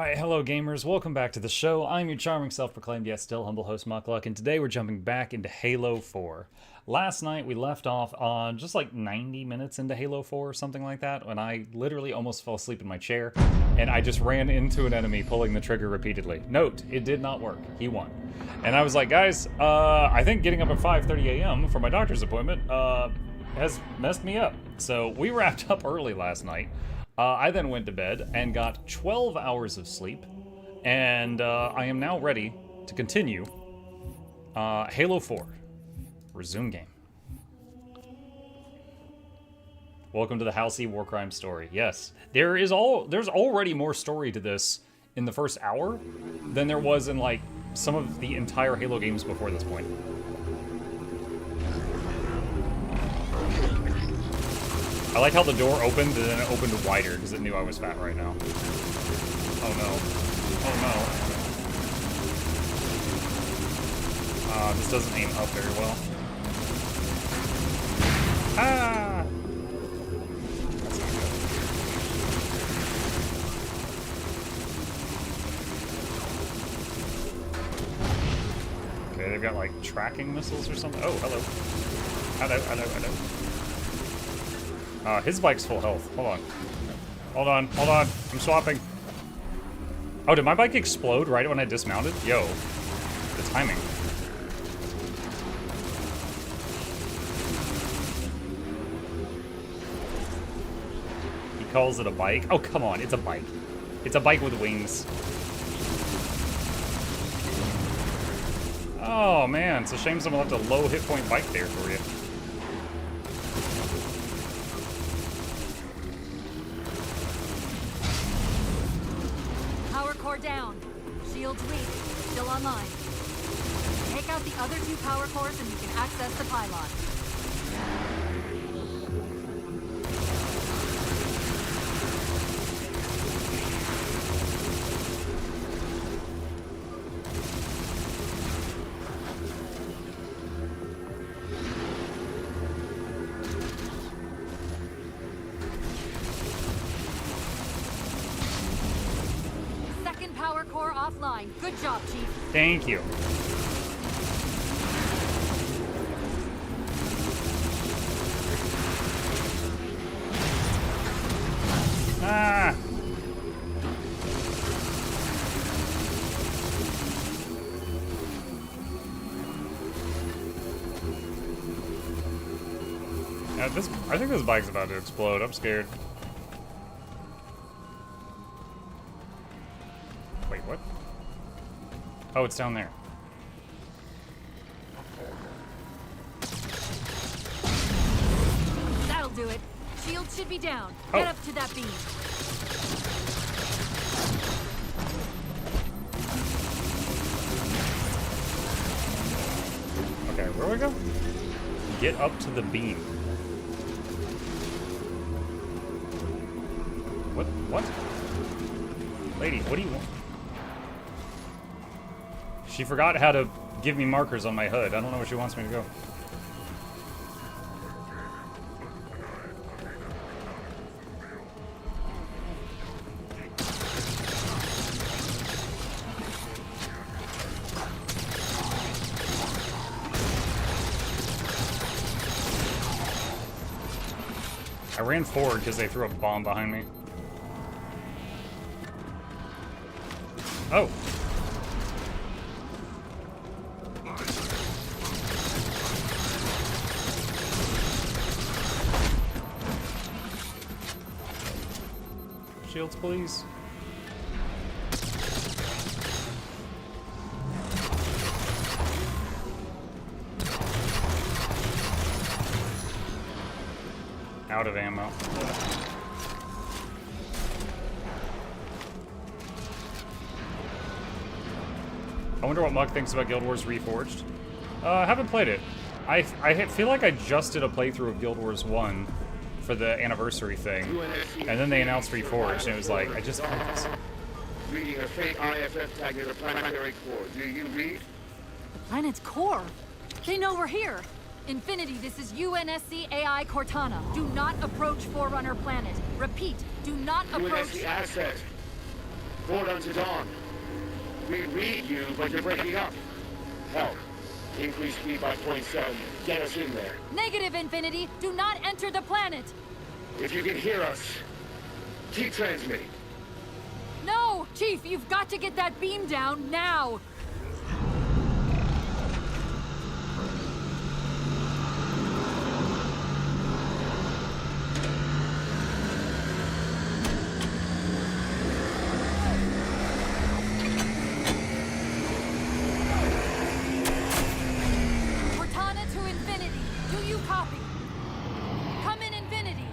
Alright, hello gamers, welcome back to the show. I'm your charming, self-proclaimed, yet still humble host, Mukluk, and today we're jumping back into Halo 4. Last night we left off on just like 90 minutes into Halo 4 or something like that, when I literally almost fell asleep in my chair, and I just ran into an enemy pulling the trigger repeatedly. Note, it did not work. He won. And I was like, guys, I think getting up at 5:30 a.m. for my doctor's appointment has messed me up. So we wrapped up early last night. I then went to bed and got 12 hours of sleep, and I am now ready to continue Halo 4. Resume game. Welcome to the Halsey war crime story. Yes, there's already more story to this in the first hour than there was in like some of the entire Halo games before this point. I like how the door opened and then it opened wider because it knew I was fat right now. Oh no. Oh no. This doesn't aim up very well. Ah! That's not good. Okay, they've got like tracking missiles or something. Oh, hello. Hello, hello, hello. His bike's full health. Hold on. Hold on, hold on. I'm swapping. Oh, did my bike explode right when I dismounted? Yo, the timing. He calls it a bike? Oh, come on, it's a bike. It's a bike with wings. Oh, man, it's a shame someone left a low hit point bike there for you. Down. Shield's weak. Still online. Take out the other two power cores and you can access the pylon. Power core offline. Good job, Chief. Thank you. Ah! I think this bike's about to explode. I'm scared. Wait, what? Oh, it's down there. That'll do it. Shield should be down. Oh. Get up to that beam. Okay, where do we go? Get up to the beam. What? What? Lady, what do you want? She forgot how to give me markers on my hood. I don't know where she wants me to go. I ran forward because they threw a bomb behind me. Oh. Shields, please. Out of ammo. I wonder what Muck thinks about Guild Wars Reforged. I haven't played it. I feel like I just did a playthrough of Guild Wars 1 for the anniversary thing, and then they announced Reforged, and it was like, I just played this. Reading a fake IFF tag near the planetary core. Do you read? The planet's core? They know we're here. Infinity, this is UNSC AI Cortana. Do not approach Forerunner planet. Repeat, do not approach... UNSC asset. Forward unto dawn. We read you, but you're breaking up. Help. Increase speed by 0.7. Get us in there. Negative, Infinity! Do not enter the planet! If you can hear us, keep transmitting. No! Chief, you've got to get that beam down now! Cortana to Infinity. Do you copy? Come in, Infinity.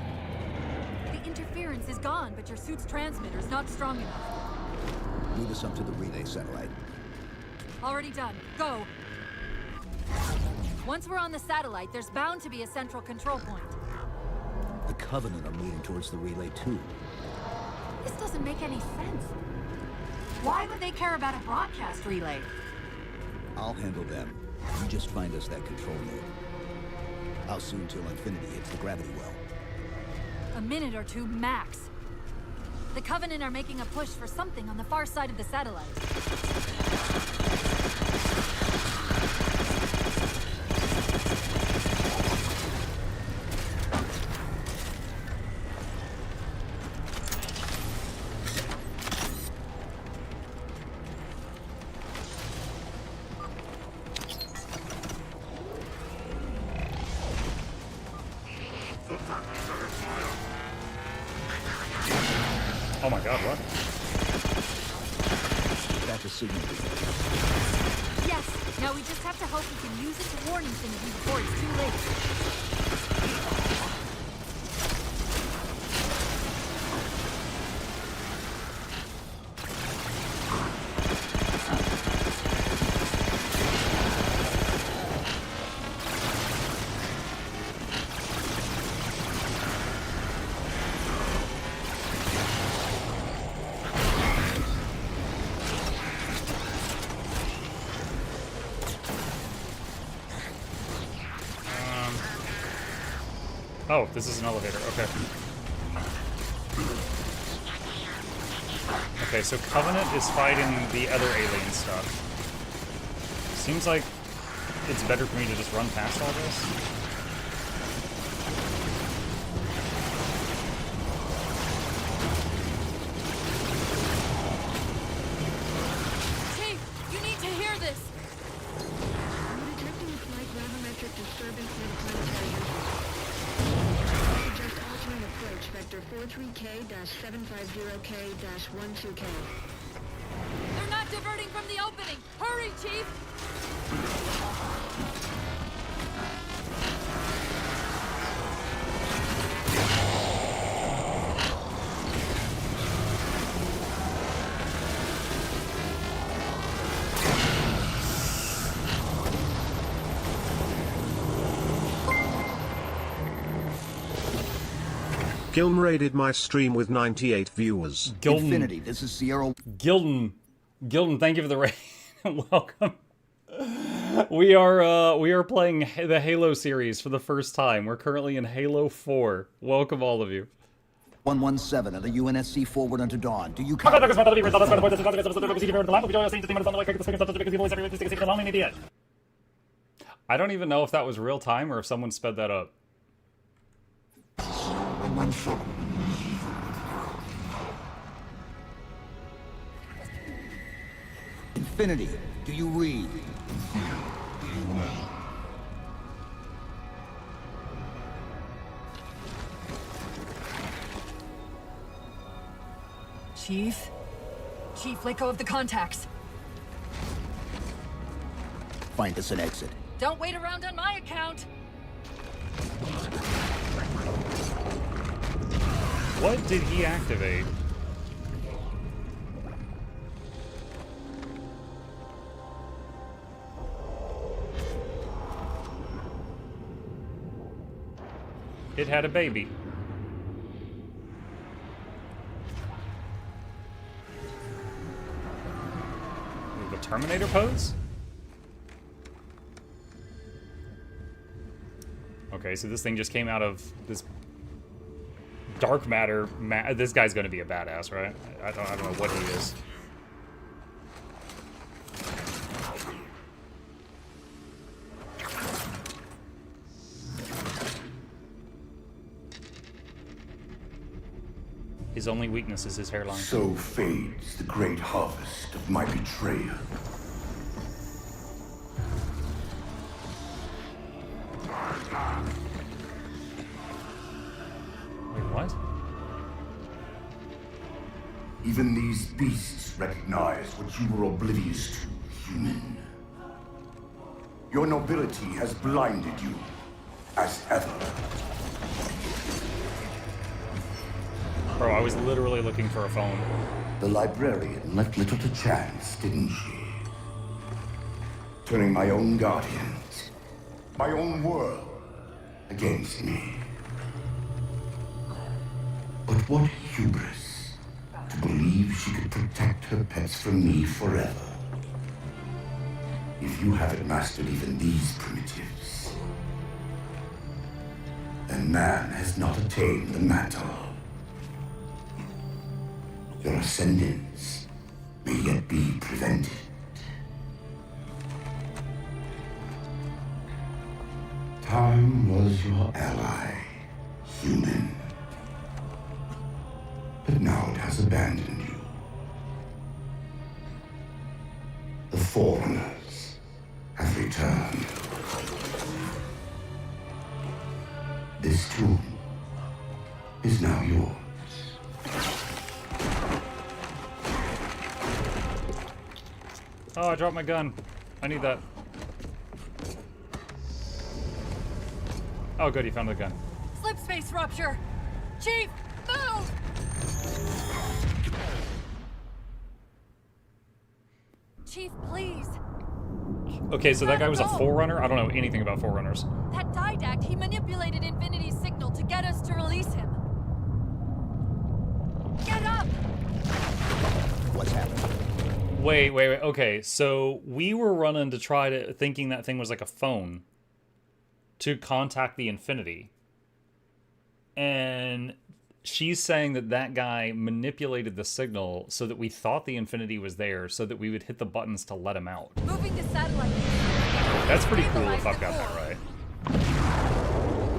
The interference is gone, but your suit's transmitter's not strong enough. Move us up to the relay satellite. Already done. Go. Once we're on the satellite, there's bound to be a central control point. The Covenant are moving towards the relay too. This doesn't make any sense. Why would they care about a broadcast relay? I'll handle them. You just find us that control node. How soon till Infinity hits the gravity well? A minute or two max. The Covenant are making a push for something on the far side of the satellite. Oh my god, what? That's a signal. Yes! Now we just have to hope we can use it to warn Infinity before it's too late. Oh, this is an elevator. Okay. Okay, so Covenant is fighting the other alien stuff. Seems like it's better for me to just run past all this. Chief, you need to hear this! I'm detecting a slight gravimetric disturbance near the planetary entrance. Suggest altering approach vector 43K-750K-12K. They're not diverting from the opening! Hurry, Chief! Gilden raided my stream with 98 viewers. Gilden, Infinity, this is Sierra. Gilden, thank you for the raid. Welcome. We are playing the Halo series for the first time. We're currently in Halo 4. Welcome all of you. 117 of the UNSC forward unto dawn. Do you copy? I don't even know if that was real time or if someone sped that up. Infinity, do you read? Chief? Chief, let go of the contacts. Find us an exit. Don't wait around on my account! What did he activate? It had a baby. The Terminator pose? Okay, so this thing just came out of this dark matter. This guy's going to be a badass, right? I don't know what he is. His only weakness is his hairline. So fades the great harvest of my betrayal. Wait, what? Even these beasts recognize what you were oblivious to, human. Your nobility has blinded you, as ever. Bro, I was literally looking for a phone. The Librarian left little to chance, didn't she? Turning my own guardians, my own world, against me. But what hubris to believe she could protect her pets from me forever. If you haven't mastered even these primitives, then man has not attained the mantle. Your ascendance may yet be prevented. Time was your ally, human. But now it has abandoned you. The Forerunners have returned. This tomb is now yours. Oh, I dropped my gun. I need that. Oh, good, you found the gun. Slip space rupture! Chief, move! Chief, please. Okay, so that guy was a Go. Forerunner? I don't know anything about Forerunners. That Didact, he manipulated Infinity's signal to get us to release him. Get up! What's happening? Wait. Okay, so we were running to try to... thinking that thing was like a phone to contact the Infinity. And she's saying that that guy manipulated the signal so that we thought the Infinity was there so that we would hit the buttons to let him out. Moving the satellite. That's pretty cool if I've got that right.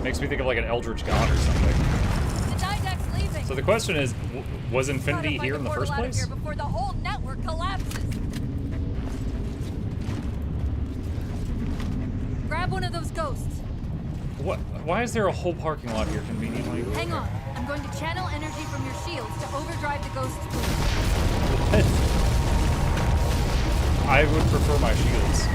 Makes me think of like an Eldritch God or something. The Didact's leaving. So the question is, was Infinity Gotta find here a in the portal first out of place? here before the whole network collapses. Grab one of those ghosts. What? Why is there a whole parking lot here conveniently? Hang on. I'm going to channel energy from your shields to overdrive the ghosts. I would prefer my shields.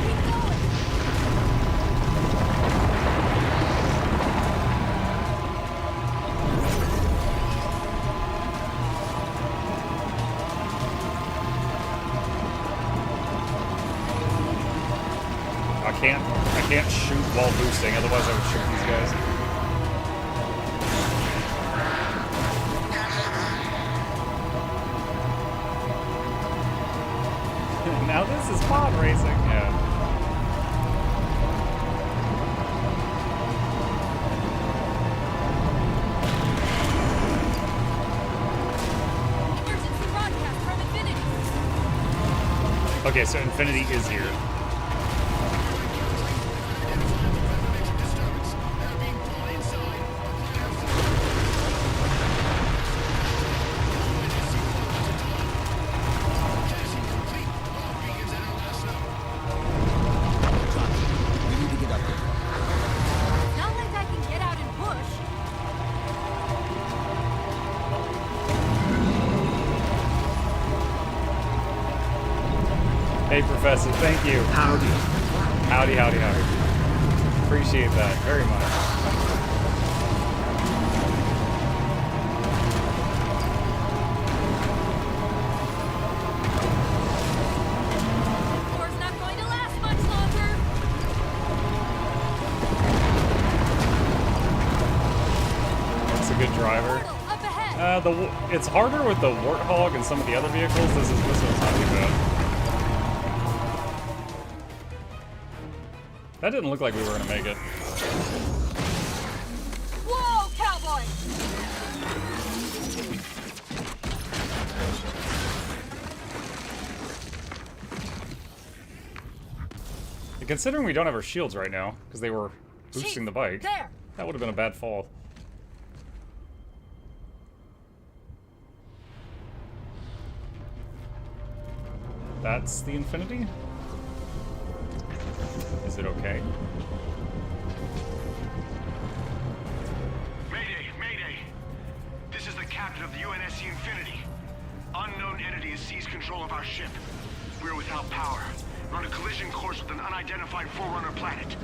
Keep going. I can't shoot while boosting, otherwise I would shoot these guys. Now this is pod racing, yeah. Emergency broadcast from Infinity. Okay, so Infinity is here. Not like I can get out and push. Hey, Professor, thank you. Howdy. Howdy. Appreciate that very much. War's not going to last much longer. That's a good driver. Portal up ahead. It's harder with the Warthog and some of the other vehicles. This one's not too bad. That didn't look like we were gonna make it. Whoa, cowboy! Considering we don't have our shields right now, because they were boosting Chief, the bike, there! that would have been a bad fall. That's the Infinity? Is it okay? Mayday! Mayday! This is the captain of the UNSC Infinity. Unknown entity has seized control of our ship. We're without power. We're on a collision course with an unidentified Forerunner planet.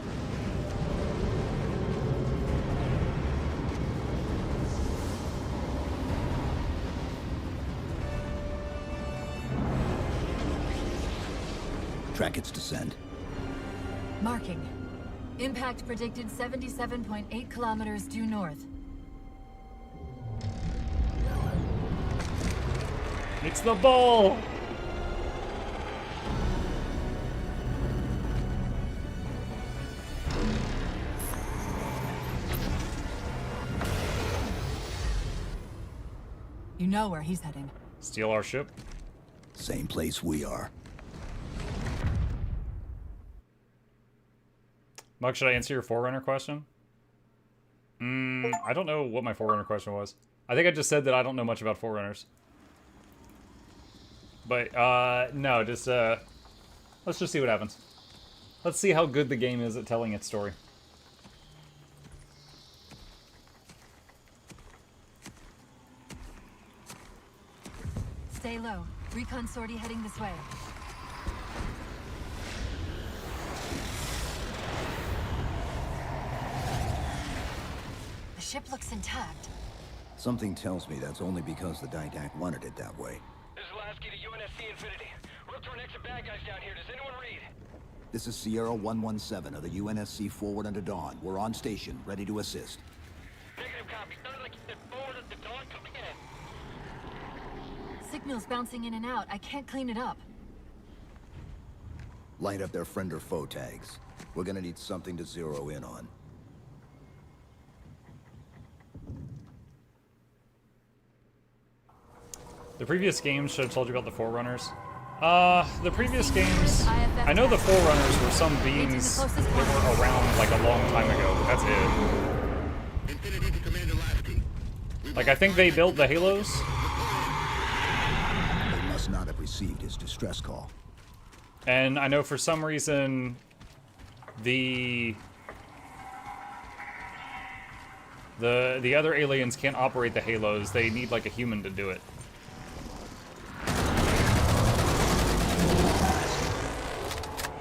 Track its descent. Marking. Impact predicted 77.8 kilometers due north. It's the ball! You know where he's heading. Steal our ship? Same place we are. Mug, should I answer your Forerunner question? I don't know what my Forerunner question was. I think I just said that I don't know much about Forerunners. But, no, just, let's just see what happens. Let's see how good the game is at telling its story. Stay low. Recon sortie heading this way. The ship looks intact. Something tells me that's only because the Didact wanted it that way. This is Lasky to UNSC Infinity. We're up to our next bad guys down here. Does anyone read? This is Sierra 117 of the UNSC Forward Under Dawn. We're on station, ready to assist. Negative copy. Sounded like you said forward at the dawn coming in. Signal's bouncing in and out. I can't clean it up. Light up their friend or foe tags. We're gonna need something to zero in on. The previous games should have told you about the Forerunners. The previous games... I know the Forerunners were some beings that were around, like, a long time ago, but that's it. Infinity to Commander Lasky. Like, I think they built the Halos. They must not have received his distress call. And I know for some reason the other aliens can't operate the Halos. They need like a human to do it.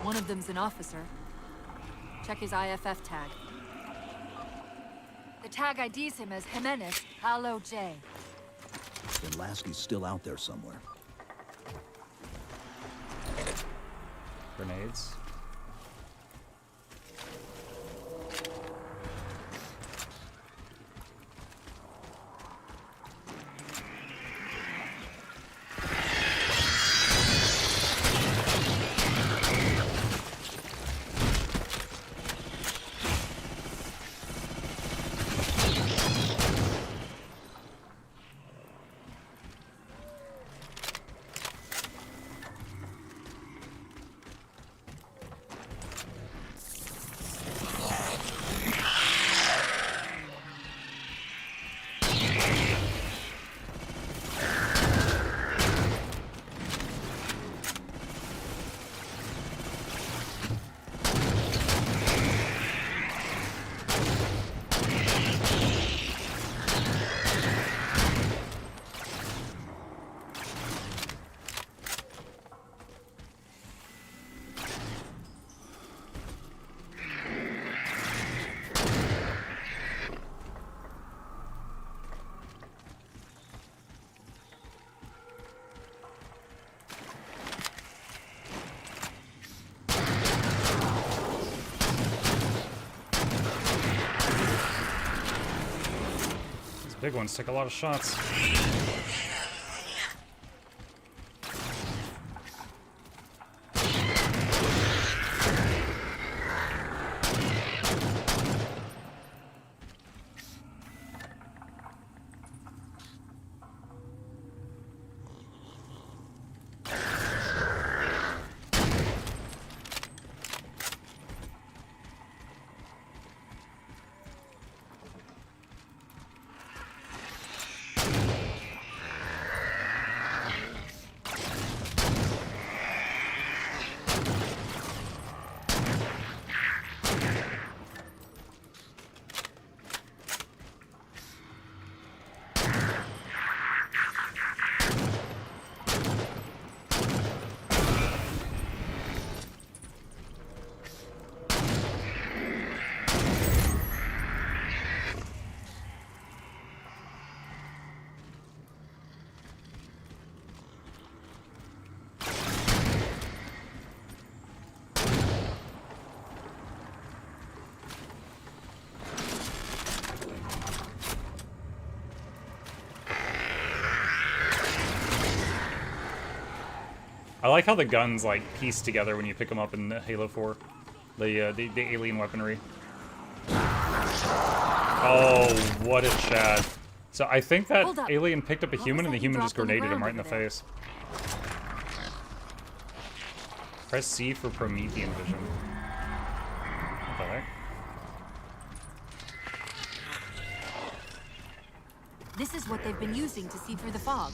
One of them's an officer. Check his IFF tag. The tag IDs him as Jimenez, Halo J. Then Lasky's still out there somewhere. Grenades. Big ones take a lot of shots. I like how the guns like piece together when you pick them up in Halo 4. The alien weaponry. Oh, what a Chad. So I think that alien picked up a human and the human just grenaded him right in the face. Press C for Promethean vision. What the heck? This is what they've been using to see through the fog.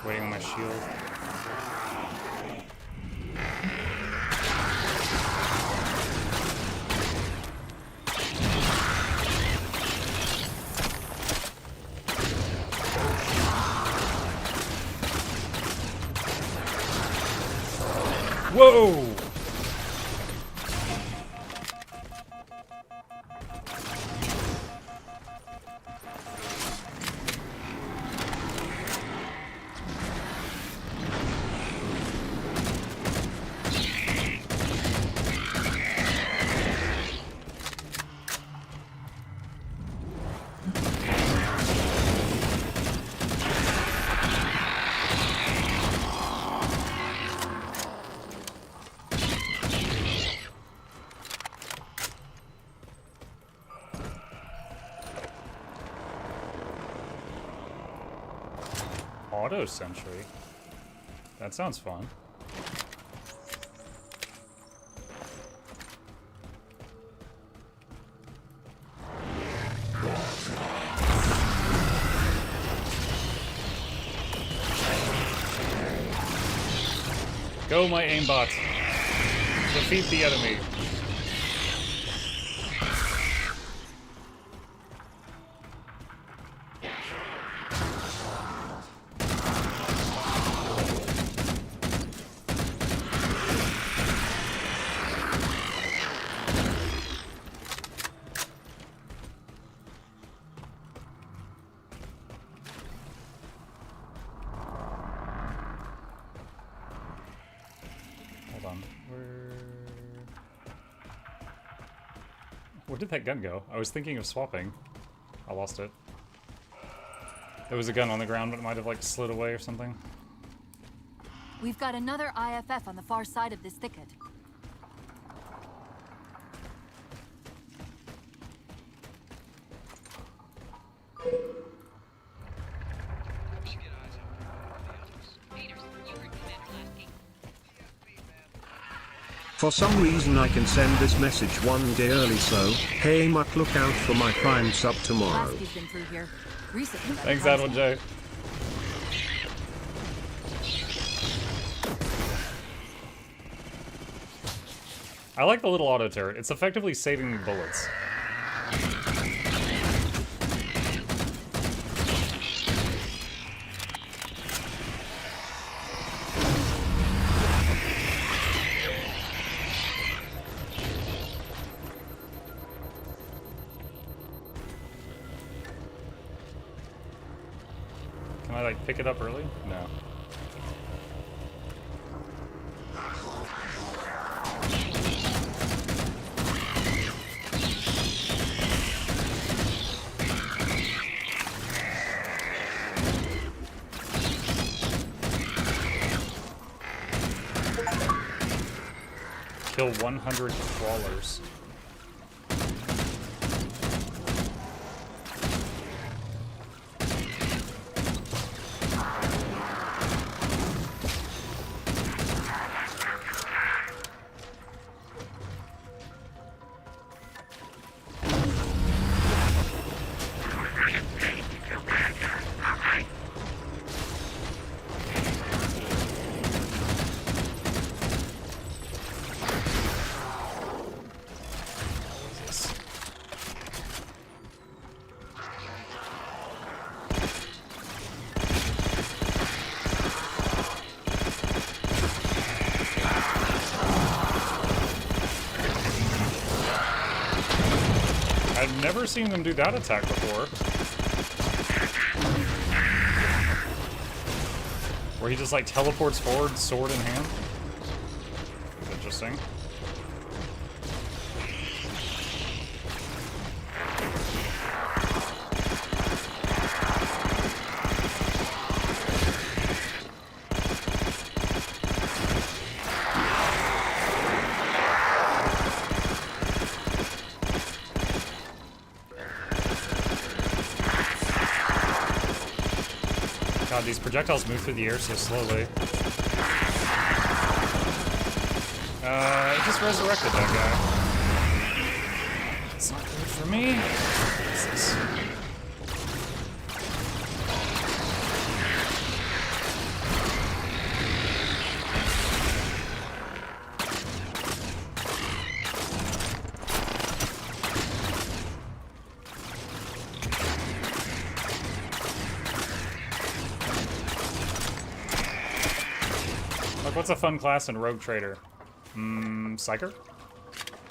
Waiting on my shield. Whoa! Auto sentry. That sounds fun. Go, my aimbot. Defeat the enemy. Where did that gun go? I was thinking of swapping. I lost it. There was a gun on the ground, but it might have like slid away or something. We've got another IFF on the far side of this thicket. For some reason I can send this message one day early, so hey Muck, look out for my Prime sub tomorrow. Lasky's been through here recently. Thanks, Adwin J. I like the little auto turret. It's effectively saving bullets. Can I, like, pick it up early? No. Kill 100 crawlers. never seen them do that attack before. Where he just like teleports forward, sword in hand. Interesting. God, these projectiles move through the air so slowly. It just resurrected that guy. It's not good for me. What's this? Like, what's a fun class in Rogue Trader? Psyker?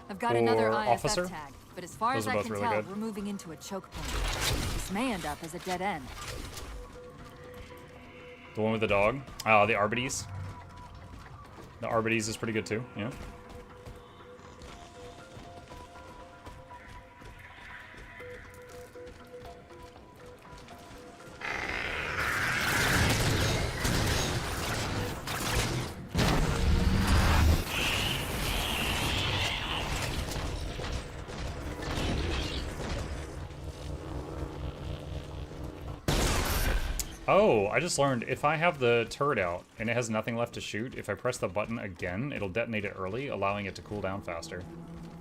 I've got another Or IFF officer? tag, but as far Those as are I both can really tell, good. we're moving into a choke point. This may end up as a dead end. The one with the dog? Oh, the Arbites. The Arbites is pretty good too, yeah. Oh, I just learned if I have the turret out and it has nothing left to shoot, if I press the button again, it'll detonate it early, allowing it to cool down faster.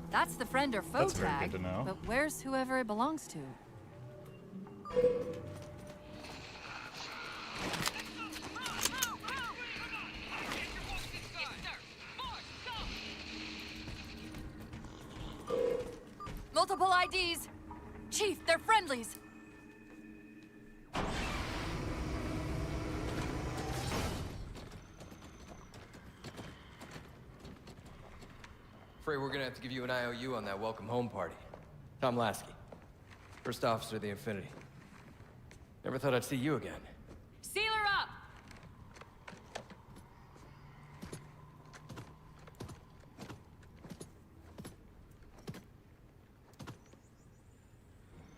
That's the friend or foe That's very tag, good to know. but where's whoever it belongs to? Multiple IDs! Chief, they're friendlies! Afraid we're gonna have to give you an IOU on that welcome home party. Tom Lasky, first officer of the Infinity. Never thought I'd see you again. Seal her up!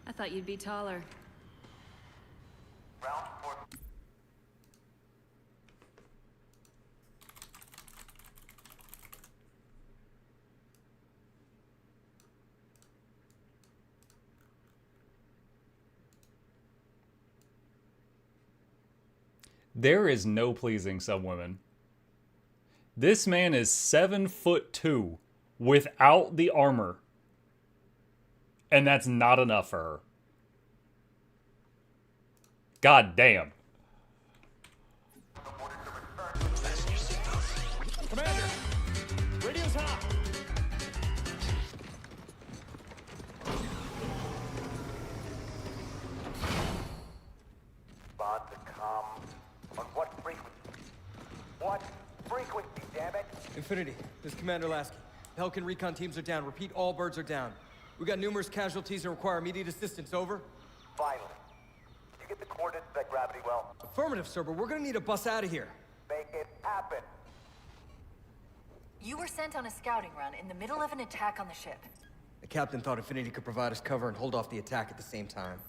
I thought you'd be taller. There is no pleasing some women. This man is 7'2" without the armor. And that's not enough for her. God damn. Commander! Radio's hot! Respond to com. On what frequency? What frequency, damn it? Infinity, this is Commander Lasky. Pelican recon teams are down. Repeat, all birds are down. We got numerous casualties and require immediate assistance. Over. Finally. Did you get the coordinates of that gravity well? Affirmative, sir, but we're gonna need a bus out of here. Make it happen. You were sent on a scouting run in the middle of an attack on the ship. The captain thought Infinity could provide us cover and hold off the attack at the same time.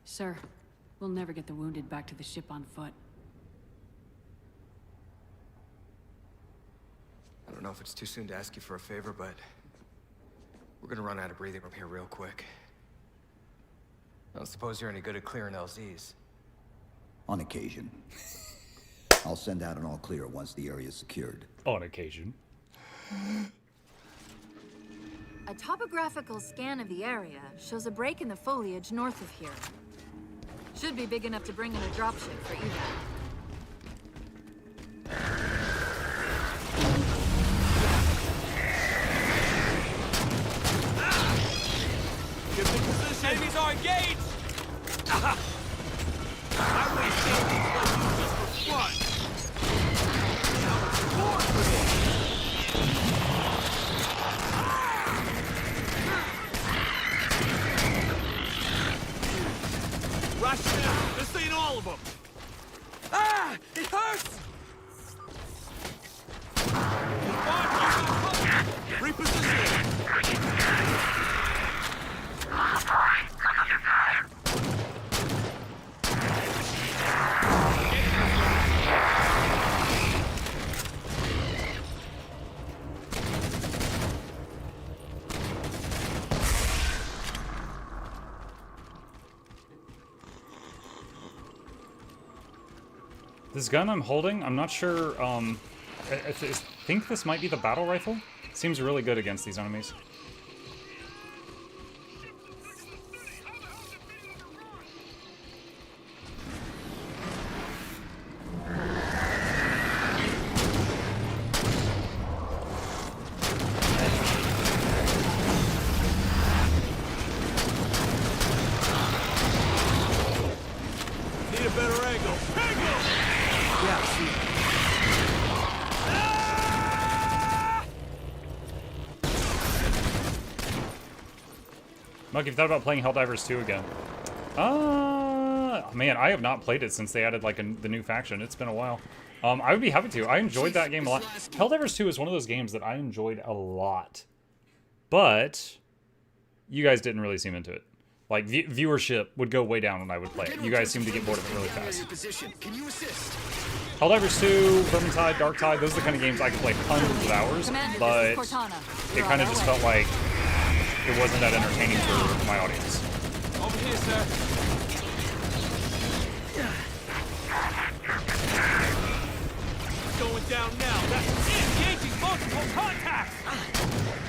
Sir, we'll never get the wounded back to the ship on foot. I don't know if it's too soon to ask you for a favor, but we're gonna run out of breathing room here real quick. I don't suppose you're any good at clearing LZs. On occasion. I'll send out an all clear once the area is secured. On occasion. A topographical scan of the area shows a break in the foliage north of here. Should be big enough to bring in a dropship for evac. Enemies are engaged! I would have saved these like you just for fun. Now it's war for this. Rush them! This ain't all of them! Ah! It hurts! Reposition! This gun I'm holding, I'm not sure, I think this might be the battle rifle. Seems really good against these enemies. Need a better angle. Angle! Yeah, see. Mug, have you thought about playing Helldivers 2 again? Man, I have not played it since they added like the new faction. It's been a while. I would be happy to. I enjoyed that game a lot. Helldivers 2 is one of those games that I enjoyed a lot. But you guys didn't really seem into it. Like, viewership would go way down when I would play it. You guys seem to get bored of it really fast. Can you assist? Helldivers 2, Vermintide, Darktide, those are the kind of games I could play hundreds of hours, but it kind of just felt like it wasn't that entertaining for my audience. Over here, sir. Going down now. That's engaging multiple contacts.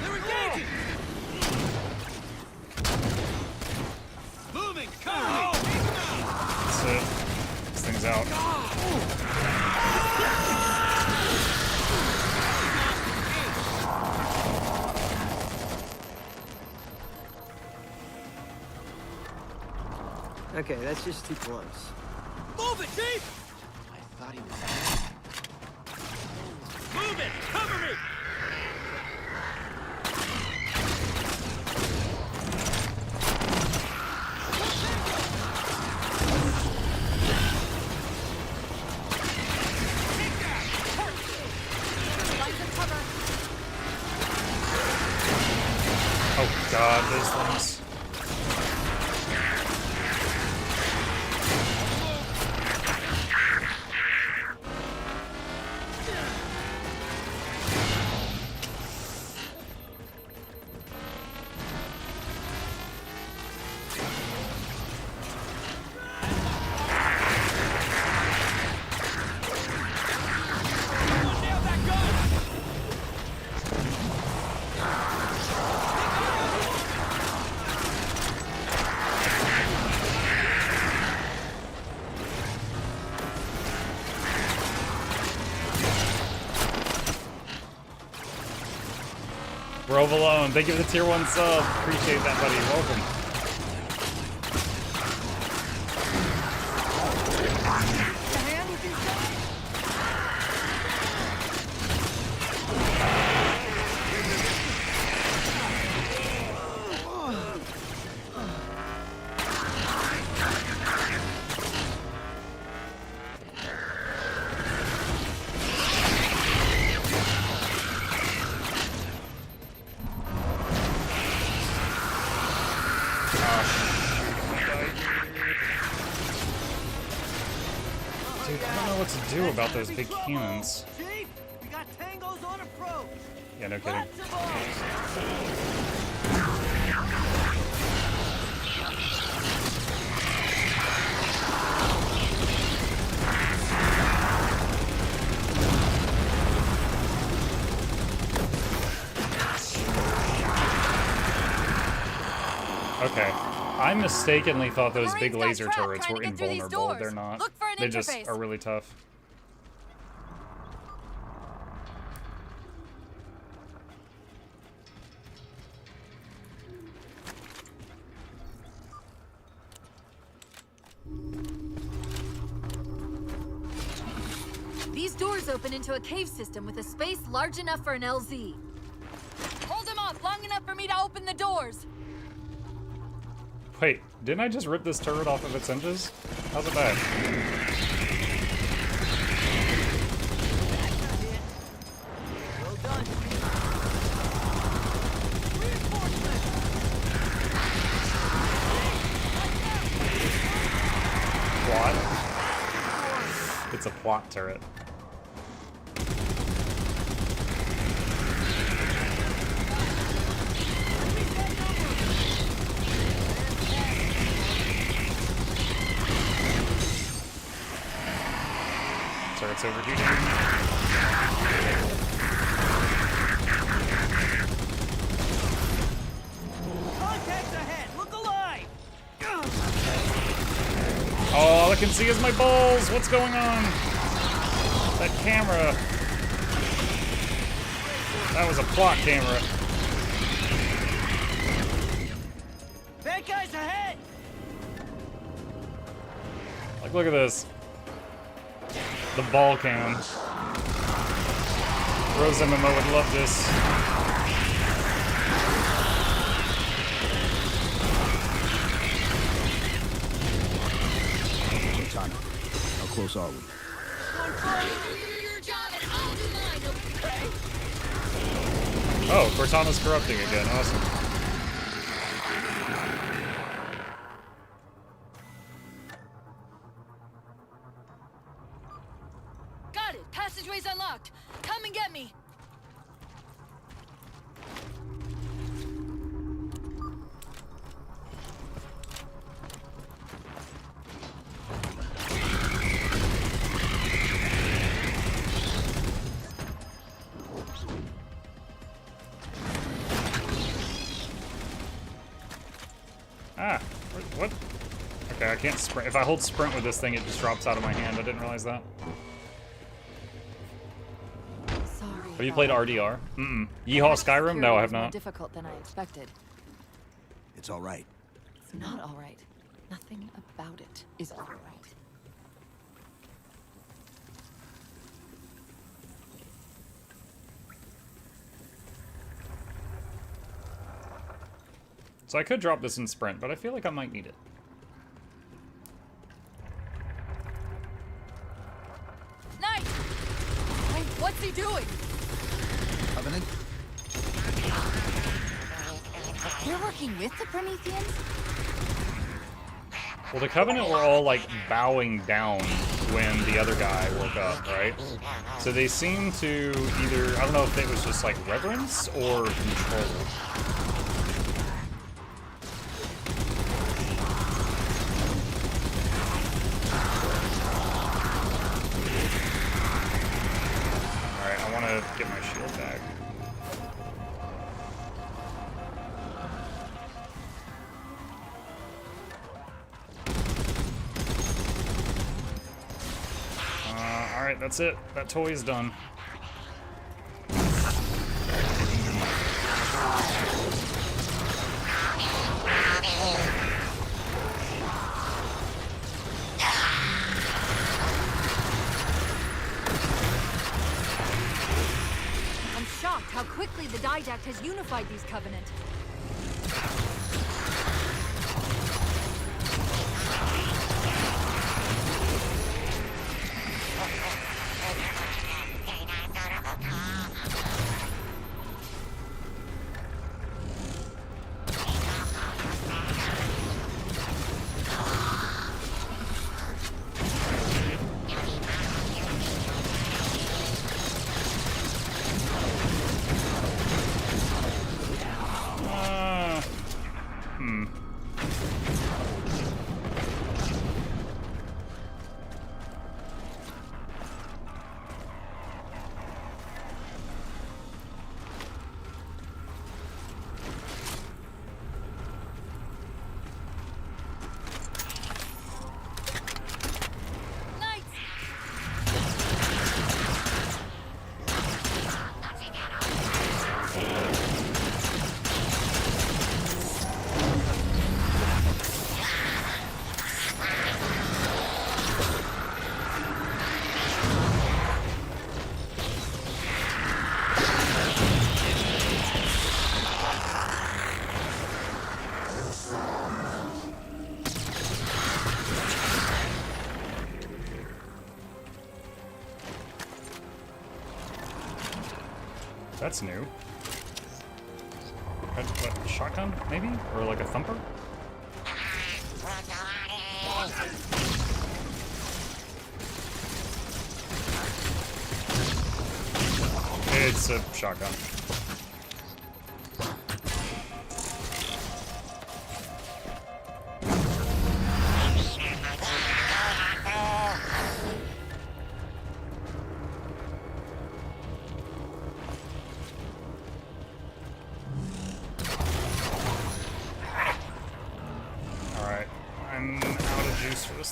They're engaging. Moving. Come on. That's it. This thing's out. Okay, that's just too close. Move it, Chief! I thought he was... Move it! Cover me! Oh god, those things. Alone. Thank you for the tier 1 sub. Appreciate that, buddy. Welcome. About those big cannons. Chief, we got tangos on approach. Yeah, no kidding. Okay. I mistakenly thought those big laser turrets were invulnerable. They're not. They just are really tough. These doors open into a cave system with a space large enough for an LZ. Hold him off long enough for me to open the doors. Wait, didn't I just rip this turret off of its hinges? How's it back? Well done. Plot? It's a plot turret. Turret's overheating. Contacts ahead! Look alive! Oh, all I can see is my balls! What's going on? That camera. That was a plot camera. Bad guys ahead! Like, look at this. The ball cam. Rose MMO would love this. Cortana, how close are we? Oh, Cortana's corrupting again. Awesome. Got it. Passageway's unlocked. Come and get me. Ah, what? Okay, I can't sprint. If I hold sprint with this thing, it just drops out of my hand. I didn't realize that. Sorry. Have you played RDR? Mm-mm. Yeehaw Skyrim? No, I have More not. difficult than I expected. It's all right. It's not all right. Nothing about it is all right. So I could drop this in sprint, but I feel like I might need it. Nice! Hey, what's he doing? Covenant? You're working with the Prometheans? Well, the Covenant were all, like, bowing down when the other guy woke up, right? So they seem to either... I don't know if it was just, like, reverence or control. Alright, I want to get my shield back. Alright, that's it. That toy is done. I'm shocked how quickly the Didact has unified these Covenant. That's new. What, shotgun, maybe? Or like a thumper? It's a shotgun.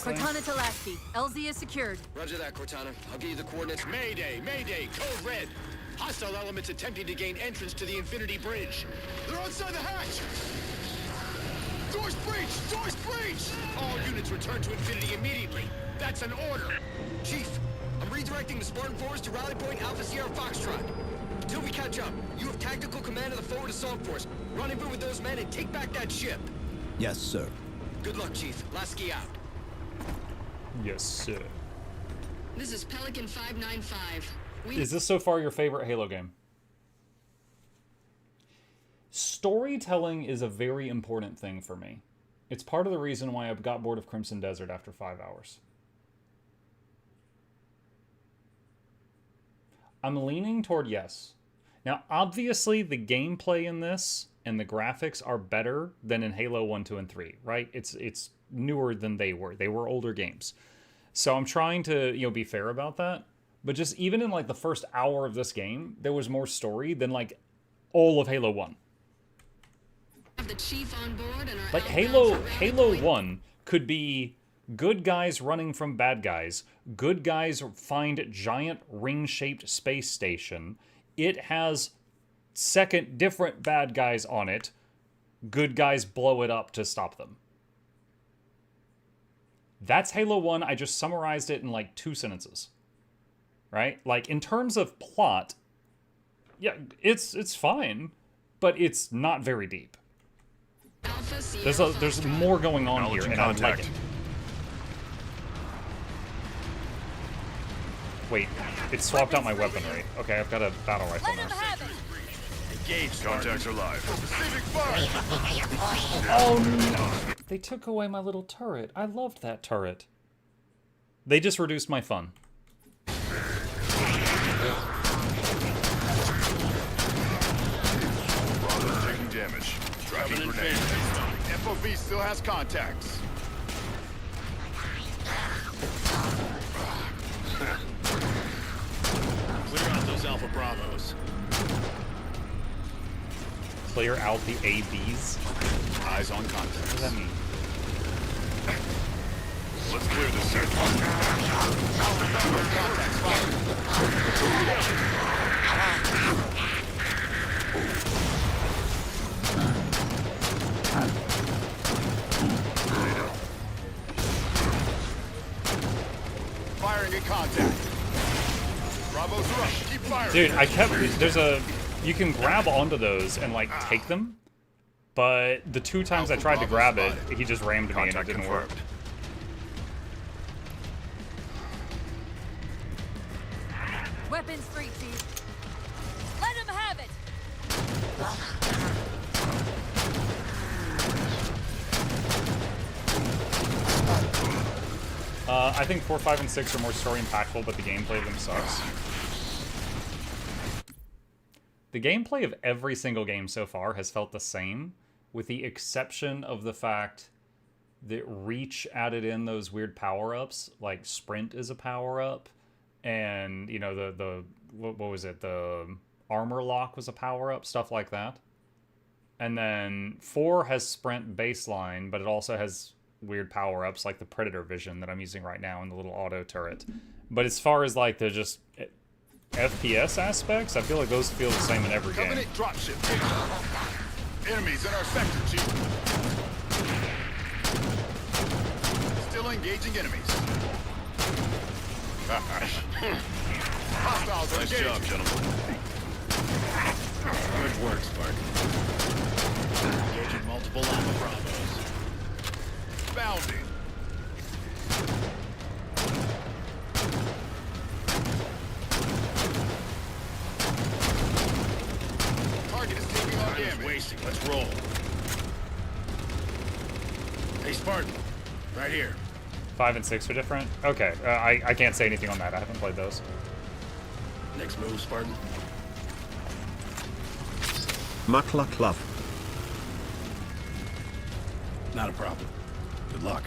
Cortana to Lasky. LZ is secured. Roger that, Cortana. I'll give you the coordinates. Mayday! Mayday! Code red! Hostile elements attempting to gain entrance to the Infinity Bridge. They're outside the hatch! Doors breached! Doors breached! All units return to Infinity immediately. That's an order. Chief, I'm redirecting the Spartan Force to rally point Alpha Sierra Foxtrot. Until we catch up, you have tactical command of the forward assault force. Rendezvous with those men and take back that ship. Yes, sir. Good luck, Chief. Lasky out. Yes, sir. This is Pelican 595. Is this so far your favorite Halo game? Storytelling is a very important thing for me. It's part of the reason why I got bored of Crimson Desert after 5 hours. I'm leaning toward yes. Now, obviously, the gameplay in this and the graphics are better than in Halo 1, 2, and 3, right? It's newer than they were. They were older games. So I'm trying to, be fair about that. But just even in like the first hour of this game, there was more story than like all of Halo 1. Have the chief on board and like Halo 1 could be good guys running from bad guys. Good guys find giant ring-shaped space station. It has second different bad guys on it. Good guys blow it up to stop them. That's Halo 1. I just summarized it in like 2 sentences. Right? Like in terms of plot, yeah, it's fine, but it's not very deep. There's more going on here, and I like it. Wait, it swapped out my weaponry. Okay, I've got a battle rifle now. Engage. Contacts are live. Specific fire. Oh no! They took away my little turret. I loved that turret. They just reduced my fun. Bravo's taking damage. Dropping grenade. FOV still has contacts. Clear out those Alpha Bravos. Clear out the ABs? Eyes on contacts. What does that mean? Let's clear this sector. Firing at contact. Bravos are up. Keep firing. Dude, you can grab onto those and like take them, but the 2 times I tried to grab it, he just rammed me and it didn't work. Weapons free, Chief. Let him have it. I think 4, 5, and 6 are more story impactful, but the gameplay of them sucks. The gameplay of every single game so far has felt the same, with the exception of the fact that Reach added in those weird power-ups, like Sprint is a power-up, and, what was it, the Armor Lock was a power-up, stuff like that. And then 4 has Sprint baseline, but it also has weird power-ups like the Predator Vision that I'm using right now in the little auto turret. But as far as like the just FPS aspects, I feel like those feel the same in every game. Covenant dropship. Enemies in our sector, Chief. Still engaging enemies. Hostiles nice engaged. Job, gentlemen. Good work, Spark. Engaging multiple Alpha Bravos. Bounding. Spartan. Right here. 5 and 6 are different? Okay, I can't say anything on that. I haven't played those. Next move, Spartan. Mukluk love. Not a problem. Good luck.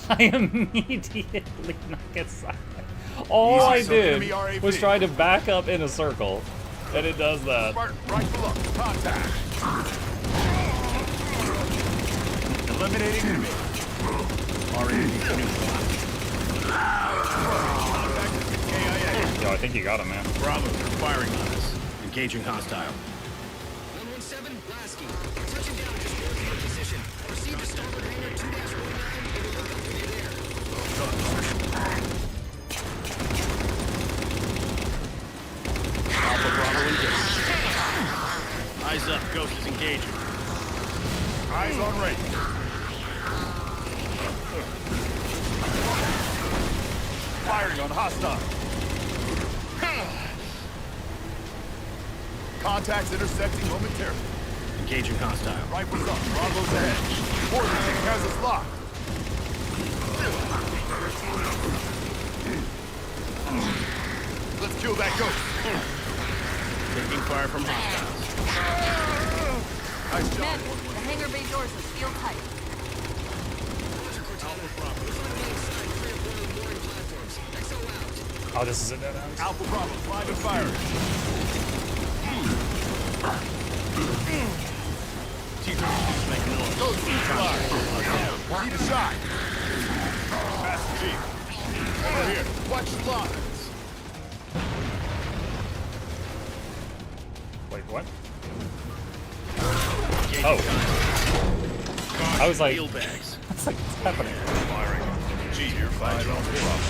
I immediately knock aside. All I did was try to back up in a circle, and it does that. Spartan, right below. Contact. Eliminating enemy. Yo, I think you got him, man. Bravo, they're firing on us. Engaging hostile. 117, Lasky. Touching down just north of your position. Proceed to starboard hangar 2-19 and we'll look up when you're there. Alpha Bravo engaged. Eyes up, Ghost is engaging. Eyes on range. Firing on hostile. Contacts intersecting momentarily. Engaging hostile. Rifles up. Bravo's ahead. Forerunner has us locked. Let's kill that ghost. Taking fire from hostiles. Nice job. Men, the hangar bay doors are sealed tight. Oh, this is a dead end. Alpha Bravo, live and firing. T-32's making noise. Go fly. Need a shot. Master Chief. Over here. Watch the lines. Wait, what? Oh. I was like, what's like, what's happening? Firing. Gee, you're fighting on the problem.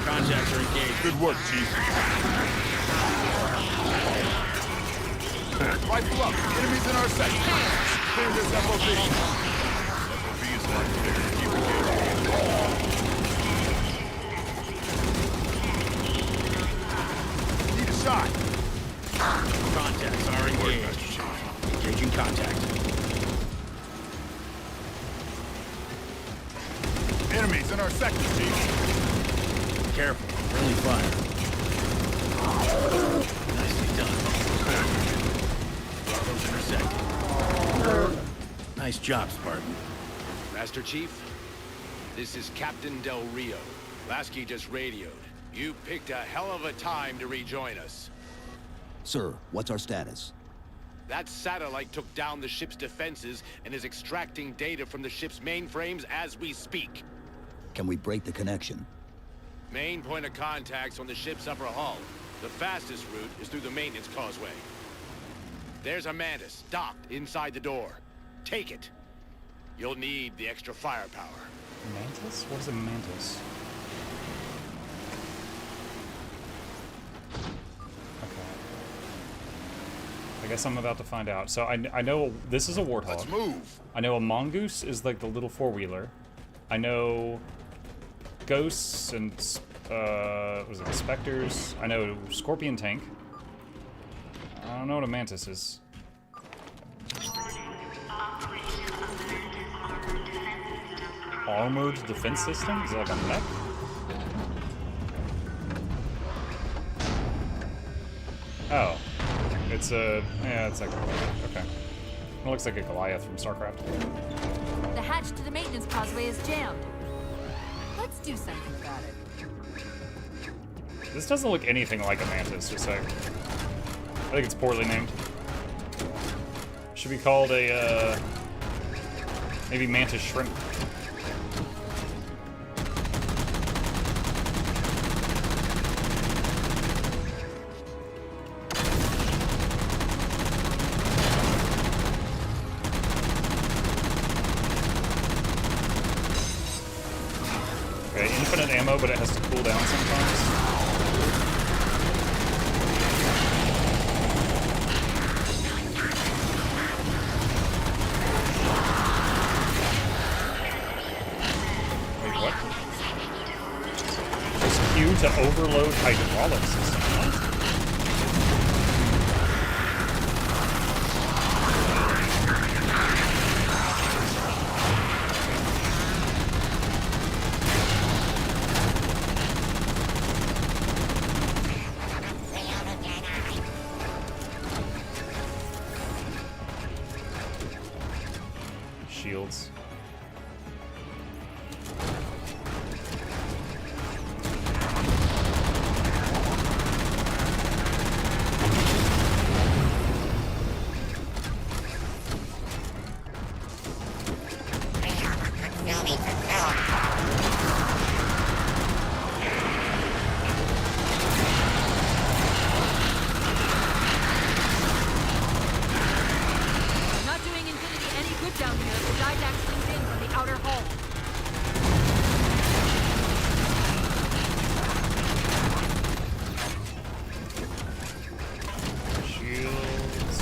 Contacts are engaged. Good work, Chief. Rifle up. Enemies in our section. Clear this FOB. FOB is not clear. Keep engaged. Need a shot. Contacts are engaged. Engaging contact. Enemies in our section, Chief. Careful, friendly fire. Nicely done. Bravo's intersected. Nice job, Spartan. Master Chief, this is Captain Del Rio. Lasky just radioed. You picked a hell of a time to rejoin us. Sir, what's our status? That satellite took down the ship's defenses and is extracting data from the ship's mainframes as we speak. Can we break the connection? Main point of contact's on the ship's upper hull. The fastest route is through the maintenance causeway. There's a Mantis docked inside the door. Take it. You'll need the extra firepower. Mantis? What is a mantis? Okay. I guess I'm about to find out. So I know this is a warthog. Let's move. I know a mongoose is like the little four-wheeler. I know ghosts and was it specters? I know scorpion tank. I don't know what a mantis is. Armored defense system? Is it like a mech? Oh. It's a... yeah, it's like... okay. It looks like a Goliath from StarCraft. The hatch to the maintenance causeway is jammed. Let's do something about it. This doesn't look anything like a mantis, just like... I think it's poorly named. Should be called a, maybe mantis shrimp. Okay, infinite ammo, but it has to cool down sometimes. Wait, what? to overload hydraulic system. What? Shields. Not doing Infinity any good down here if the Didact swings in from the outer hull. Shields.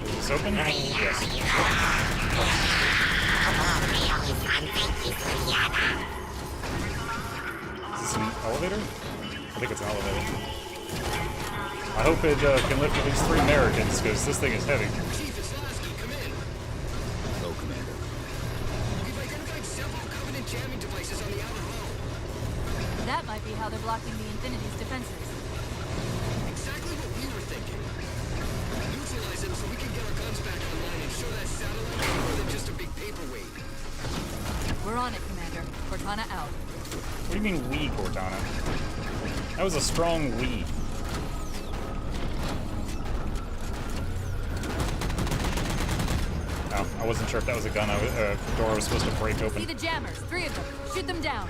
Is this open? Yes. Is this an elevator? I think it's an elevator. I hope it can lift at least 3 Americans, because this thing is heavy. Chief, it's Lasky. Come in. Hello, Commander. We've identified several Covenant jamming devices on the outer hull. That might be how they're blocking the Infinity's defenses. Exactly what we were thinking. Neutralize them so we can get our guns back online and show that satellite is more than just a big paperweight. We're on it, Commander. Cortana out. What do you mean we, Cortana? That was a strong we. Oh, I wasn't sure if that was a gun, door I was supposed to break See open. the jammers. 3 of them. Shoot them down.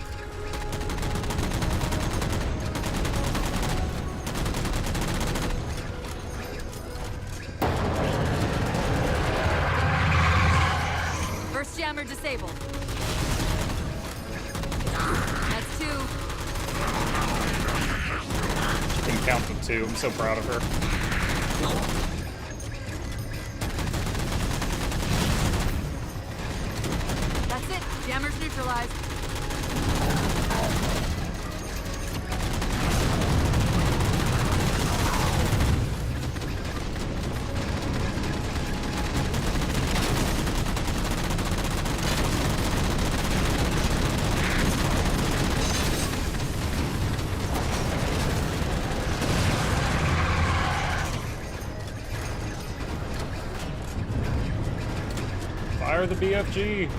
First jammer disabled. That's 2. She can count to 2. I'm so proud of her. That's it. Jammers neutralized. Fire the BFG!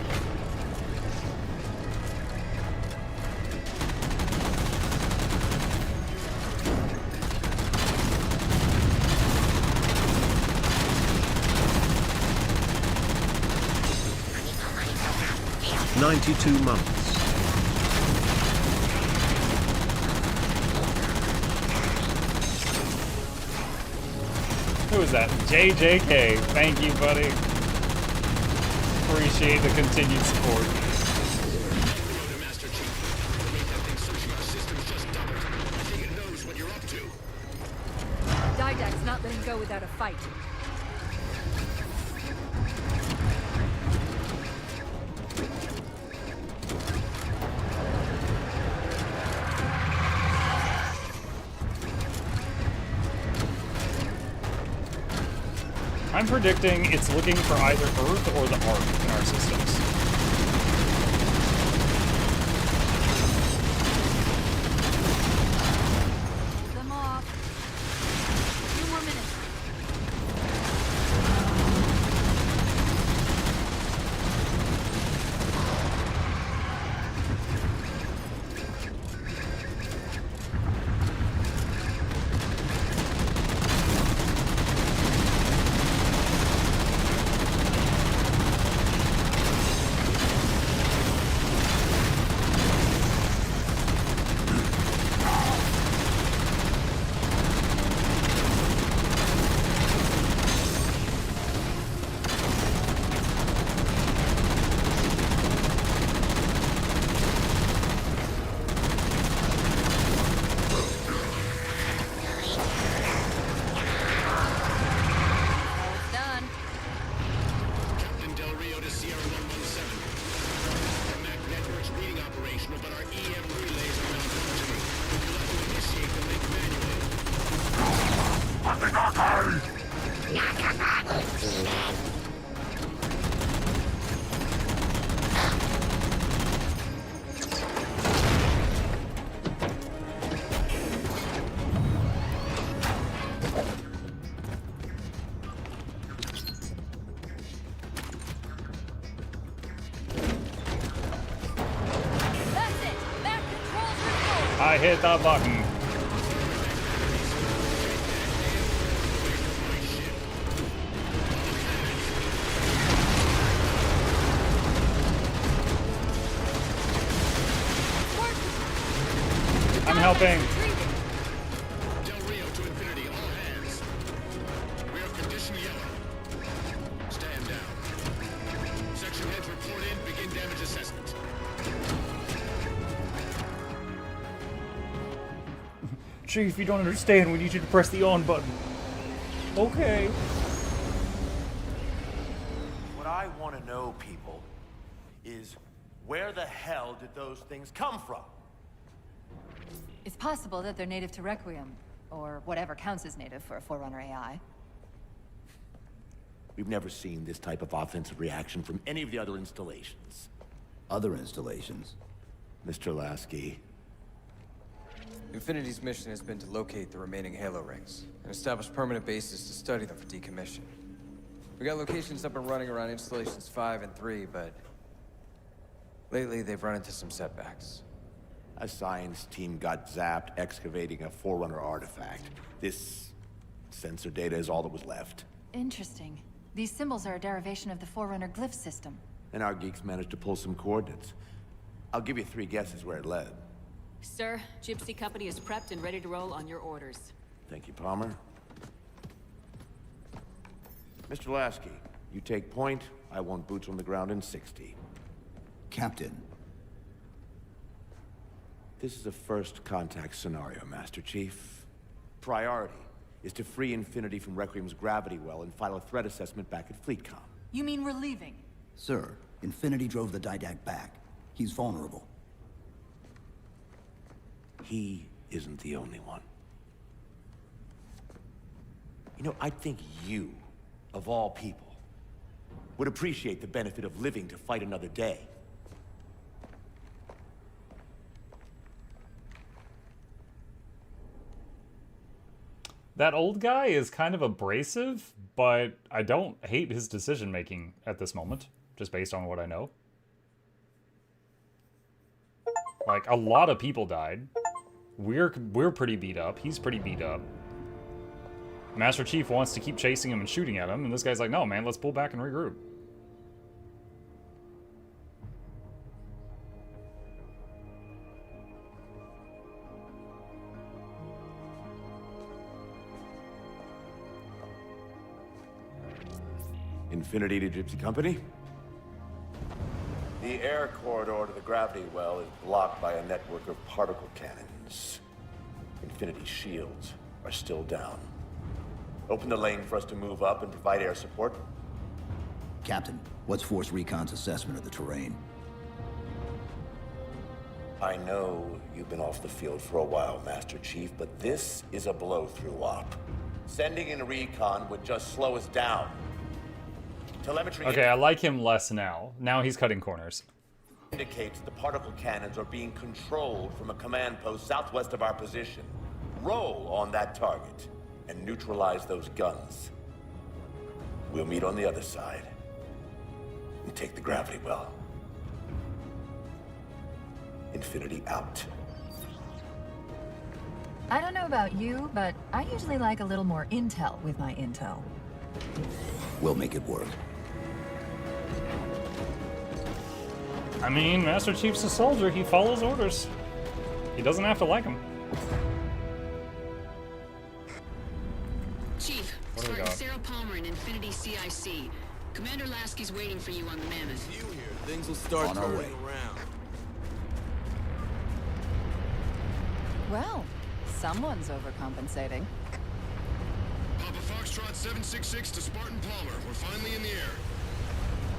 "92 months. Who is that? JJK. Thank you, buddy. Appreciate the continued support. Master Chief. The way that thing's searching our systems just doubled. I think it knows what you're up to. Didact's not letting go without a fight. I'm predicting it's looking for either Earth or the Ark in our systems. I hit the button. I'm helping. Del Rio to Infinity, all hands. We are condition yellow. Stand down. Section heads report in, begin damage assessment. Chief, you don't understand. We need you to press the on button. Okay. What I want to know, people, is where the hell did those things come from? It's possible that they're native to Requiem, or whatever counts as native for a Forerunner AI. We've never seen this type of offensive reaction from any of the other installations. Other installations? Mr. Lasky. Infinity's mission has been to locate the remaining Halo rings, and establish permanent bases to study them for decommission. We got locations up and running around installations 5 and 3, but lately they've run into some setbacks. A science team got zapped excavating a Forerunner artifact. This sensor data is all that was left. Interesting. These symbols are a derivation of the Forerunner glyph system. And our geeks managed to pull some coordinates. I'll give you 3 guesses where it led. Sir, Gypsy Company is prepped and ready to roll on your orders. Thank you, Palmer. Mr. Lasky, you take point. I want boots on the ground in 60. Captain. This is a first contact scenario, Master Chief. Priority is to free Infinity from Requiem's gravity well and file a threat assessment back at FleetCom. You mean we're leaving? Sir, Infinity drove the Didact back. He's vulnerable. He isn't the only one. You know, I think you, of all people, would appreciate the benefit of living to fight another day. That old guy is kind of abrasive, but I don't hate his decision-making at this moment, just based on what I know. Like, a lot of people died. We're pretty beat up. He's pretty beat up. Master Chief wants to keep chasing him and shooting at him, and this guy's like, no, man, let's pull back and regroup. Infinity to Gypsy Company? The air corridor to the gravity well is blocked by a network of particle cannons. Infinity's shields are still down. Open the lane for us to move up and provide air support. Captain, what's Force Recon's assessment of the terrain? I know you've been off the field for a while, Master Chief, but this is a blow-through op. Sending in recon would just slow us down. Telemetry Okay, I like him less now. Now he's cutting corners. Indicates the particle cannons are being controlled from a command post southwest of our position. Roll on that target and neutralize those guns. We'll meet on the other side and take the gravity well. Infinity out. I don't know about you, but I usually like a little more intel with my intel. We'll make it work. I mean, Master Chief's a soldier. He follows orders. He doesn't have to like them. Chief, What do we Sergeant got? Sarah Palmer in Infinity CIC. Commander Lasky's waiting for you on the Mammoth. You here. Things will start On our turning way. around. Well, someone's overcompensating. Papa Foxtrot 766 to Spartan Palmer. We're finally in the air.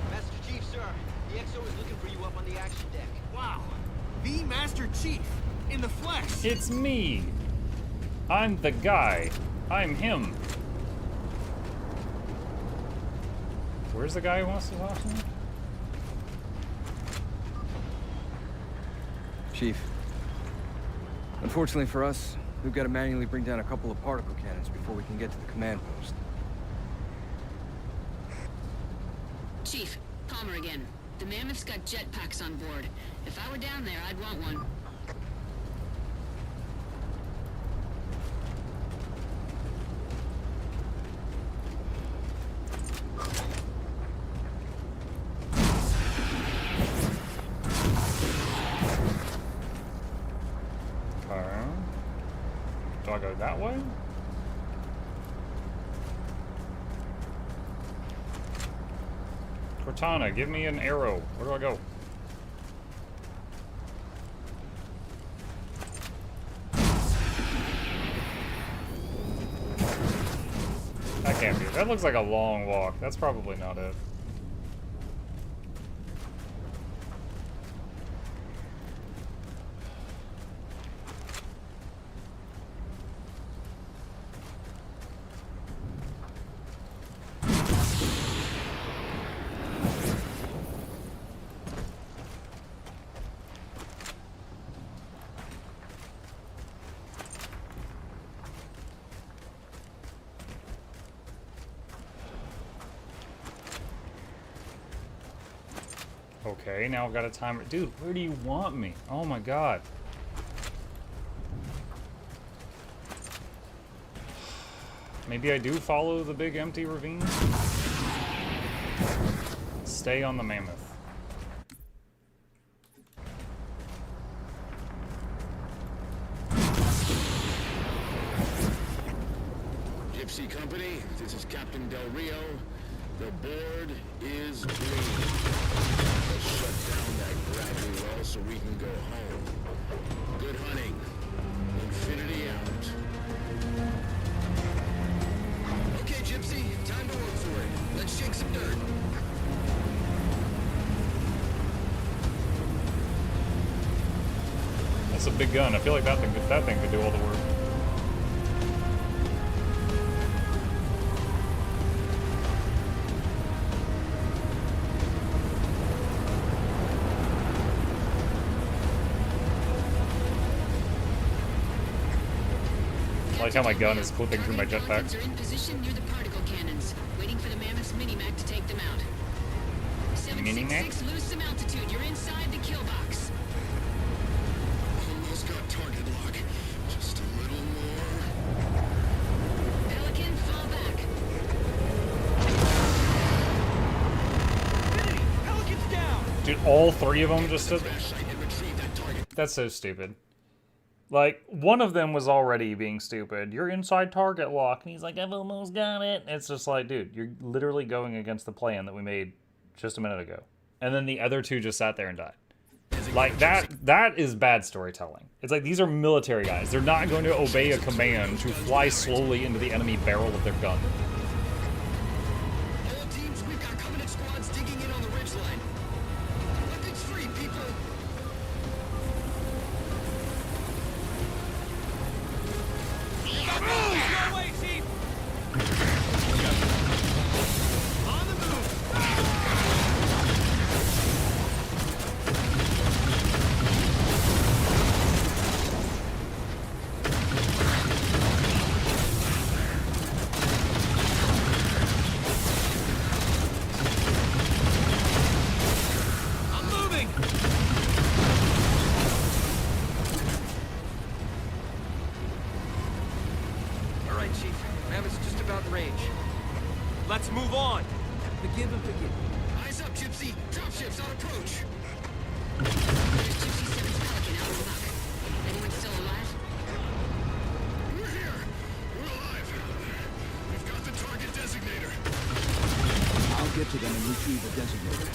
Master Chief, sir. The XO is looking for you up on the action deck. Wow. The Master Chief. In the flesh. It's me. I'm the guy. I'm him. Where's the guy who wants to talk to me? Chief. Unfortunately for us, we've got to manually bring down a couple of particle cannons before we can get to the command post. Chief, Palmer again. The Mammoth's got jetpacks on board. If I were down there, I'd want one. Do I go that way? Cortana, give me an arrow. Where do I go? That can't be. That looks like a long walk. That's probably not it. Okay, now I've got a timer. Dude, where do you want me? Oh my god. Maybe I do follow the big empty ravine? Stay on the Mammoth. Gypsy Company, this is Captain Del Rio. The board is green. Let's shut down that gravity well so we can go home. Good hunting. Infinity out. Okay, Gypsy, time to work for it. Let's shake some dirt. That's a big gun. I feel like that thing could do all the work. I like how my gun is clipping through my jetpack. Are in position near the particle cannons, waiting for the Mammoth's mini-mac to take them out. 766, lose some altitude. You're inside the kill box. Almost got target lock. Just a little more. Pelican, fall back. Infinity! Pelican's down! Dude, all three of them just stood. That's so stupid. Like, one of them was already being stupid. You're inside target lock. And he's like, I've almost got it. It's just like, dude, you're literally going against the plan that we made just a minute ago. And then the other two just sat there and died. Like, that is bad storytelling. It's like, these are military guys. They're not going to obey a command to fly slowly into the enemy barrel of their gun. All teams, we've got Covenant squads digging in on the ridgeline. Weapons free, people. No way, Chief! On the move. I'm moving! All right, Chief. Mammoth's just about in range. Let's move on! Forgive and forget. Eyes up, Gypsy. Dropships on approach. There's Gypsy 7's Pelican out of luck. Anyone still alive? We're here. We're alive. We've got the target designator. I'll get to them and retrieve the designator.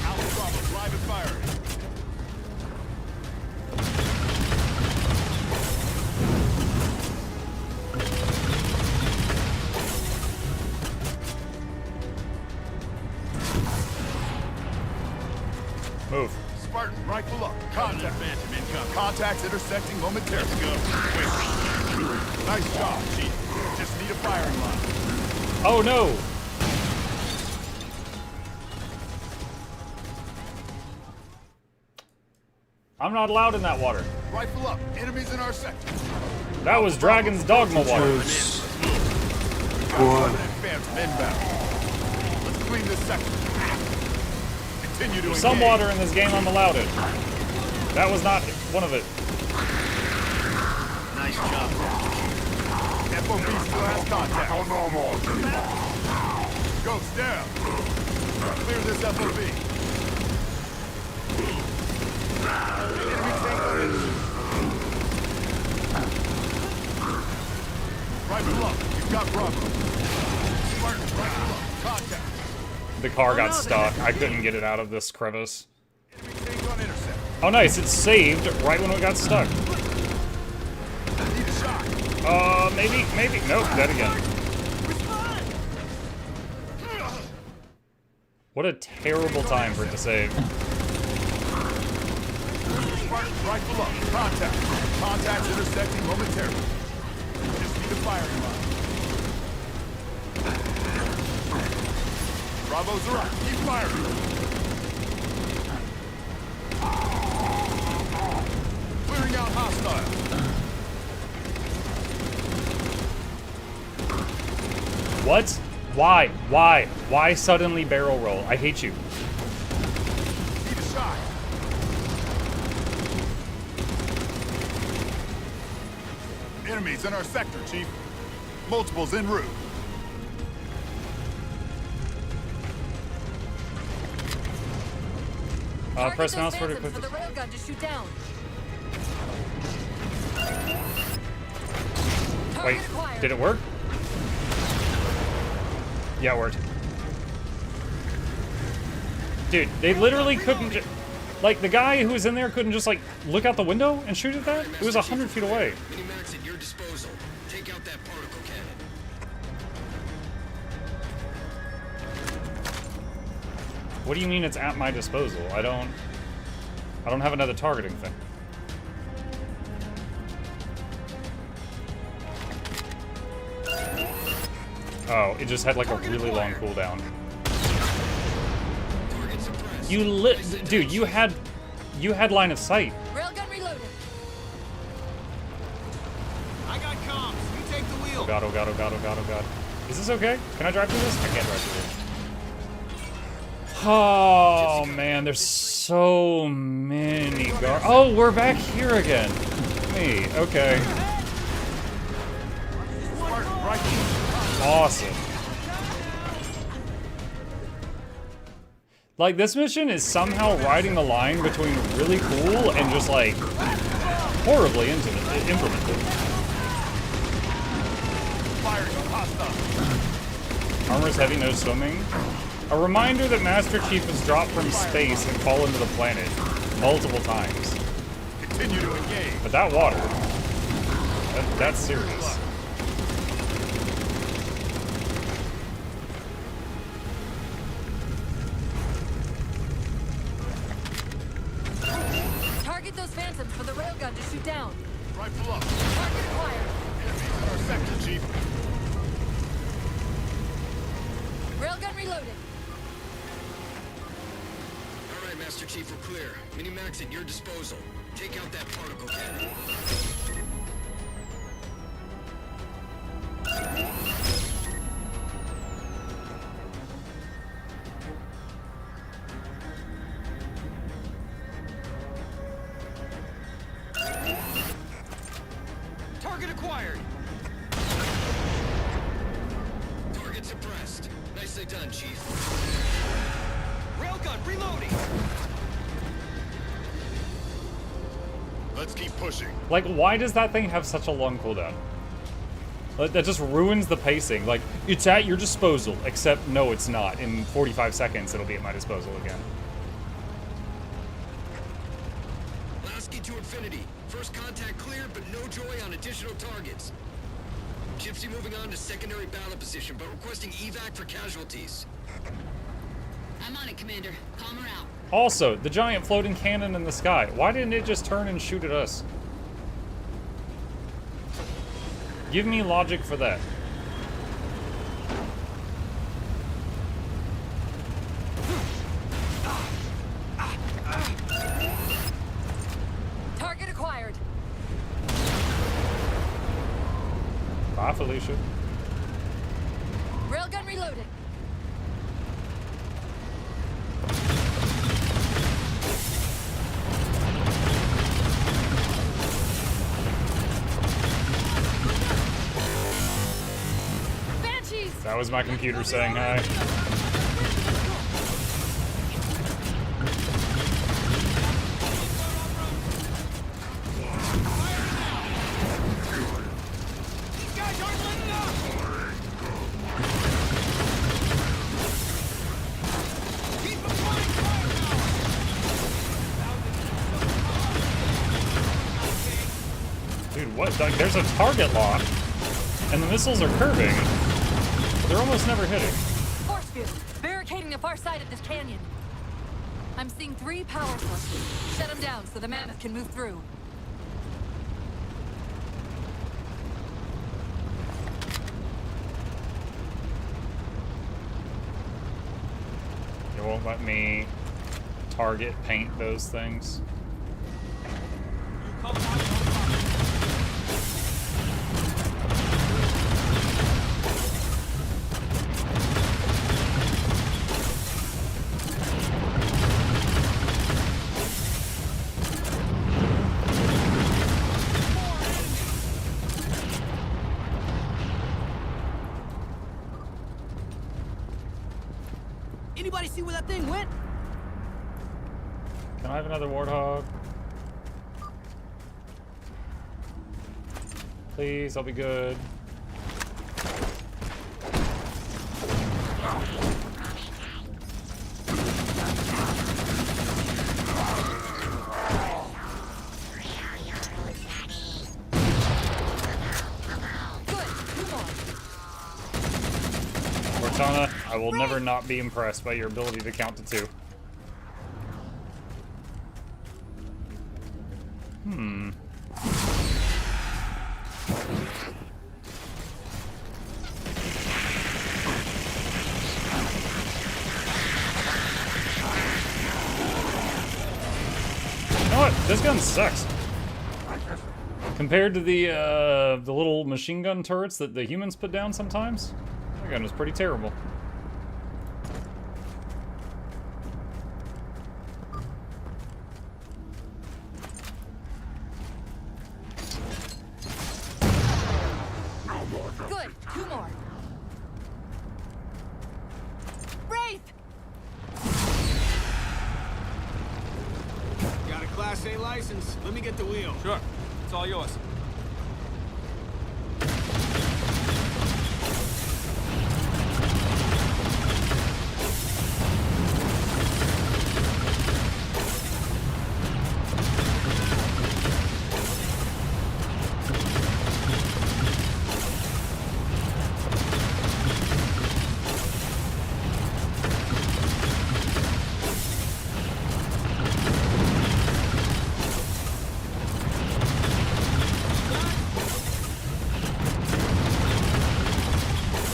Alpha Bravo, live and firing. Move. Spartan, rifle up. Contact. Phantom income. Contacts intersecting momentarily. Go. Quick. Nice job, Chief. Just need a firing line. Oh no! I'm not allowed in that water. Rifle up. Enemies in our sector. That was Dragon's Dogma water. Covenant Phantom inbound. Let's clean this sector. Continue to There's some engage. water in this game I'm allowed in. That was not one of it. Nice job. FOB still has contact. Ghost down. Clear this FOB. Enemy tank on it. Right below. You've got Bravo. Spartan, right below. Contact. The car got stuck. I couldn't get it out of this crevice. Oh, nice. It's saved right when we got stuck. Maybe. Nope, dead again. What a terrible time for it to save. Spartan, right below. Contact. Contacts intersecting momentarily. Just need a firing line. Bravo's around. Keep firing. Clearing out hostile. What? Why? Why suddenly barrel roll? I hate you. Need a shot. Enemies in our sector, Chief. Multiples en route. Press mouse for the railgun to shoot down. Wait, did it work? Yeah, it worked. Dude, they literally couldn't like, the guy who was in there couldn't just, like, look out the window and shoot at that? It was 100 feet away. Minimax at your disposal. Take out that particle cannon. What do you mean it's at my disposal? I don't have another targeting thing. Oh, it just had like a really long cooldown. Dude, you had line of sight. Railgun reloaded. I got comms. You take the wheel. Oh god, oh god, oh god, oh god, oh god. Is this okay? Can I drive through this? I can't drive through this. Oh man, there's so many Oh, we're back here again. Me, okay. Awesome. Like, this mission is somehow riding the line between really cool and just, like, horribly implemented. Armor's heavy, no swimming. A reminder that Master Chief has dropped from space and fallen to the planet multiple times. Continue to engage. But that water, that's serious. Target those phantoms for the railgun to shoot down. Right below. Target acquired. Enemies in our sector, Chief. Railgun reloaded. All right, Master Chief, we're clear. Minimax at your disposal. Take out that particle cannon. Target acquired. Target suppressed. Nicely done, Chief. Railgun reloading. Let's keep pushing. Like, why does that thing have such a long cooldown? That just ruins the pacing. Like, it's at your disposal, except no, it's not. In 45 seconds, it'll be at my disposal again. Lasky to infinity. First contact cleared, but no joy on additional targets. Gypsy moving on to secondary battle position, but requesting evac for casualties. I'm on it, Commander. Calm her out. Also, the giant floating cannon in the sky. Why didn't it just turn and shoot at us? Give me logic for that. Target acquired. Bye, Felicia. Railgun reloaded. was my computer saying hi. Dude, what? Like, there's a target lock, and the missiles are curving. They're almost never hitting. Force field, barricading the far side of this canyon. I'm seeing 3 power sources. Shut them down so the Mammoth can move through. It won't let me target paint those things. Anybody see where that thing went? Can I have another warthog? Please, I'll be good. Cortana, I will never not be impressed by your ability to count to 2. You know what? This gun sucks. Compared to the little machine gun turrets that the humans put down sometimes, that gun was pretty terrible. Good, 2 more. Wraith! Got a Class A license. Let me get the wheel. Sure. It's all yours.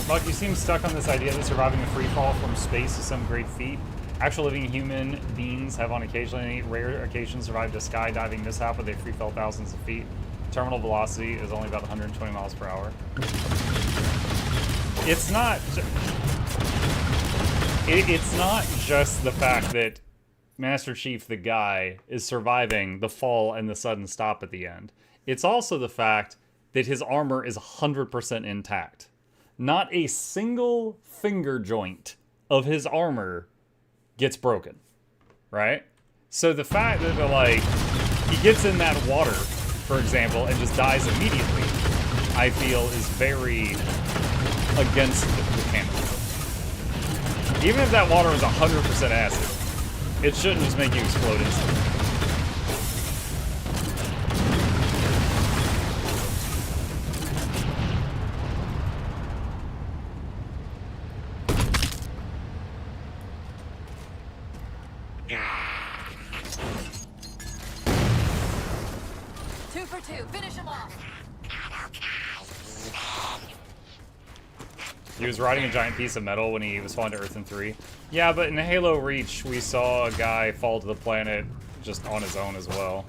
Buck, you seem stuck on this idea that surviving a free fall from space is some great feat. Actual living human beings have on occasionally, rare occasions, survived a skydiving mishap where they free fell thousands of feet. Terminal velocity is only about 120 miles per hour. It's not... It's not just the fact that Master Chief, the guy, is surviving the fall and the sudden stop at the end. It's also the fact that his armor is 100% intact. Not a single finger joint of his armor gets broken, right? So the fact that, like, he gets in that water, for example, and just dies immediately, I feel is very against the canon. Even if that water was 100% acid, it shouldn't just make you explode instantly. He was riding a giant piece of metal when he was falling to Earth in 3. Yeah, but in Halo Reach, we saw a guy fall to the planet just on his own as well.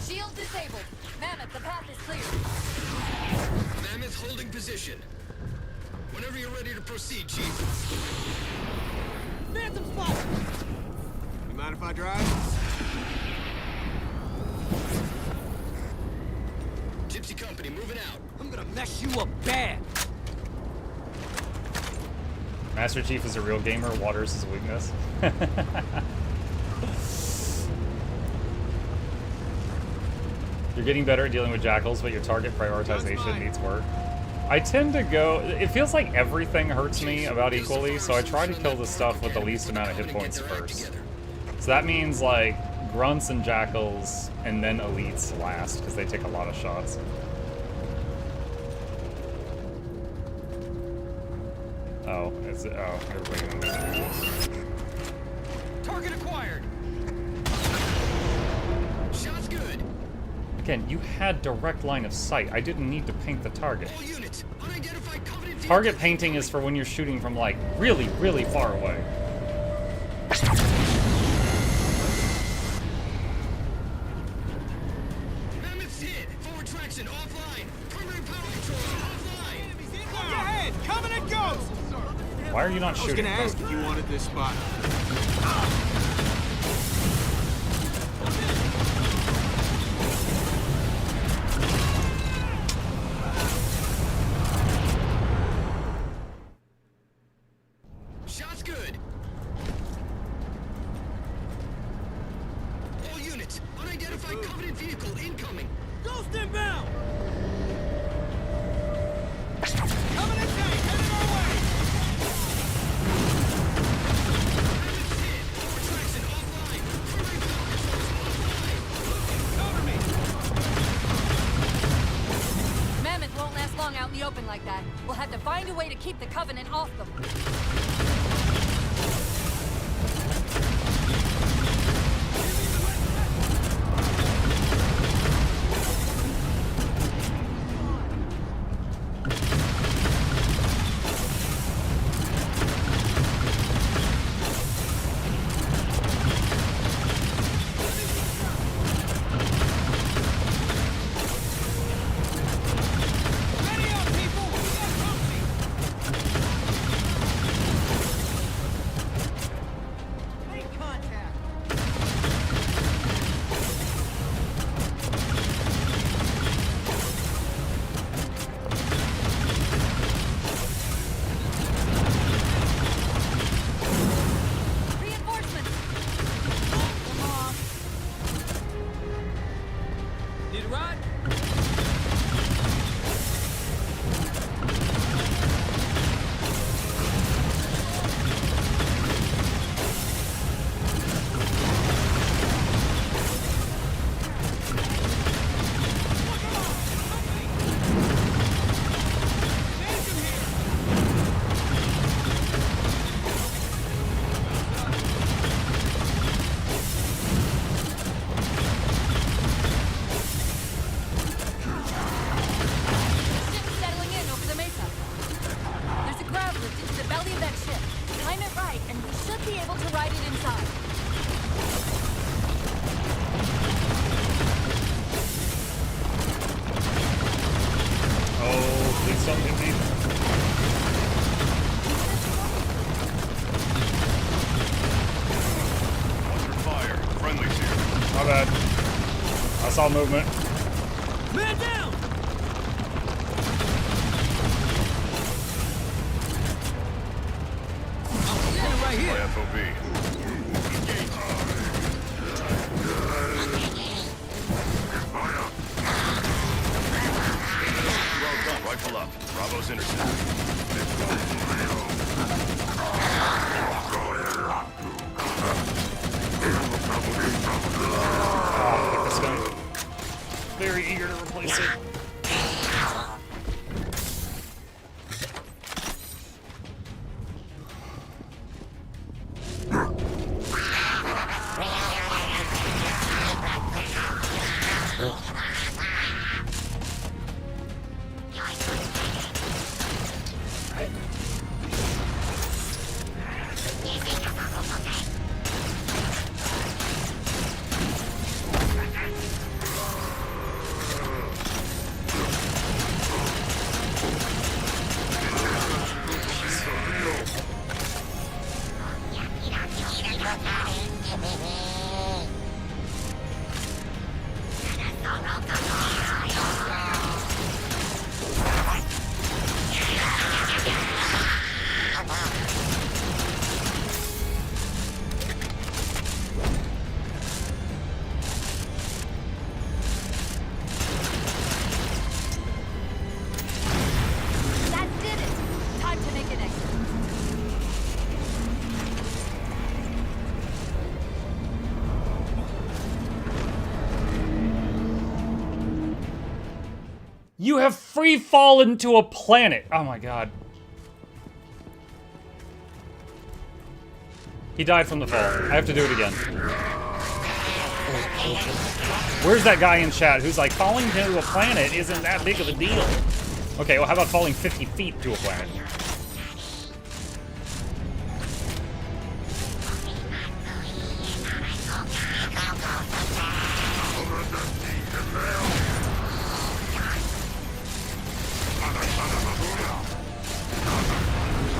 Shield disabled. Mammoth, the path is clear. Mammoth holding position. Whenever you're ready to proceed, Chief. got some spots. You mind if I drive? Gypsy Company, moving out. I'm gonna mess you up bad. Master Chief is a real gamer. Waters is a weakness. You're getting better at dealing with jackals, but your target prioritization needs work. I tend to go... It feels like everything hurts me about equally, so I try to kill the stuff with the least amount of hit points first. So that means, like, grunts and jackals, and then elites last, because they take a lot of shots. Oh, is it? Oh, everybody knows. Target acquired. Shot's good. Again, you had direct line of sight. I didn't need to paint the target. All units, unidentified Covenant Target painting is for when you're shooting from, like, really, really far away. Mammoth's hit. Forward traction offline. Permanent power control offline. Look ahead! Covenant goes! Why are you not I was shooting? gonna ask if you wanted this spot. Shot's good. All units, unidentified Covenant vehicle incoming. Ghost inbound! Covenant tank headed our way! Mammoth's hit. Forward traction offline. Permanent power controls offline. Cover me! Mammoth won't last long out in the open like that. We'll have to find a way to keep the Covenant off them. Ready up, people! We got company! Make contact. Reinforcements! Come on. Need a ride? Ship's settling in over the mesa. There's a grav lift into the belly of that ship. Time it right, and we should be able to ride it inside. Oh, please don't get me. Under fire. Friendly's here. My bad. I saw movement. Man down! I'm standing right here. My FOB. Well done. Rifle up. Bravo's intercept. Oh, this guy. Very eager to replace it. You have free fallen to a planet. Oh my god. He died from the fall. I have to do it again. Where's that guy in chat who's like, falling to a planet isn't that big of a deal? Okay, well, how about falling 50 feet to a planet?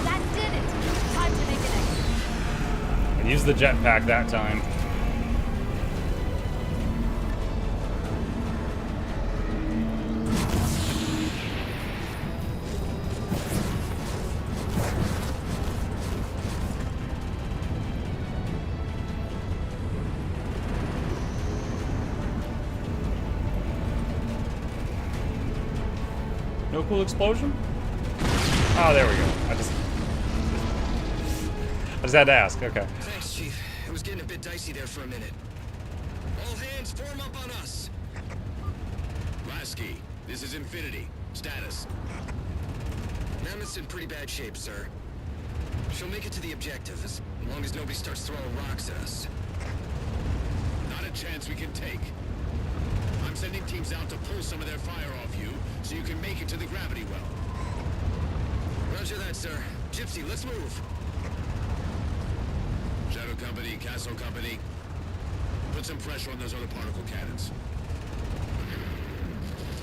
That did it! Time to make an exit. I used the jetpack that time. No cool explosion? Oh, there we go. I just had to ask. Okay. Thanks, Chief. It was getting a bit dicey there for a minute. All hands, form up on us. Lasky, this is Infinity. Status. Mammoth's in pretty bad shape, sir. She'll make it to the objective, as long as nobody starts throwing rocks at us. Not a chance we can take. I'm sending teams out to pull some of their fire off you, so you can make it to the gravity well. Roger that, sir. Gypsy, let's move. Shadow Company, Castle Company, put some pressure on those other particle cannons.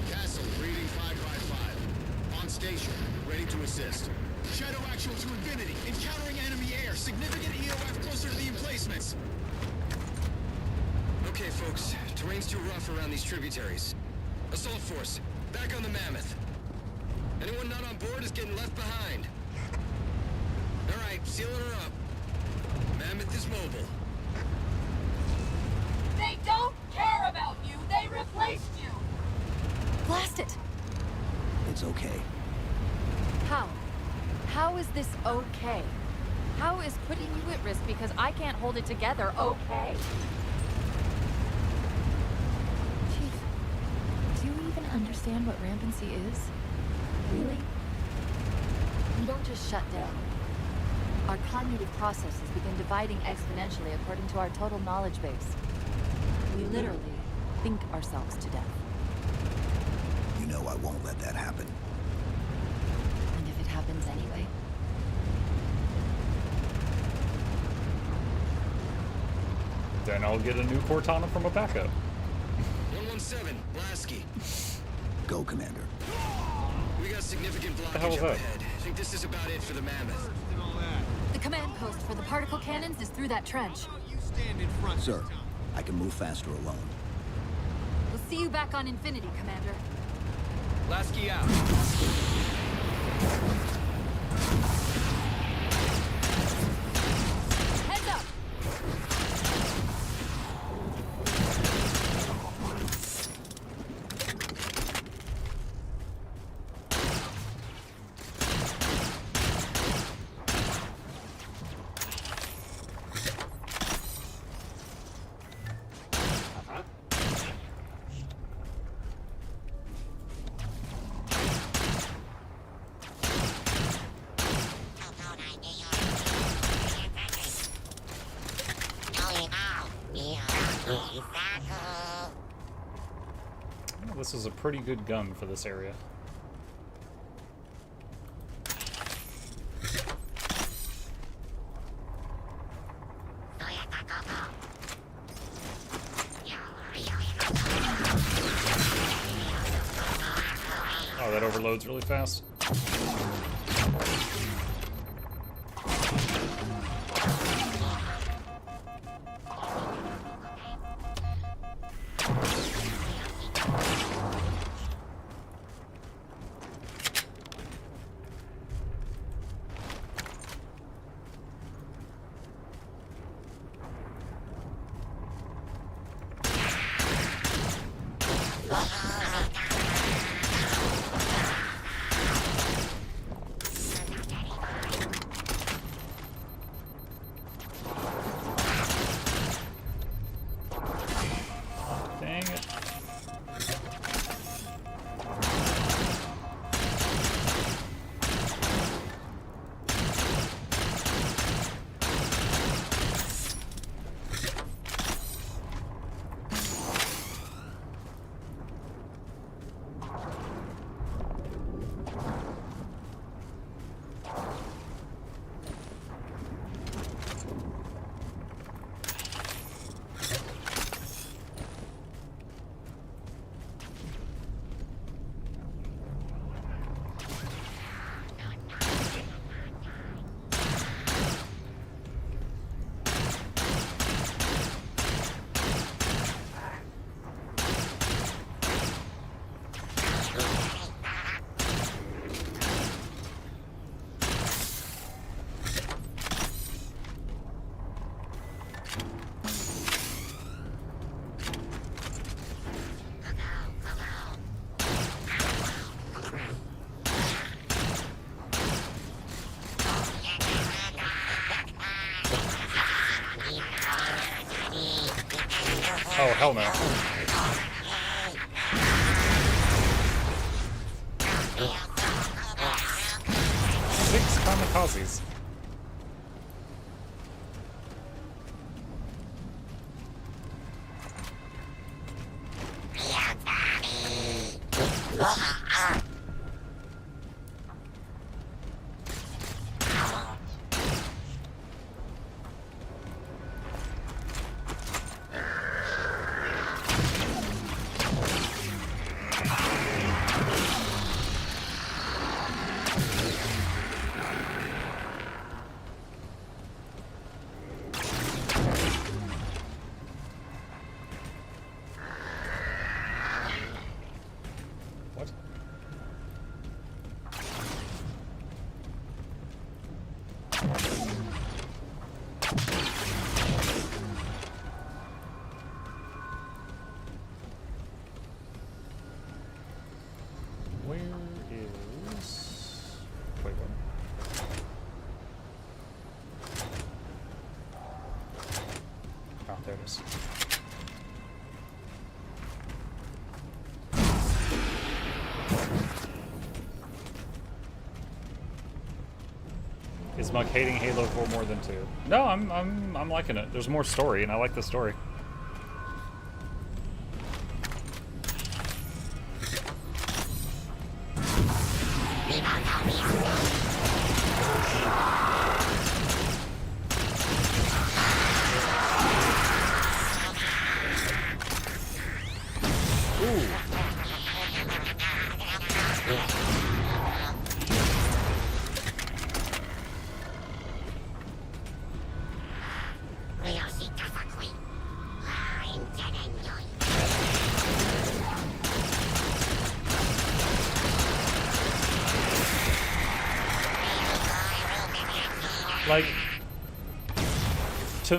Castle, reading 555. On station, ready to assist. Shadow actual to Infinity. Encountering enemy air. Significant EOF closer to the emplacements. Okay, folks. Terrain's too rough around these tributaries. Assault force, back on the Mammoth. Anyone not on board is getting left behind. All right, sealing her up. Mammoth is mobile. They don't care about you! They replaced you! Blast it! It's okay. How? How is this okay? How is putting you at risk because I can't hold it together okay? Chief, do you even understand what rampancy is? Really? We don't just shut down. Our cognitive processes begin dividing exponentially according to our total knowledge base. We literally think ourselves to death. You know I won't let that happen. And if it happens anyway? Then I'll get a new Cortana from a backup. 117, Lasky. Go, Commander. We got significant the hell blockage was up that? ahead. I think this is about it for the Mammoth. The command post for the particle cannons is through that trench. Sir, I can move faster alone. We'll see you back on Infinity, Commander. Lasky out. Heads up! Oh, this is a pretty good gun for this area. Oh, that overloads really fast. hell no. 6 kamikazes. Is Muck hating Halo 4 more than 2? No, I'm liking it. There's more story, and I like the story. Like,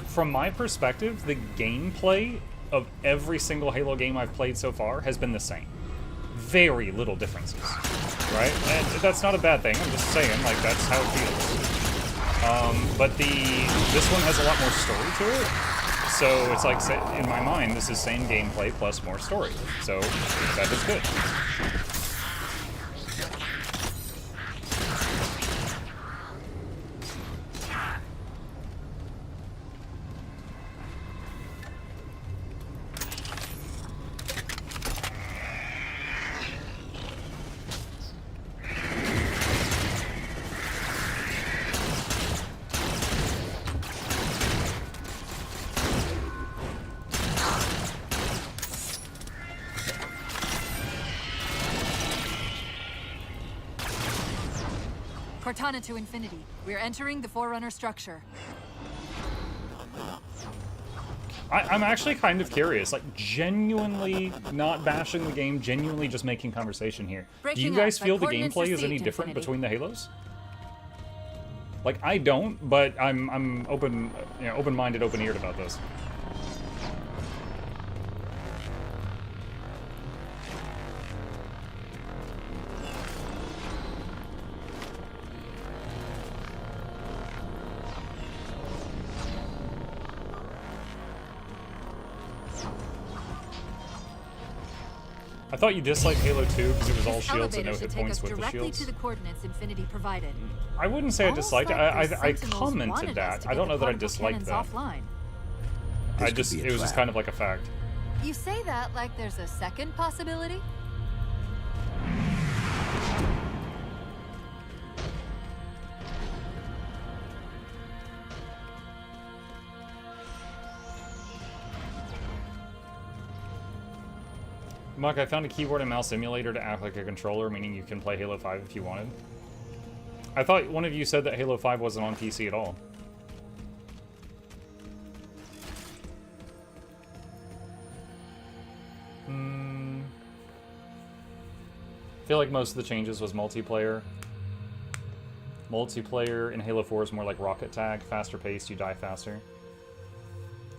from my perspective, the gameplay of every single Halo game I've played so far has been the same. Very little differences, right? And that's not a bad thing, I'm just saying, like, that's how it feels. But this one has a lot more story to it, so it's like, in my mind, this is same gameplay plus more story, so that is good. Cortana to Infinity. We're entering the Forerunner structure. I'm actually kind of curious, like, genuinely not bashing the game, genuinely just making conversation here. Do you guys feel the gameplay is any different between the Halos? Like, I don't, but I'm open, you know, open-minded, open-eared about this. I thought you disliked Halo 2 because it was all shields and no hit points with the shields. To the coordinates Infinity provided. I wouldn't say I disliked it. I commented that. I don't know that I disliked that. Offline. It was just kind of like a fact. You say that like there's a second possibility? Muck, I found a keyboard and mouse emulator to act like a controller, meaning you can play Halo 5 if you wanted. I thought one of you said that Halo 5 wasn't on PC at all. I feel like most of the changes was multiplayer. Multiplayer in Halo 4 is more like rocket tag, faster paced, you die faster.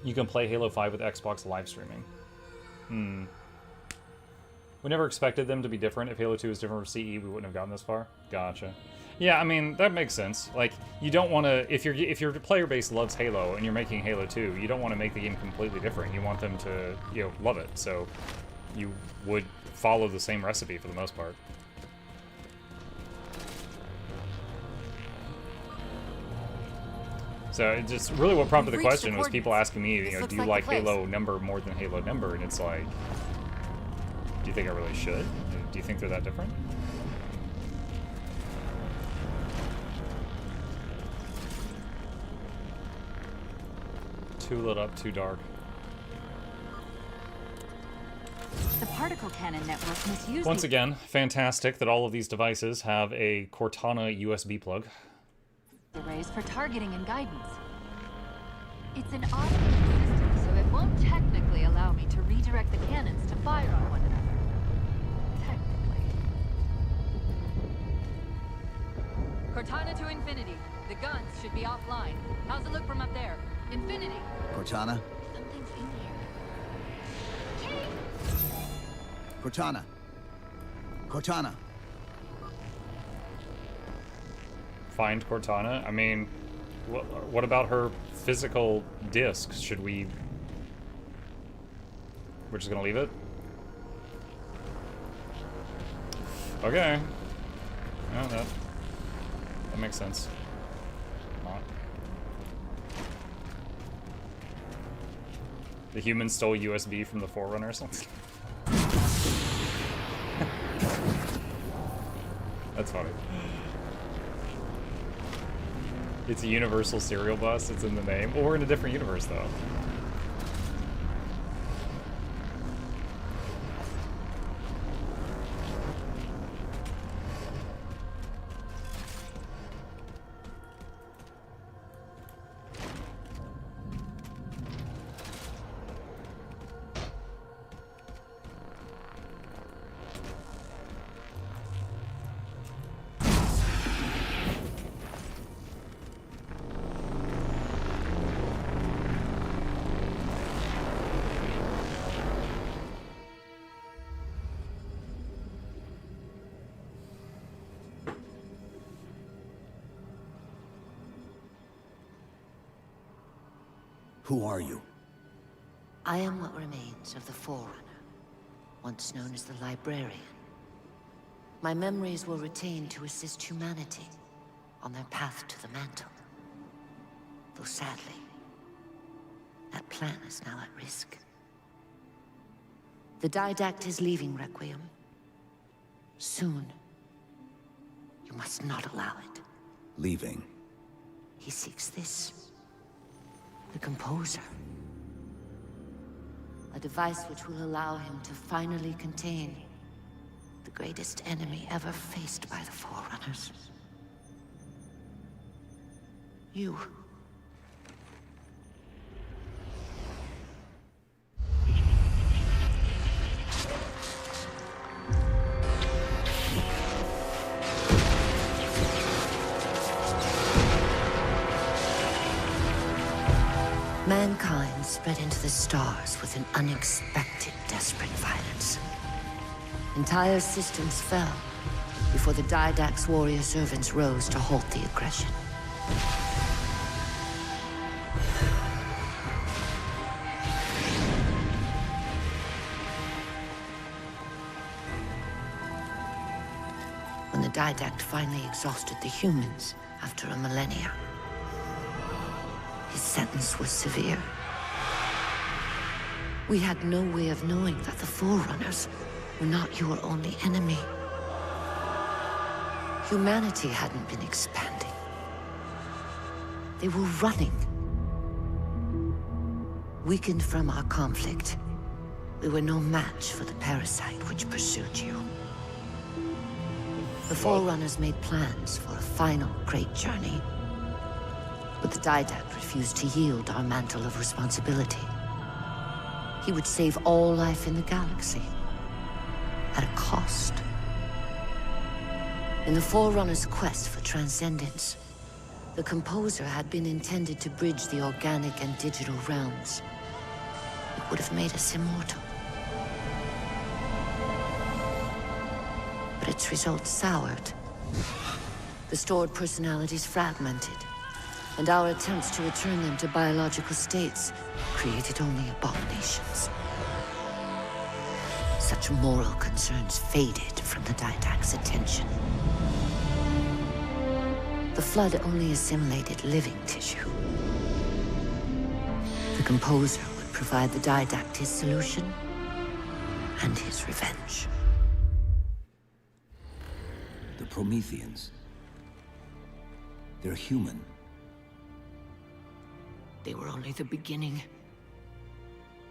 You can play Halo 5 with Xbox live streaming. We never expected them to be different. If Halo 2 was different from CE, we wouldn't have gotten this far. Gotcha. Yeah, I mean, that makes sense. Like, you don't want to, if your player base loves Halo and you're making Halo 2, you don't want to make the game completely different. You want them to, you know, love it. So you would follow the same recipe for the most part. So it just really what prompted the question was people asking me, you know, do you like Halo number more than Halo number? And it's like, do you think I really should? Do you think they're that different? Too lit up, too dark. The particle cannon network misused. Once again, fantastic that all of these devices have a Cortana USB plug. Arrays for targeting and guidance. It's an automated system, so it won't technically allow me to redirect the cannons to fire on one another. Technically. Cortana to Infinity. The guns should be offline. How's it look from up there? Infinity. Cortana? Something's in here. Cortana. Cortana. Find Cortana? I mean, what about her physical disc? Should we... We're just gonna leave it? Okay. Yeah, that makes sense. Not. The humans stole USB from the Forerunner or something. That's funny. It's a universal serial bus, it's in the name. Well, we're in a different universe, though. Who are you? I am what remains of the Forerunner, once known as the Librarian. My memories were retained to assist humanity on their path to the mantle. Though sadly, that plan is now at risk. The Didact is leaving Requiem. Soon. You must not allow it. Leaving? He seeks this. The Composer. A device which will allow him to finally contain the greatest enemy ever faced by the Forerunners. You. Mankind spread into the stars with an unexpected, desperate violence. Entire systems fell before the Didact's warrior servants rose to halt the aggression. When the Didact finally exhausted the humans after a millennia, his sentence was severe. We had no way of knowing that the Forerunners were not your only enemy. Humanity hadn't been expanding. They were running. Weakened from our conflict, we were no match for the parasite which pursued you. The Forerunners made plans for a final great journey. But the Didact refused to yield our mantle of responsibility. He would save all life in the galaxy, at a cost. In the Forerunner's quest for transcendence, the Composer had been intended to bridge the organic and digital realms. It would have made us immortal. But its results soured The stored personalities fragmented, and our attempts to return them to biological states created only abominations. Such moral concerns faded from the Didact's attention. The Flood only assimilated living tissue. The Composer would provide the Didact his solution and his revenge. The Prometheans. They're human. They were only the beginning.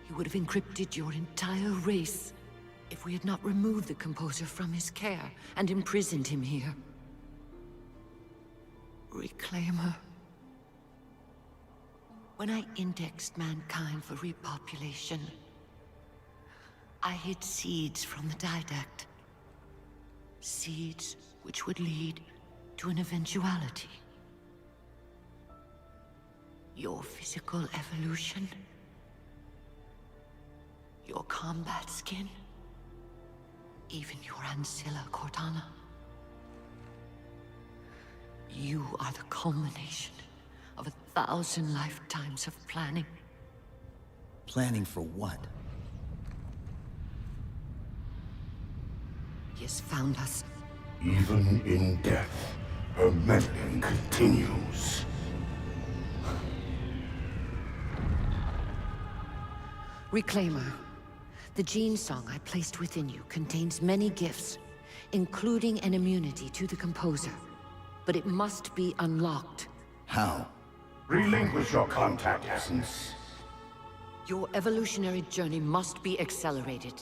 He would have encrypted your entire race if we had not removed the Composer from his care and imprisoned him here. Reclaimer. When I indexed mankind for repopulation, I hid seeds from the Didact. Seeds which would lead to an eventuality. Your physical evolution, your combat skin, even your ancilla Cortana. You are the culmination of 1,000 lifetimes of planning. Planning for what? He has found us. Even in death, her meddling continues. Reclaimer. The gene song I placed within you contains many gifts, including an immunity to the Composer. But it must be unlocked. How? Relinquish your contact essence. Your evolutionary journey must be accelerated.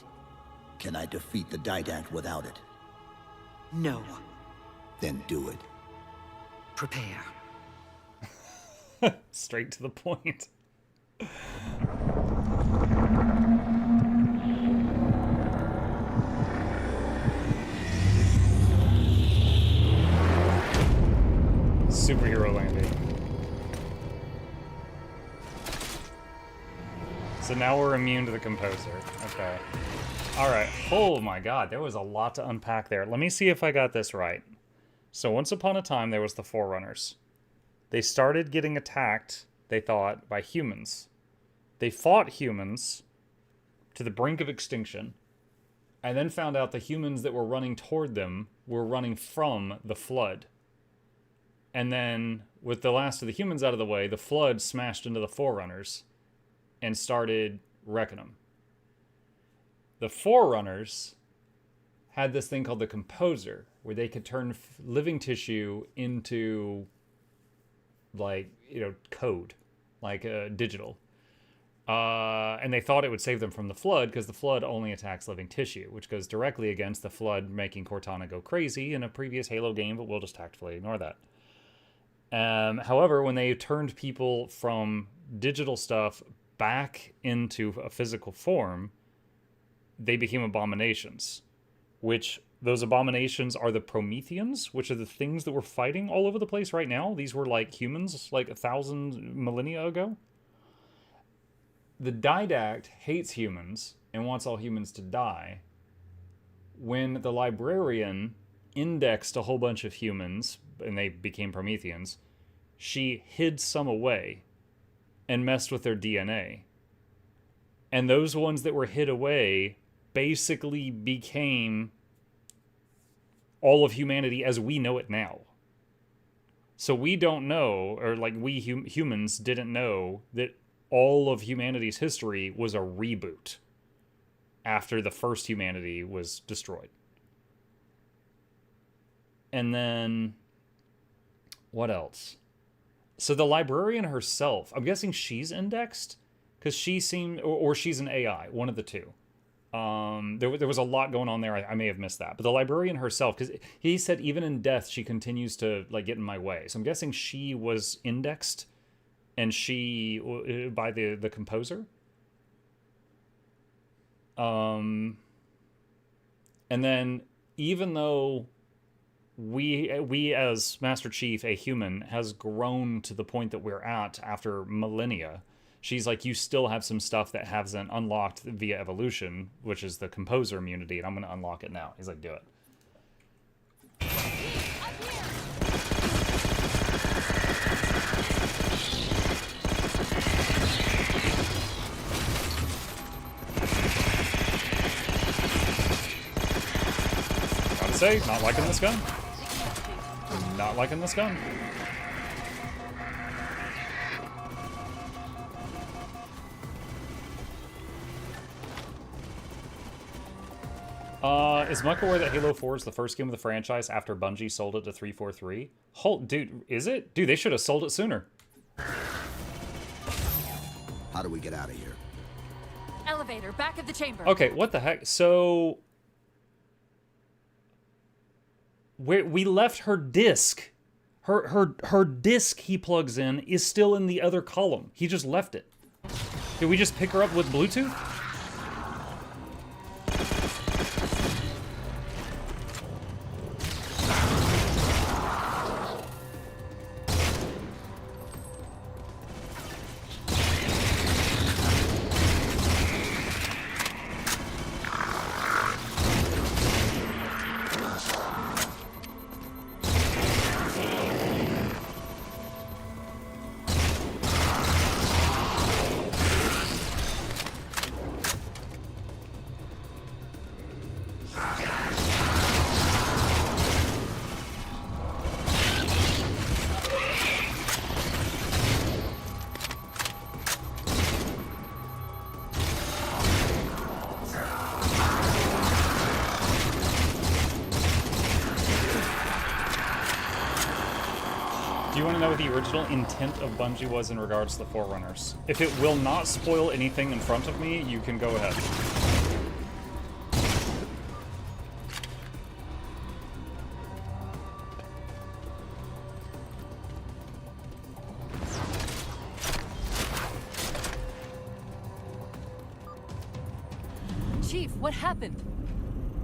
Can I defeat the Didact without it? No. Then do it. Prepare. Straight to the point. Superhero landing. So now we're immune to the Composer. Okay. Alright. Oh my god, there was a lot to unpack there. Let me see if I got this right. So once upon a time, there was the Forerunners. They started getting attacked, they thought, by humans. They fought humans to the brink of extinction, and then found out the humans that were running toward them were running from the Flood. And then, with the last of the humans out of the way, the Flood smashed into the Forerunners and started wrecking them. The Forerunners had this thing called the Composer, where they could turn living tissue into, like, you know, code, like digital. And they thought it would save them from the Flood, because the Flood only attacks living tissue, which goes directly against the Flood making Cortana go crazy in a previous Halo game, but we'll just tactfully ignore that. However, when they turned people from digital stuff back into a physical form, they became abominations, which those abominations are the Prometheans, which are the things that we're fighting all over the place right now. These were like humans like 1,000 millennia ago. The Didact hates humans and wants all humans to die. When the Librarian indexed a whole bunch of humans and they became Prometheans, she hid some away and messed with their DNA. And those ones that were hid away basically became all of humanity as we know it now. So we don't know, or like we humans didn't know, that all of humanity's history was a reboot after the first humanity was destroyed. And then, what else? So the Librarian herself, I'm guessing she's indexed, because she seemed, or she's an AI, one of the two. There was a lot going on there. I may have missed that. But the Librarian herself, because he said even in death, she continues to like get in my way. So I'm guessing she was indexed, and she, by the Composer. And then even though we as Master Chief, a human, has grown to the point that we're at after millennia, she's like, you still have some stuff that hasn't unlocked via evolution, which is the Composer immunity, and I'm going to unlock it now. He's like, do it. Gotta say, not liking this gun. Not liking this gun. Is Muck aware that Halo 4 is the first game of the franchise after Bungie sold it to 343? Dude, is it? Dude, they should have sold it sooner. How do we get out of here? Elevator, back of the chamber. Okay, what the heck? So... we left her disc. Her disc he plugs in is still in the other column. He just left it. Did we just pick her up with Bluetooth? Do you want to know what the original intent of Bungie was in regards to the Forerunners? If it will not spoil anything in front of me, you can go ahead. Chief, what happened?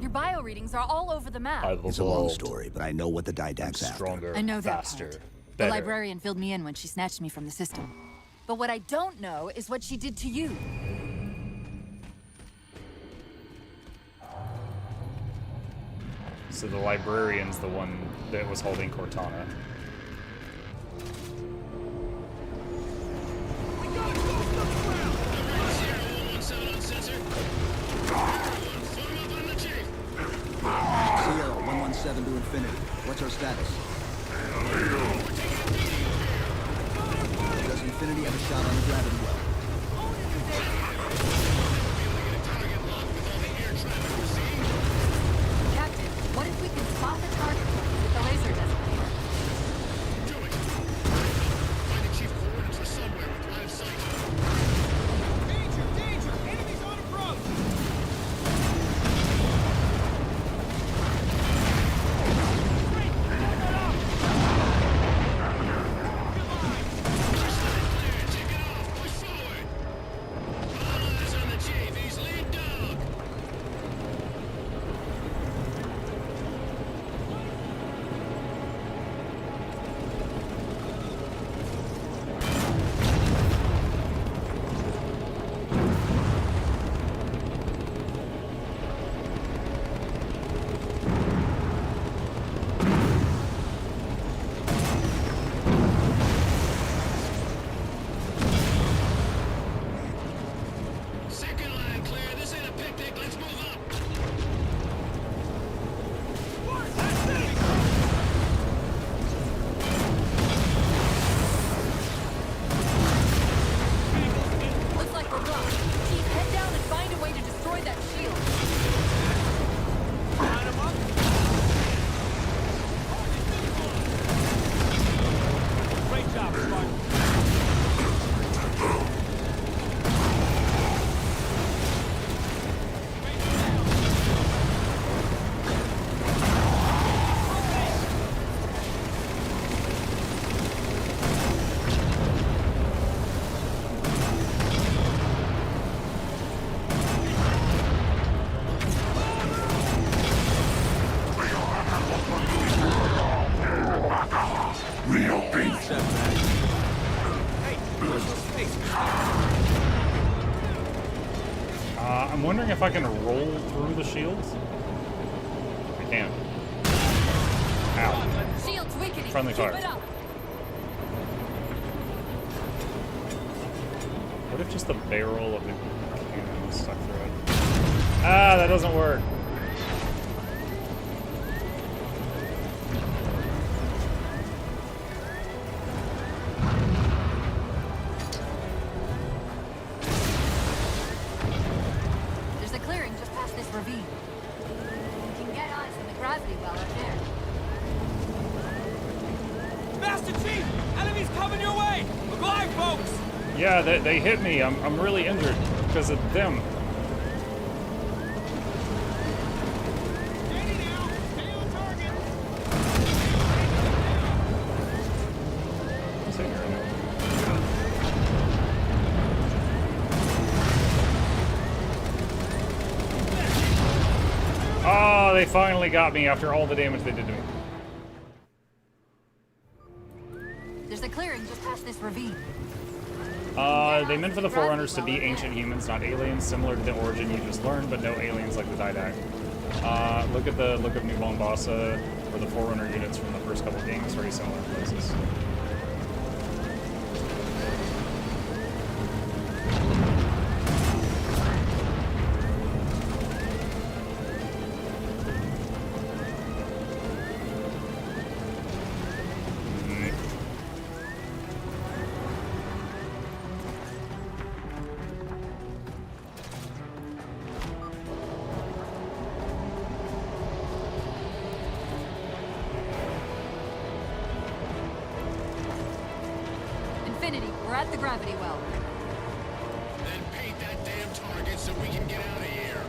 Your bio readings are all over the map. It's a long story, but I know what the Didact's after. Stronger, I know that faster, part. better. The Librarian filled me in when she snatched me from the system. But what I don't know is what she did to you. So the Librarian's the one that was holding Cortana. Sierra 117 to infinity. What's our status? Does Infinity have a shot on the gravity well? Captain, what if we can spot the target with the laser designator? Do it! Find the chief coordinates for somewhere with line of sight. Danger! Danger! Enemies on approach! I'm wondering if I can roll through the shields. I can. Ow. Shields weakening. friendly fire. What if just the barrel of the cannon was stuck through it? Ah, that doesn't work. There's a clearing just past this ravine. You can get eyes on the gravity well up there. Master Chief! Enemies coming your way! Alive, folks! Yeah, they hit me. I'm really injured because of them. Oh, they finally got me after all the damage they did to me. There's a clearing just past this ravine. They meant for the Forerunners to be ancient humans, not aliens, similar to the origin you just learned, but no aliens like the Didact. Look at the look of New Mombasa, or the Forerunner units from the first couple games, very similar places. We're at the gravity well. Then paint that damn target so we can get out of here.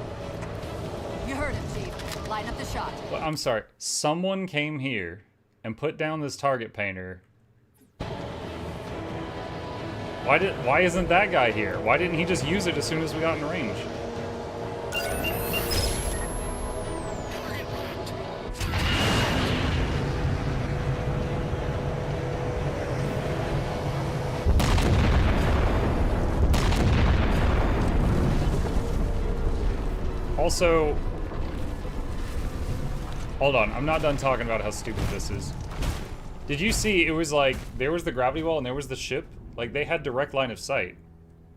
You heard him, Chief. Line up the shot. Well, I'm sorry. Someone came here and put down this target painter. Why isn't that guy here? Why didn't he just use it as soon as we got in range? Also, hold on, I'm not done talking about how stupid this is. Did you see, it was like, there was the gravity well and there was the ship? Like, they had direct line of sight.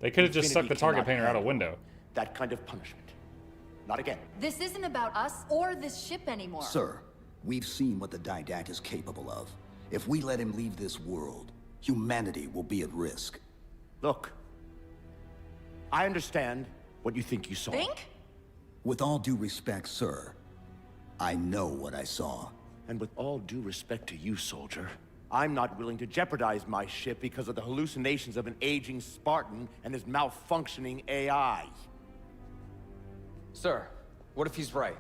They could have just stuck the target painter out a window. That kind of punishment. Not again. This isn't about us or this ship anymore. Sir, we've seen what the Didact is capable of. If we let him leave this world, humanity will be at risk. Look, I understand what you think you saw. Think? With all due respect, sir, I know what I saw. And with all due respect to you, soldier, I'm not willing to jeopardize my ship because of the hallucinations of an aging Spartan and his malfunctioning AI. Sir, what if he's right?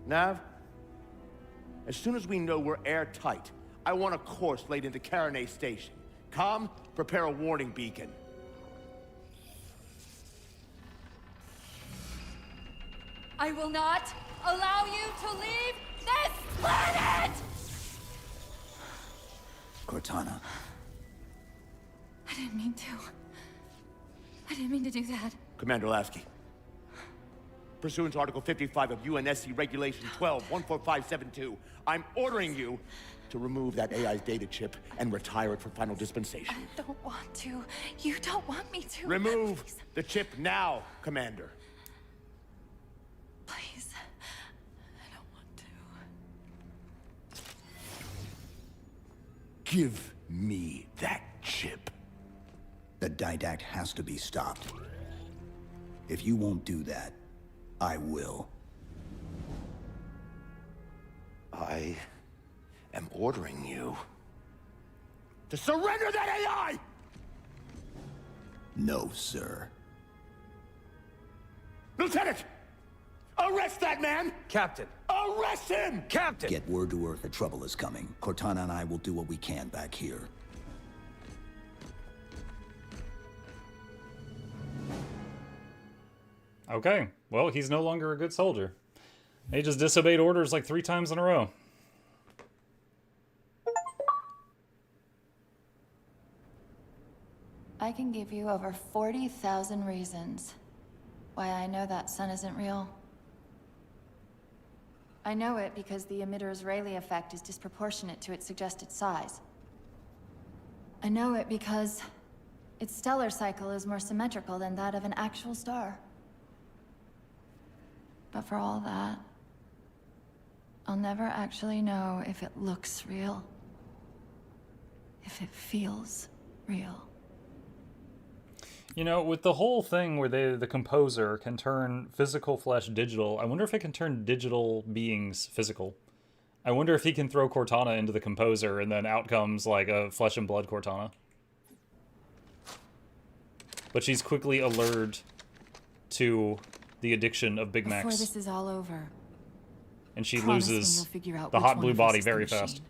Nav, as soon as we know we're airtight, I want a course laid into Ivangh Station. Com, prepare a warning beacon. I will not allow you to leave this planet! Cortana. I didn't mean to. I didn't mean to do that. Commander Lasky. Pursuant to Article 55 of UNSC Regulation 12-14572, I'm ordering you to remove that AI's data chip and retire it for final dispensation. I don't want to. You don't want me to. Remove the chip now, Commander. Please. I don't want to. Give me that chip. The Didact has to be stopped. If you won't do that, I will. I am ordering you to surrender that AI! No, sir. Lieutenant! Arrest that man! Captain! Arrest him! Captain! Get word to Earth that trouble is coming. Cortana and I will do what we can back here. Okay, well, he's no longer a good soldier. He just disobeyed orders like 3 times in a row. I can give you over 40,000 reasons why I know that sun isn't real. I know it because the emitter's Rayleigh effect is disproportionate to its suggested size. I know it because its stellar cycle is more symmetrical than that of an actual star. But for all that, I'll never actually know if it looks real. If it feels real. You know, with the whole thing where the composer can turn physical flesh digital, I wonder if it can turn digital beings physical. I wonder if he can throw Cortana into the composer and then out comes like a flesh and blood Cortana. But she's quickly allured to the addiction of Big Macs. Before this is all over, and she promise loses me you'll figure out the which hot one blue of us body is the very machine. fast.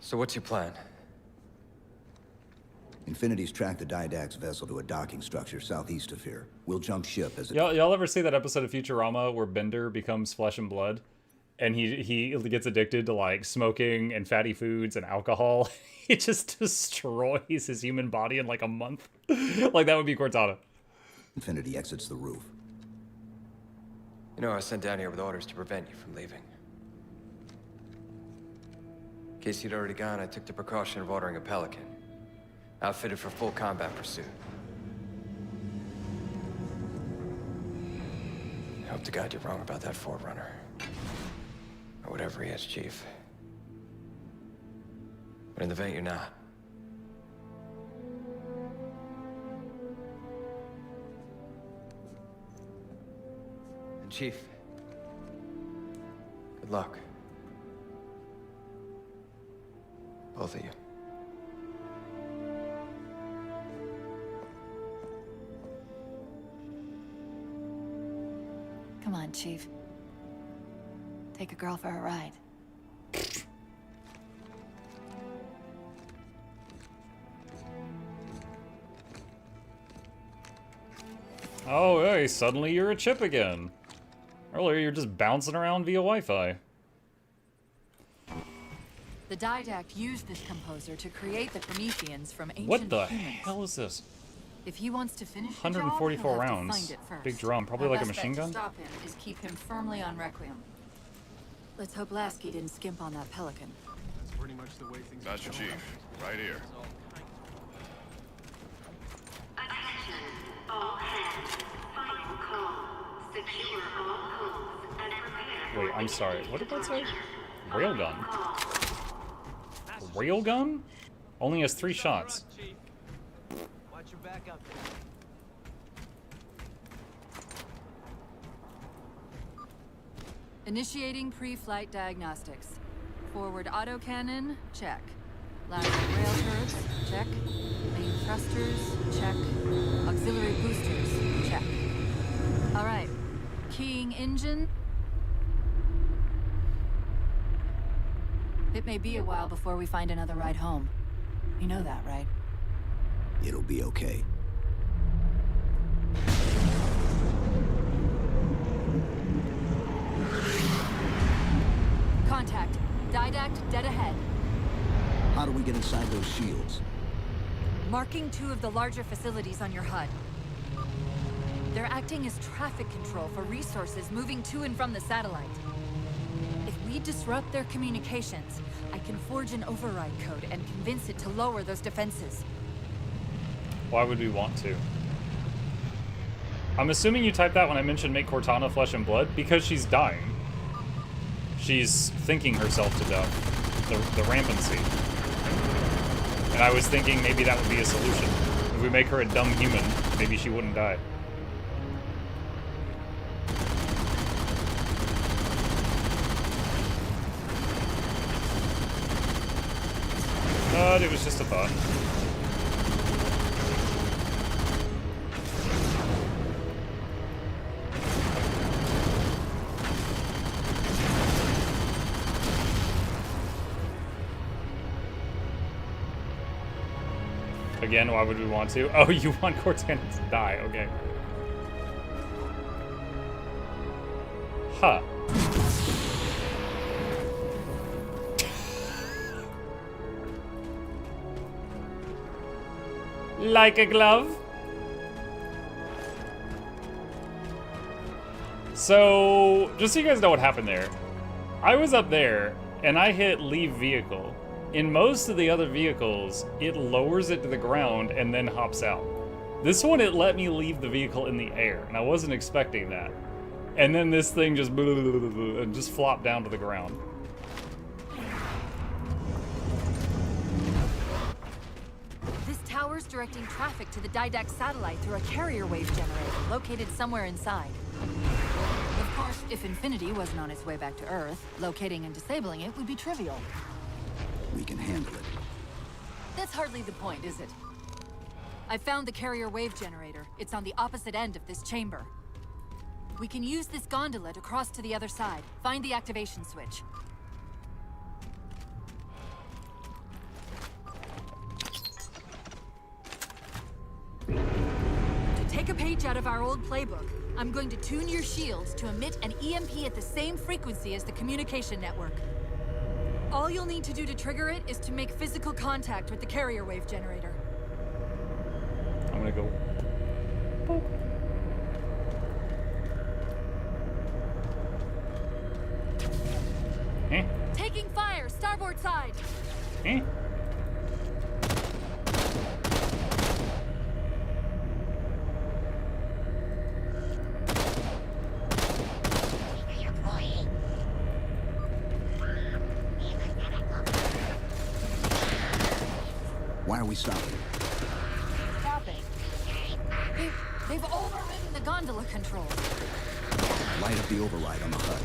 So what's your plan? Infinity's tracked the Didact's vessel to a docking structure southeast of here. We'll jump ship as it... Y'all ever see that episode of Futurama where Bender becomes flesh and blood? And he gets addicted to, like, smoking and fatty foods and alcohol. He just destroys his human body in, like, a month. Like, that would be Cortana. Infinity exits the roof. You know, I was sent down here with orders to prevent you from leaving. In case you'd already gone, I took the precaution of ordering a Pelican. Outfitted for full combat pursuit. I hope to God you're wrong about that Forerunner. Or whatever he is, Chief. But in the event you're not. And Chief, good luck. Both of you. Come on, Chief. Take a girl for a ride. Oh, hey, suddenly you're a chip again. Earlier you're just bouncing around via Wi-Fi. The Didact used this composer to create the Prometheans from ancient What the humans. hell is this? If he wants to finish the 144 job, he'll have to rounds. find it first. Big drum, probably Our like a best machine bet gun? to stop him is keep him firmly on Requiem. Let's hope Lasky didn't skimp on that Pelican. That's pretty much the way things Master Chief, right here. Attention, all hands. Final call. Secure all holds and prepare. Wait, I'm sorry. What did that say? Railgun. Railgun? Only has 3 shots. Watch your back out there. Initiating pre-flight diagnostics. Forward autocannon, check. Lateral rail turrets, check. Main thrusters, check. Auxiliary boosters, check. All right. Keying engine. It may be a while before we find another ride home. You know that, right? It'll be okay. Contact. Didact dead ahead. How do we get inside those shields? Marking 2 of the larger facilities on your HUD. They're acting as traffic control for resources moving to and from the satellite. If we disrupt their communications, I can forge an override code and convince it to lower those defenses. Why would we want to? I'm assuming you typed that when I mentioned make Cortana flesh and blood, because she's dying. She's thinking herself to death. The rampancy. And I was thinking maybe that would be a solution. If we make her a dumb human, maybe she wouldn't die. But it was just a thought. Again, why would we want to? Oh, you want Cortana to die, okay. Huh. Like a glove. So, just so you guys know what happened there. I was up there, and I hit leave vehicle. In most of the other vehicles, it lowers it to the ground and then hops out. This one, it let me leave the vehicle in the air, and I wasn't expecting that. And then this thing just and just flopped down to the ground. This tower's directing traffic to the Didact satellite through a carrier wave generator located somewhere inside. Of course, if Infinity wasn't on its way back to Earth, locating and disabling it would be trivial. We can handle it. That's hardly the point, is it? I found the carrier wave generator. It's on the opposite end of this chamber. We can use this gondola to cross to the other side. Find the activation switch. To take a page out of our old playbook, I'm going to tune your shields to emit an EMP at the same frequency as the communication network. All you'll need to do to trigger it is to make physical contact with the carrier wave generator. I'm gonna go. Boop. Eh? Taking fire, starboard side. Eh? Why are we stopping? Stopping. They've overridden the gondola controls. Light up the override on the HUD.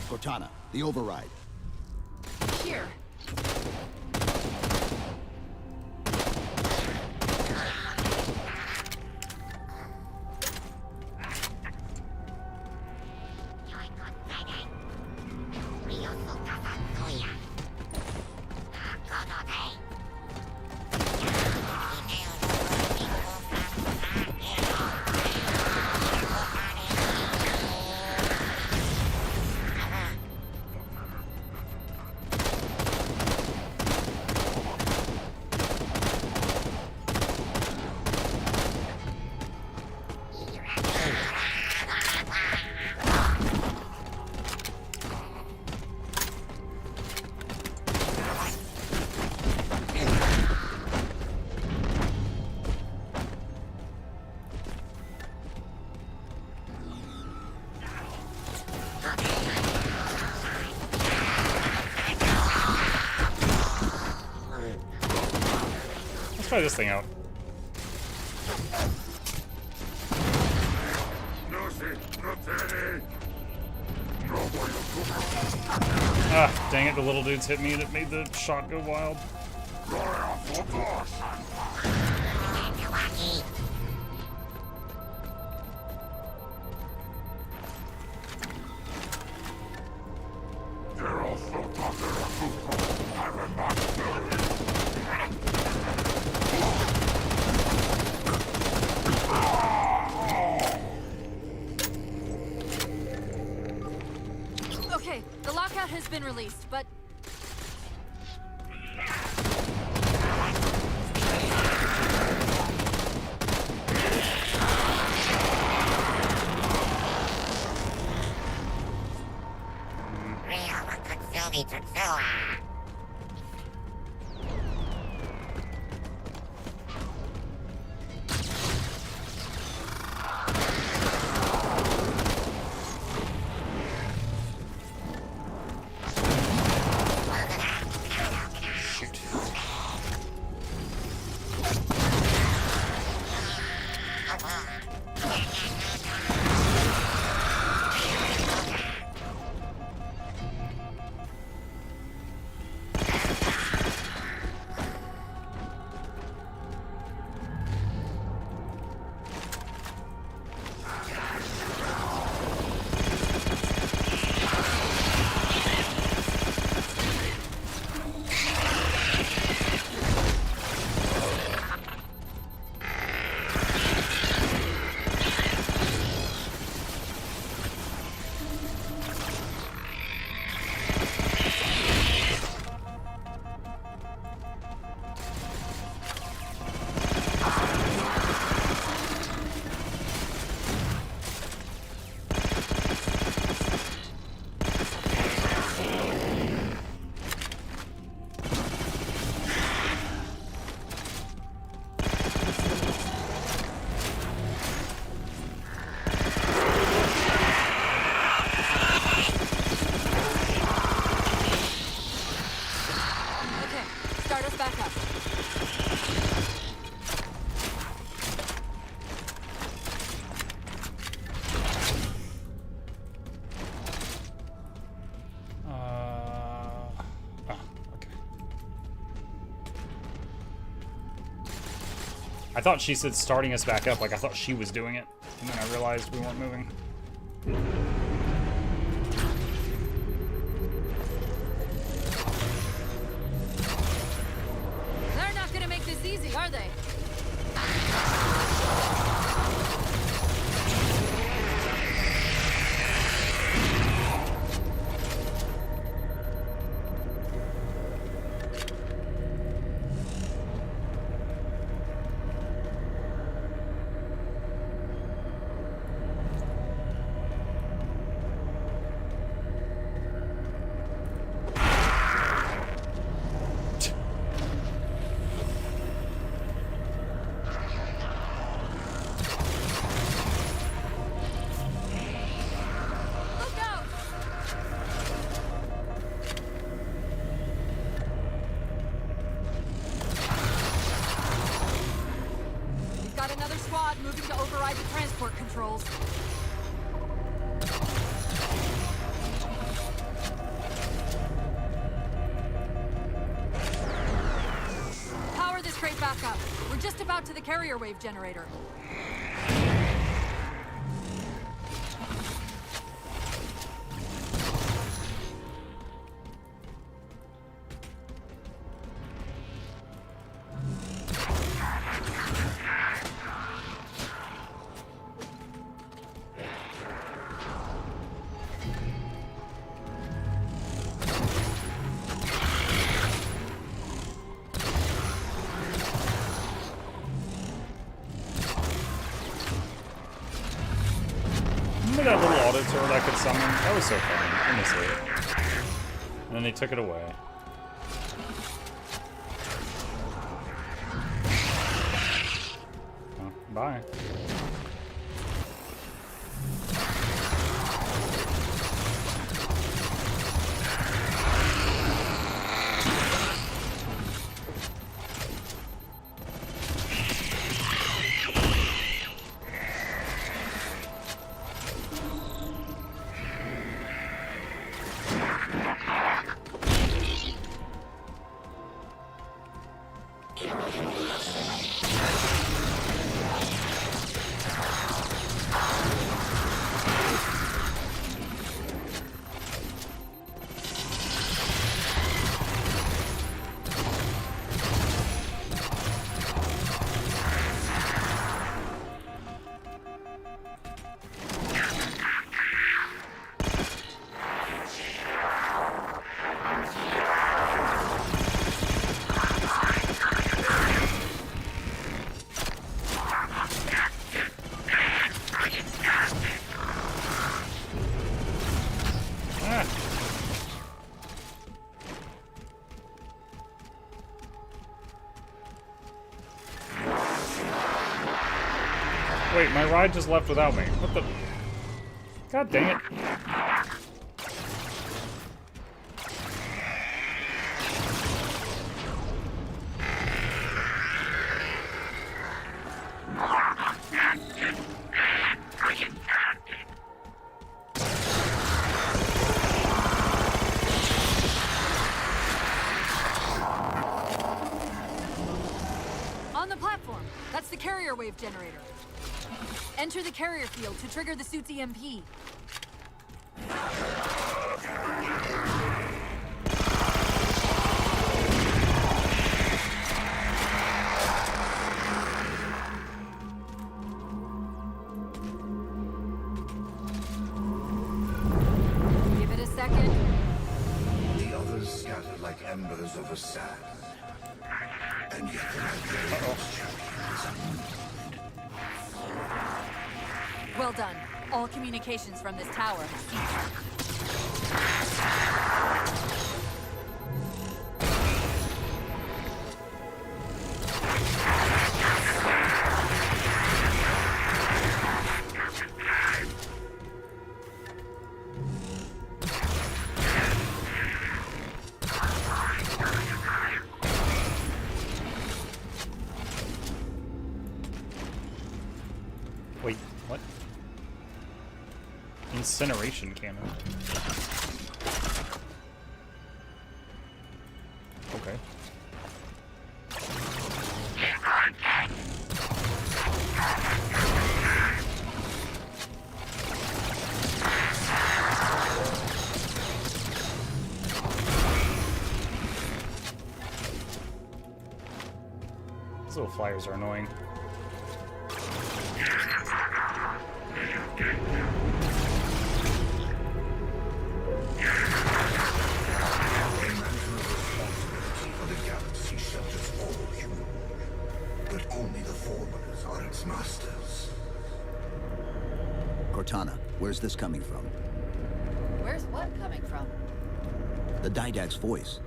Cortana, the override. Here. Try this thing out. Ah, dang it, the little dudes hit me and it made the shot go wild. Okay, the lockout has been released, but... Start us back up. I thought she said starting us back up, like I thought she was doing it, and then I realized we weren't moving. They're not gonna make this easy, are they? Moving to override the transport controls. Power this crate back up. We're just about to the carrier wave generator. That little auto turret I could summon, that was so fun. I miss it. And then they took it away. Oh, bye. Wait, my ride just left without me. What the? God dang it. On the platform. That's the carrier wave generator. Enter the carrier field to trigger the suit's EMP. Give it a second. The others scattered like embers over sand. And yet the Librarian's champion is unmoved. Well done. All communications from this tower have ceased. What? Incineration cannon. Okay. These little flyers are annoying. But only the Forerunners are its masters. Cortana, where's this coming from? Where's what coming from? The Didact's voice.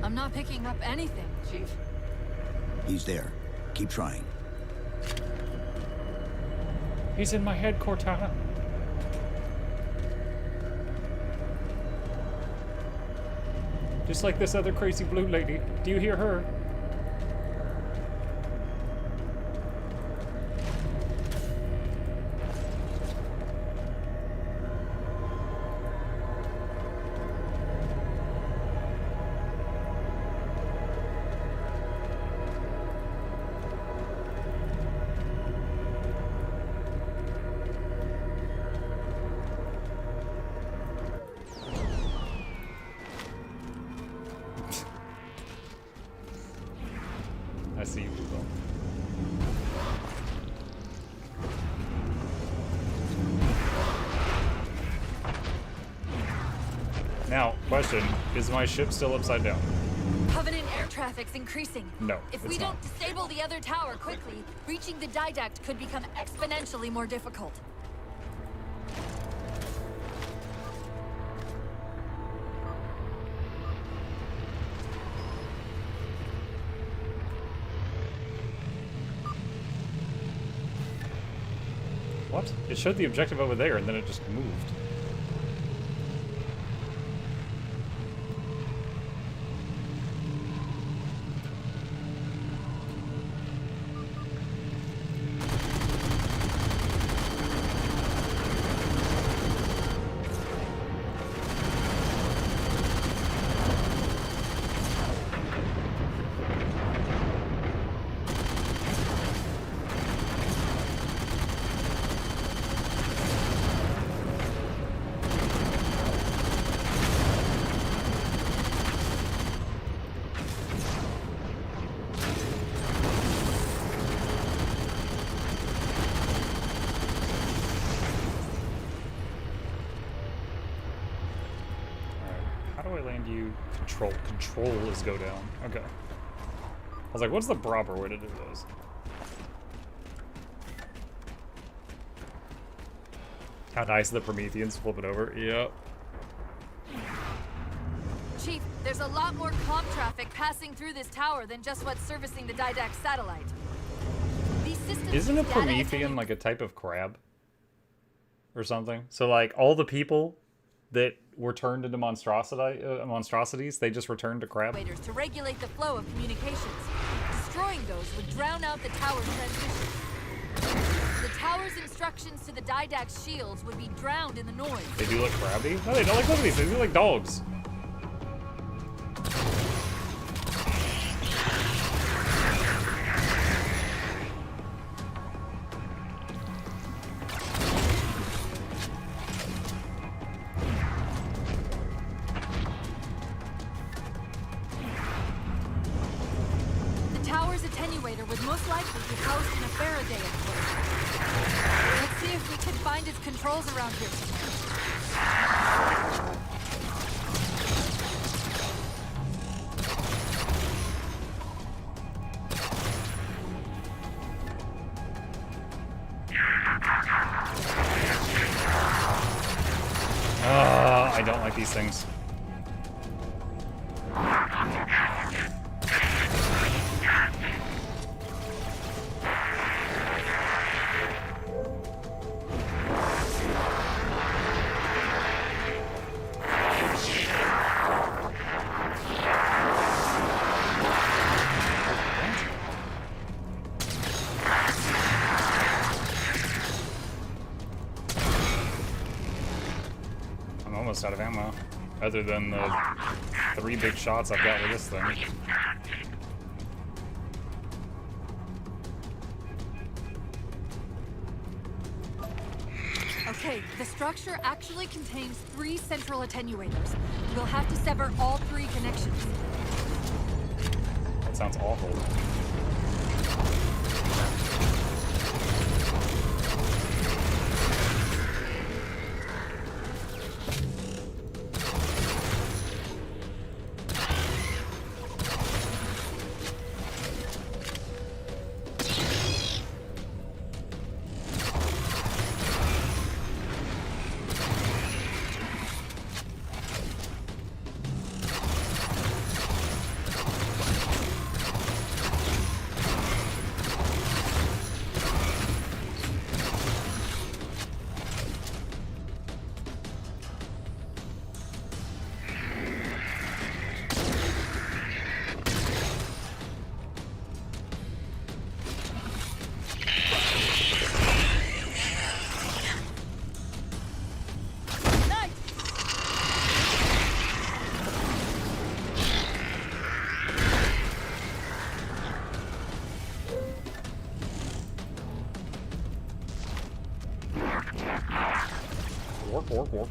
I'm not picking up anything, Chief. He's there. Keep trying. He's in my head, Cortana. Just like this other crazy blue lady. Do you hear her? I see you, Google. Now, question, is my ship still upside down? Covenant air traffic's increasing. No, If it's we not. don't disable the other tower quickly, reaching the Didact could become exponentially more difficult. What? It showed the objective over there and then it just moved. You control is go down. Okay. I was like, what's the proper way to do this? How nice the Prometheans flip it over. Yep. Chief, there's a lot more comm traffic passing through this tower than just what's servicing the Didact satellite. These systems Isn't a use data Promethean like a type of crab? Or something? So like all the people that were turned into monstrosities, they just returned to crab? to regulate the flow of communications. Destroying those would drown out the tower's transmission. The tower's instructions to the Didact's shields would be drowned in the noise. They do look crabby? No, they don't. Like, look at these. They look like dogs. Would most likely be housed in a Faraday enclosure. Let's see if we can find its controls around here somewhere. I don't like these things. almost out of ammo. Other than the 3 big shots I've got with this thing. Okay, the structure actually contains 3 central attenuators. We'll have to sever all 3 connections. That sounds awful.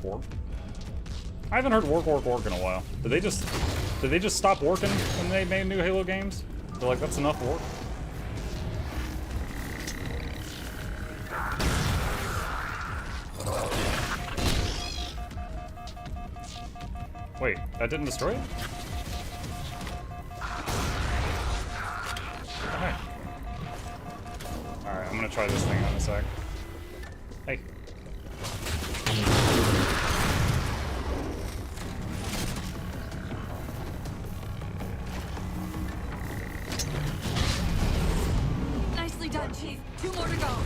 Work. I haven't heard work in a while. Did they just stop working when they made new Halo games? They're like, that's enough work. Wait, that didn't destroy it? Okay. Alright, I'm gonna try this thing out in a sec. Hey. Nicely done, Chief. 2 more to go.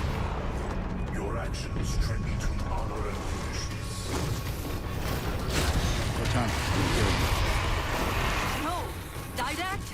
Your actions trend between honor and foolishness. What time? No! Didact?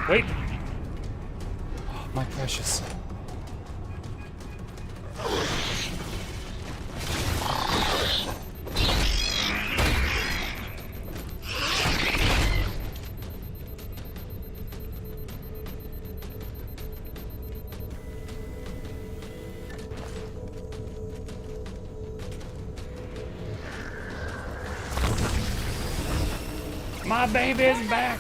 Wait! Oh, my precious. My baby's back!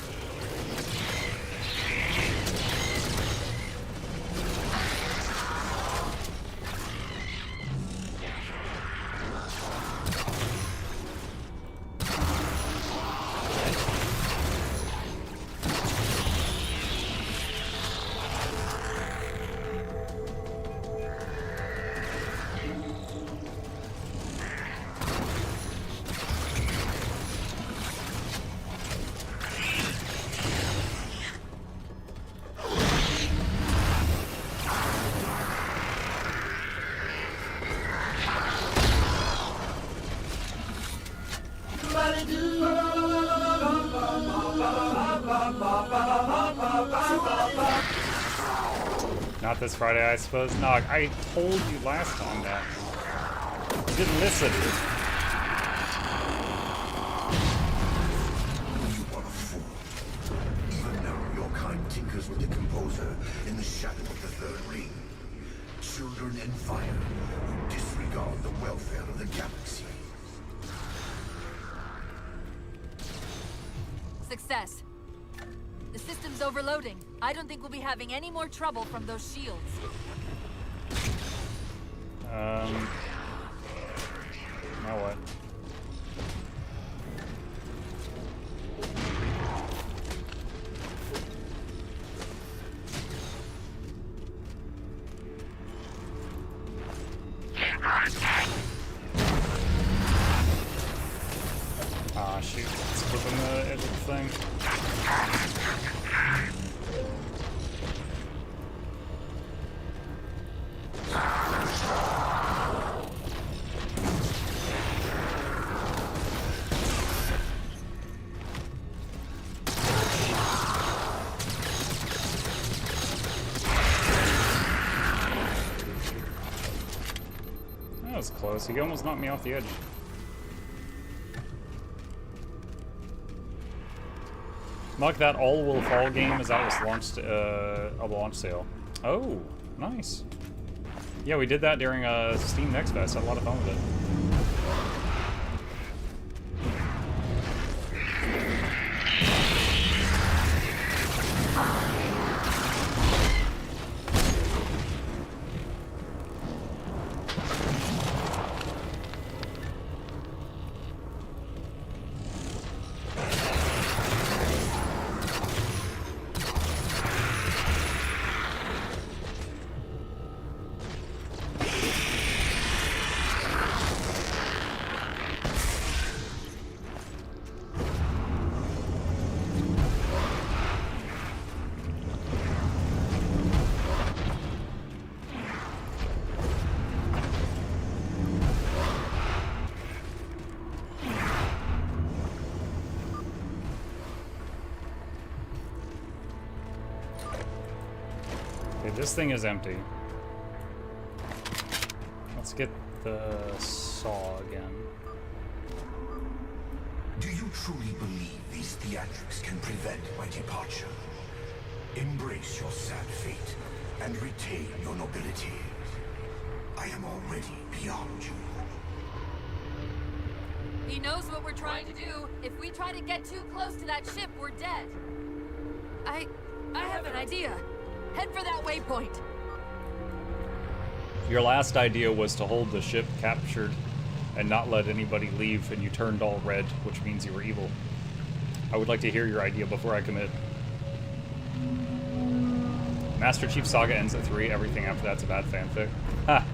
Not this Friday, I suppose. No, I told you last time that. You didn't listen. You are a fool. Even now, your kind tinkers members of the Composer in the shadow of the Third Ring. Children in fire who disregard the welfare of the galaxy. Success. The system's overloading. I don't think we'll be having any more trouble from those shields. Now what? Ah, shoot. It's flipping the edge of the thing. That was close. He almost knocked me off the edge. Like that All Will Fall game is out with launched a launch sale. Oh, nice. Yeah, we did that during Steam Next Fest. Had a lot of fun with it. This thing is empty. Let's get the saw again. Do you truly believe these theatrics can prevent my departure? Embrace your sad fate and retain your nobility. I am already beyond you. He knows what we're trying to do. If we try to get too close to that ship, we're dead. I have an idea. Head for that waypoint. Your last idea was to hold the ship captured and not let anybody leave, and you turned all red, which means you were evil. I would like to hear your idea before I commit. Master Chief Saga ends at 3. Everything after that's a bad fanfic. Ha!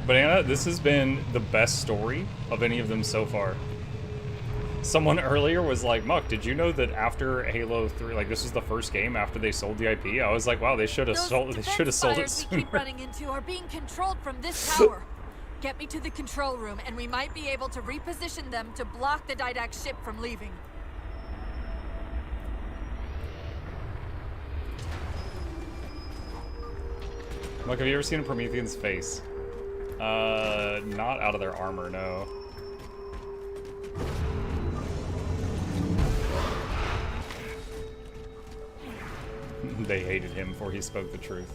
But Anna, this has been the best story of any of them so far. Someone earlier was like, Muck, did you know that after Halo 3, like this was the first game after they sold the IP? I was like, wow, they should have sold it sooner. We keep running into are being controlled from this tower. Get me to the control room, and we might be able to reposition them to block the Didact ship from leaving. Look, have you ever seen a Promethean's face? Not out of their armor, no. They hated him for he spoke the truth.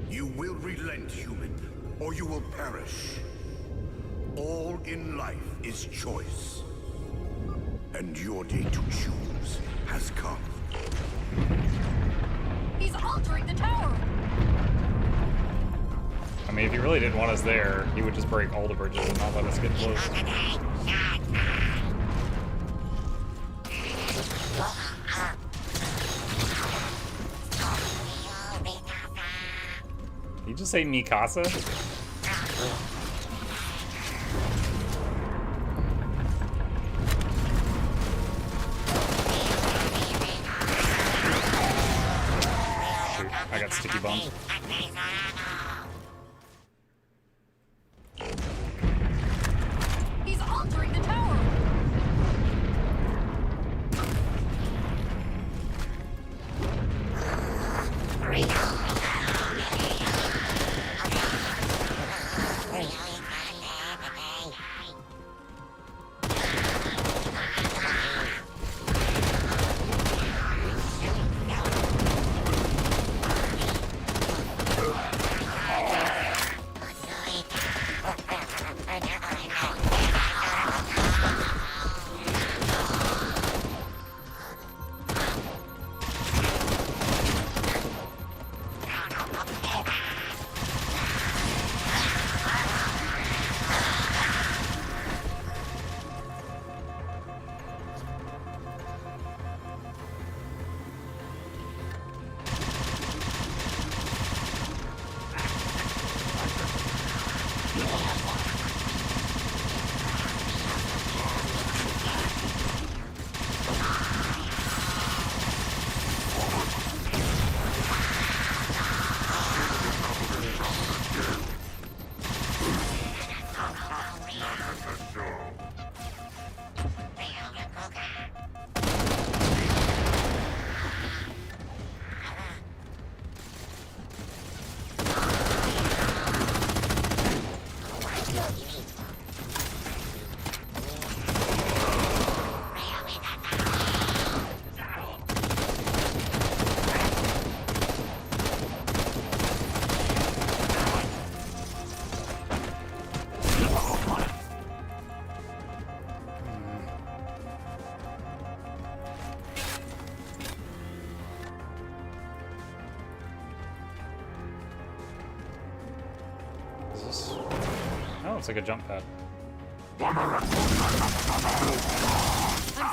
You will relent, human, or you will perish. All in life is choice. And your day to choose has come. He's altering the tower! I mean, if he really didn't want us there, he would just break all the bridges and not let us get close. Did you just say Mikasa? Shoot, I got sticky bummed. He's altering the tower! Is this... Oh, it's like a jump pad. I'm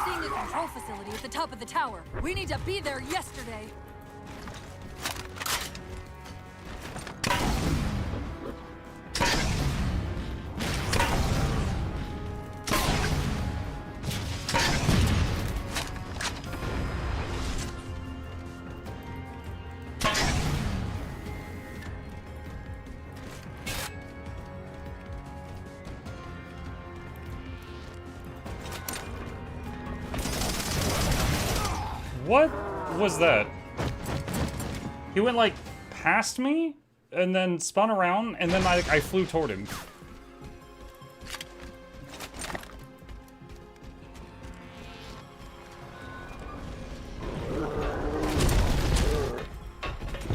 seeing a control facility at the top of the tower. We need to be there yesterday. What was that? He went like past me and then spun around and then I flew toward him.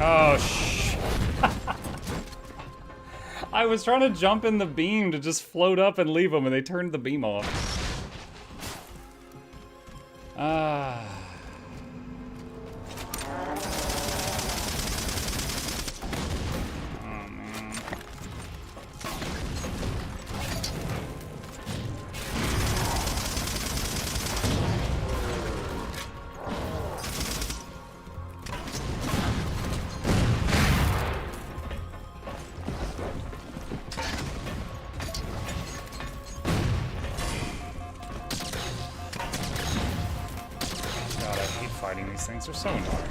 Oh, shh. I was trying to jump in the beam to just float up and leave them and they turned the beam off. Ah. These things are so annoying.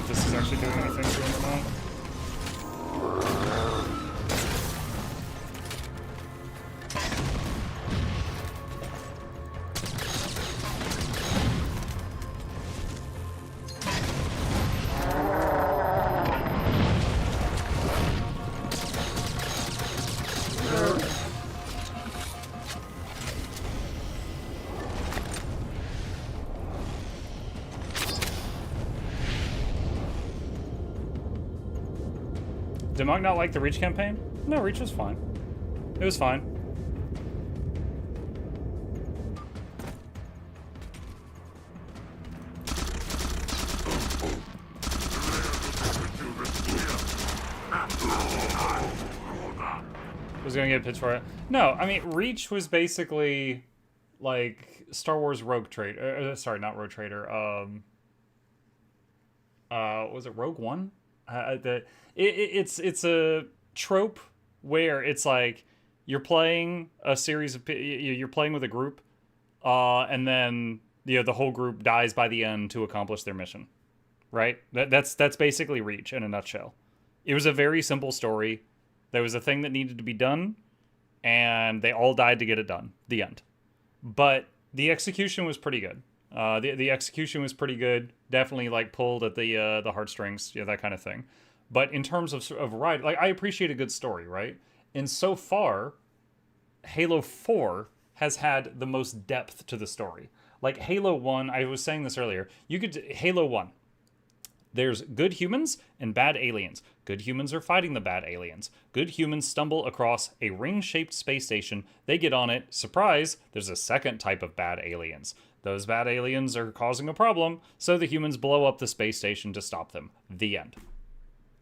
This is actually doing anything to him or not. Did Monk not like the Reach campaign? No, Reach was fine. It was fine. Was gonna get a pitch for it. No, I mean, Reach was basically like Star Wars Rogue Trader. Sorry, not Rogue Trader. Was it Rogue One? It's a trope where it's like you're playing a series of you're playing with a group, and then the whole group dies by the end to accomplish their mission, right? That's basically Reach in a nutshell. It was a very simple story. There was a thing that needed to be done, and they all died to get it done. The end. But the execution was pretty good. The execution was pretty good. Definitely like pulled at the heartstrings, that kind of thing. But in terms of variety, like I appreciate a good story, right? And so far, Halo 4 has had the most depth to the story. Like Halo 1, I was saying this earlier. Halo 1. There's good humans and bad aliens. Good humans are fighting the bad aliens. Good humans stumble across a ring-shaped space station. They get on it. Surprise, there's a second type of bad aliens. Those bad aliens are causing a problem, so the humans blow up the space station to stop them. The end.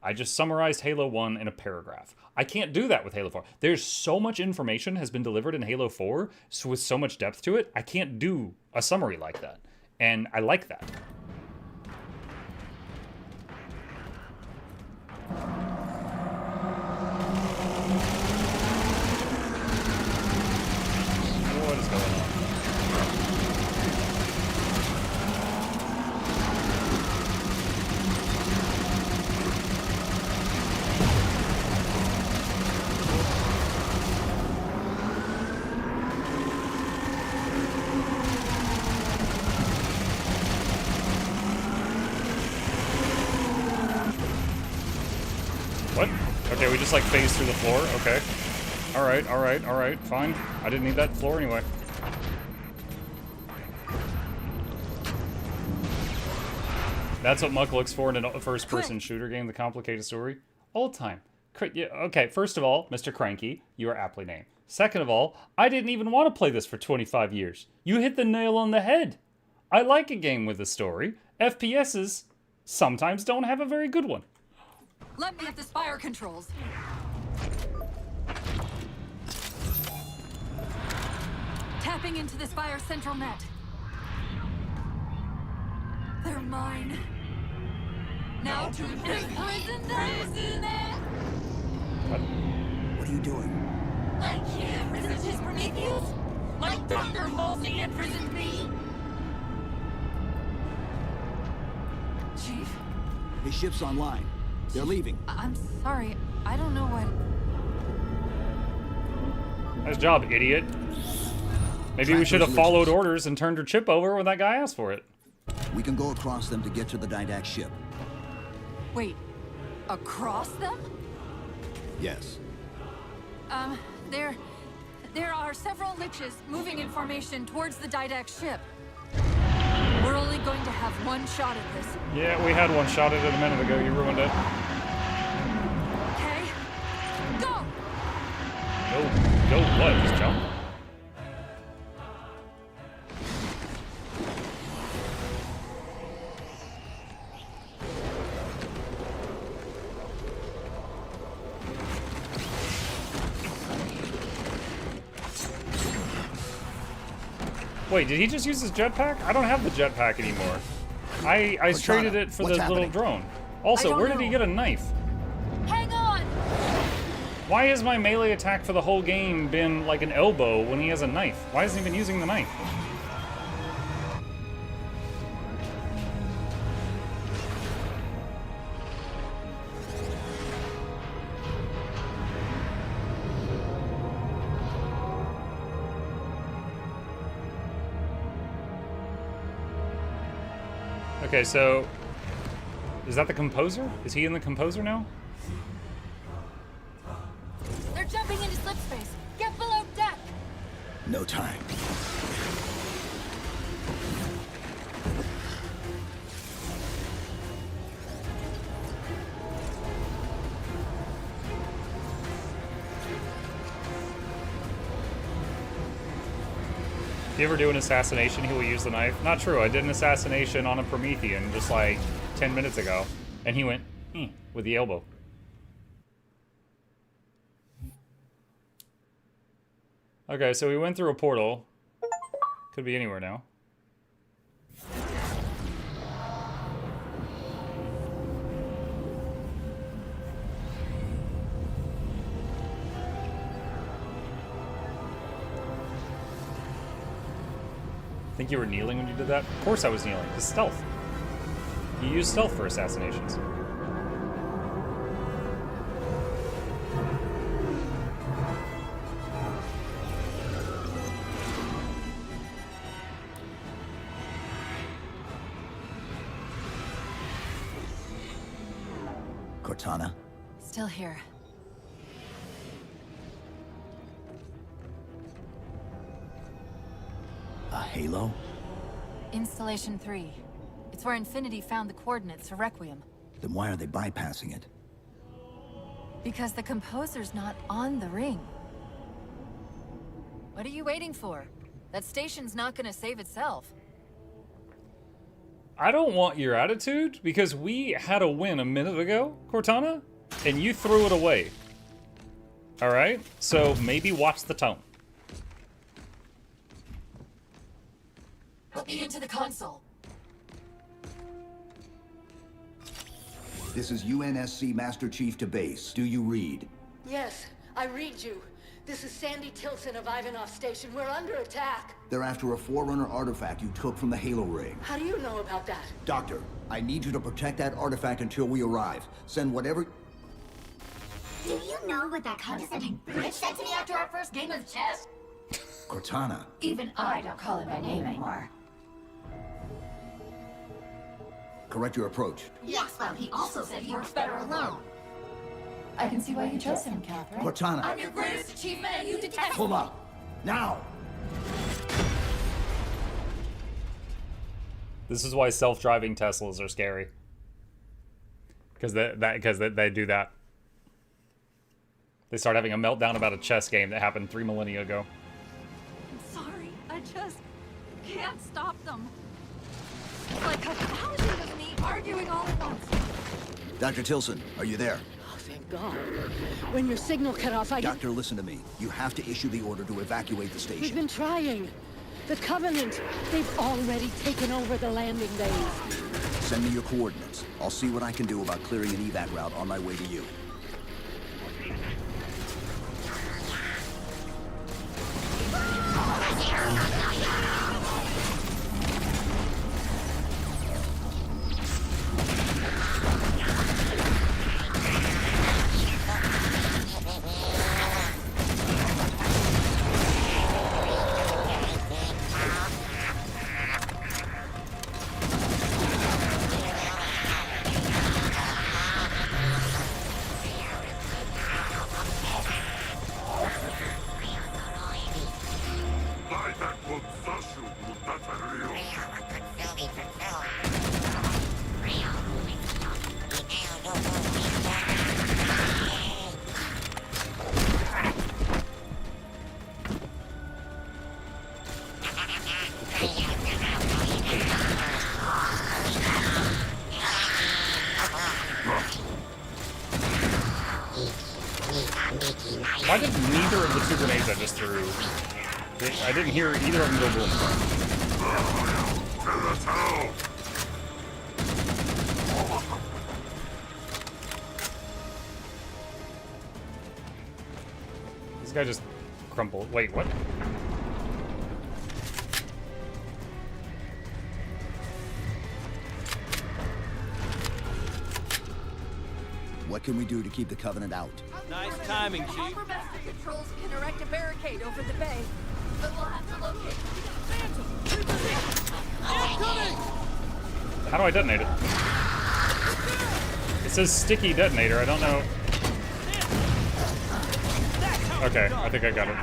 I just summarized Halo 1 in a paragraph. I can't do that with Halo 4. There's so much information has been delivered in Halo 4 with so much depth to it, I can't do a summary like that. And I like that. What is going on? Okay, we just like phase through the floor. Okay. Alright, fine. I didn't need that floor anyway. That's what Muck looks for in a first-person shooter game, the complicated story. All the time. Yeah, okay, first of all, Mr. Cranky, you are aptly named. Second of all, I didn't even want to play this for 25 years. You hit the nail on the head. I like a game with a story. FPSs sometimes don't have a very good one. Let me at the spire controls. Tapping into the spire central net. They're mine. Now to imprison those in there. What are you doing? I can't resist his Prometheus. Like thunder mostly imprisoned me. Chief? His ship's online. They're leaving. I'm sorry. I don't know what... Nice job, idiot. Maybe we should have followed orders and turned her chip over when that guy asked for it. We can go across them to get to the Didact ship. Wait. Across them? Yes. There are several liches moving in formation towards the Didact ship. We're only going to have one shot at this. Yeah, we had one shot at it a minute ago. You ruined it. Okay. Go! Go what? Just jump? Wait, did he just use his jetpack? I don't have the jetpack anymore. I traded it for the little drone. Also, where did he get a knife? Hang on! Why has my melee attack for the whole game been like an elbow when he has a knife? Why isn't he been using the knife? Okay, so is that the composer? Is he in the composer now? They're jumping into slip space. Get below deck. No time. If you ever do an assassination, he will use the knife. Not true. I did an assassination on a Promethean just like 10 minutes ago, and he went with the elbow. Okay, so we went through a portal. Could be anywhere now. Think you were kneeling when you did that? Of course I was kneeling. It's stealth. You use stealth for assassinations. Cortana? Still here. A halo? Installation 3. It's where Infinity found the coordinates for Requiem. Then why are they bypassing it? Because the composer's not on the ring. What are you waiting for? That station's not gonna save itself. I don't want your attitude, because we had a win a minute ago, Cortana, and you threw it away. Alright? So maybe watch the tone. Put me into the console. This is UNSC Master Chief to base. Do you read? Yes, I read you. This is Sandy Tilson of Ivangh Station. We're under attack. They're after a Forerunner artifact you took from the Halo ring. How do you know about that? Doctor, I need you to protect that artifact until we arrive. Send whatever... Do you know what that condescending bitch said to me after our first game of chess? Cortana. Even I don't call him by name anymore. Correct your approach. Yes, well, he also said he works better alone. I can see why you chose him, Catherine. Cortana. I'm your greatest achievement and you detest Pull up. Now! This is why self-driving Teslas are scary. Because they do that. They start having a meltdown about a chess game that happened 3 millennia ago. I'm sorry. I just can't stop them. Like a thousand of me arguing all at once. Dr. Tilson, are you there? Oh, thank God. When your signal cut off, Doctor, listen to me. You have to issue the order to evacuate the station. We've been trying. The Covenant, they've already taken over the landing bays. Send me your coordinates. I'll see what I can do about clearing an evac route on my way to you. Why did neither of the 2 grenades I just threw? I didn't hear either of them go boom. This guy just crumpled. Wait, what? What can we do to keep the Covenant out? Nice timing, Chief. Upper Master Controls can erect a barricade over the bay, but we'll have to locate How do I detonate it? It says sticky detonator. I don't know. Okay, I think I got it.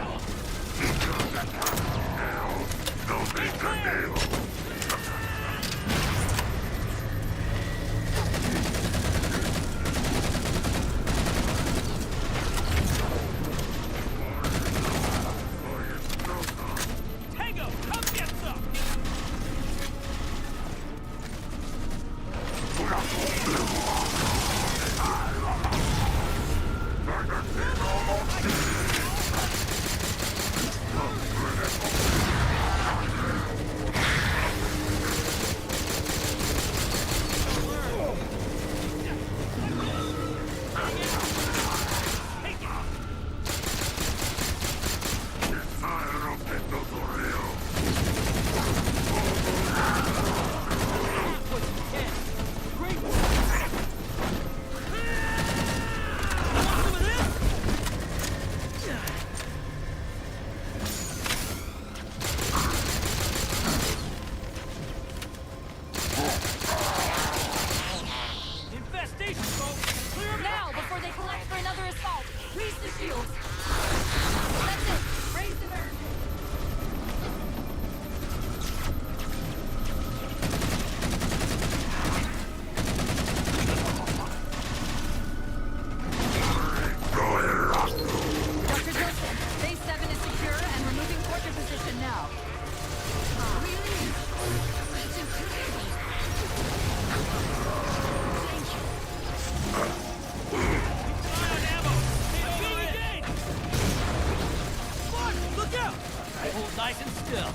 Nice and still.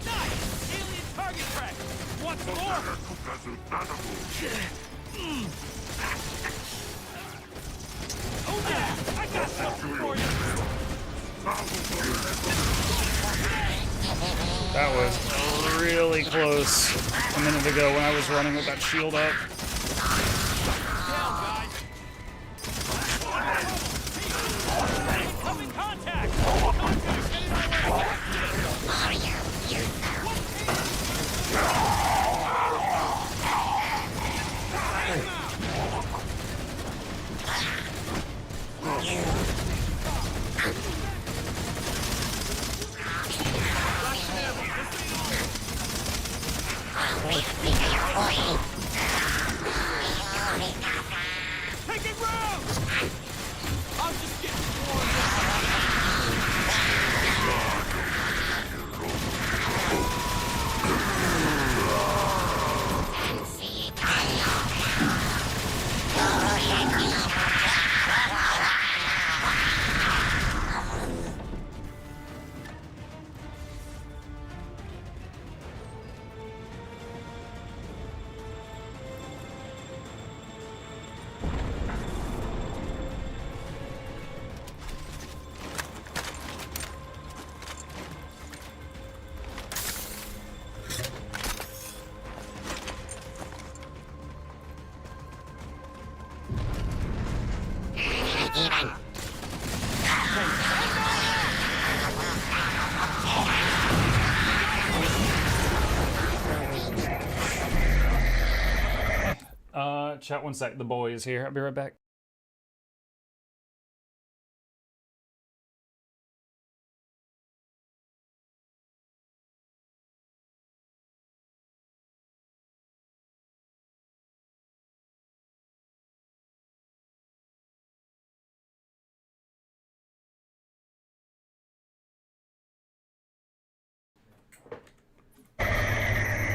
Nice! Alien target track! What's more? Oh yeah! I got something for you! That was really close a minute ago when I was running with that shield up. Chat one sec. The boy is here. I'll be right back.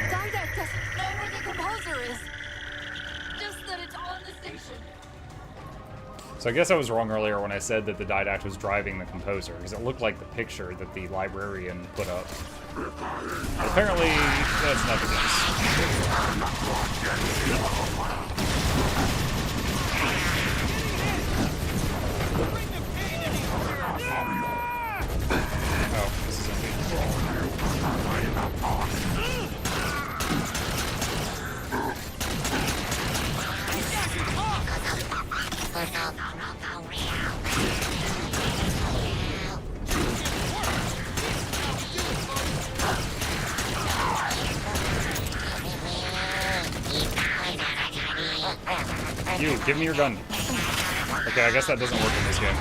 Didact doesn't know where the composer is. Just that it's on the station. So I guess I was wrong earlier when I said that the Didact was driving the composer, because it looked like the picture that the Librarian put up. But apparently, that's not the case. Oh, this is empty. You, give me your gun. Okay, I guess that doesn't work in this game.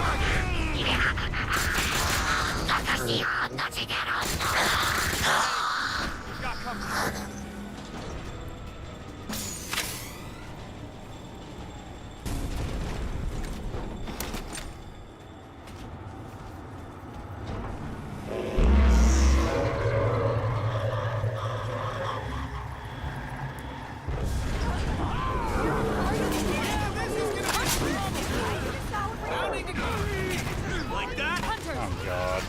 Like that? Oh, God.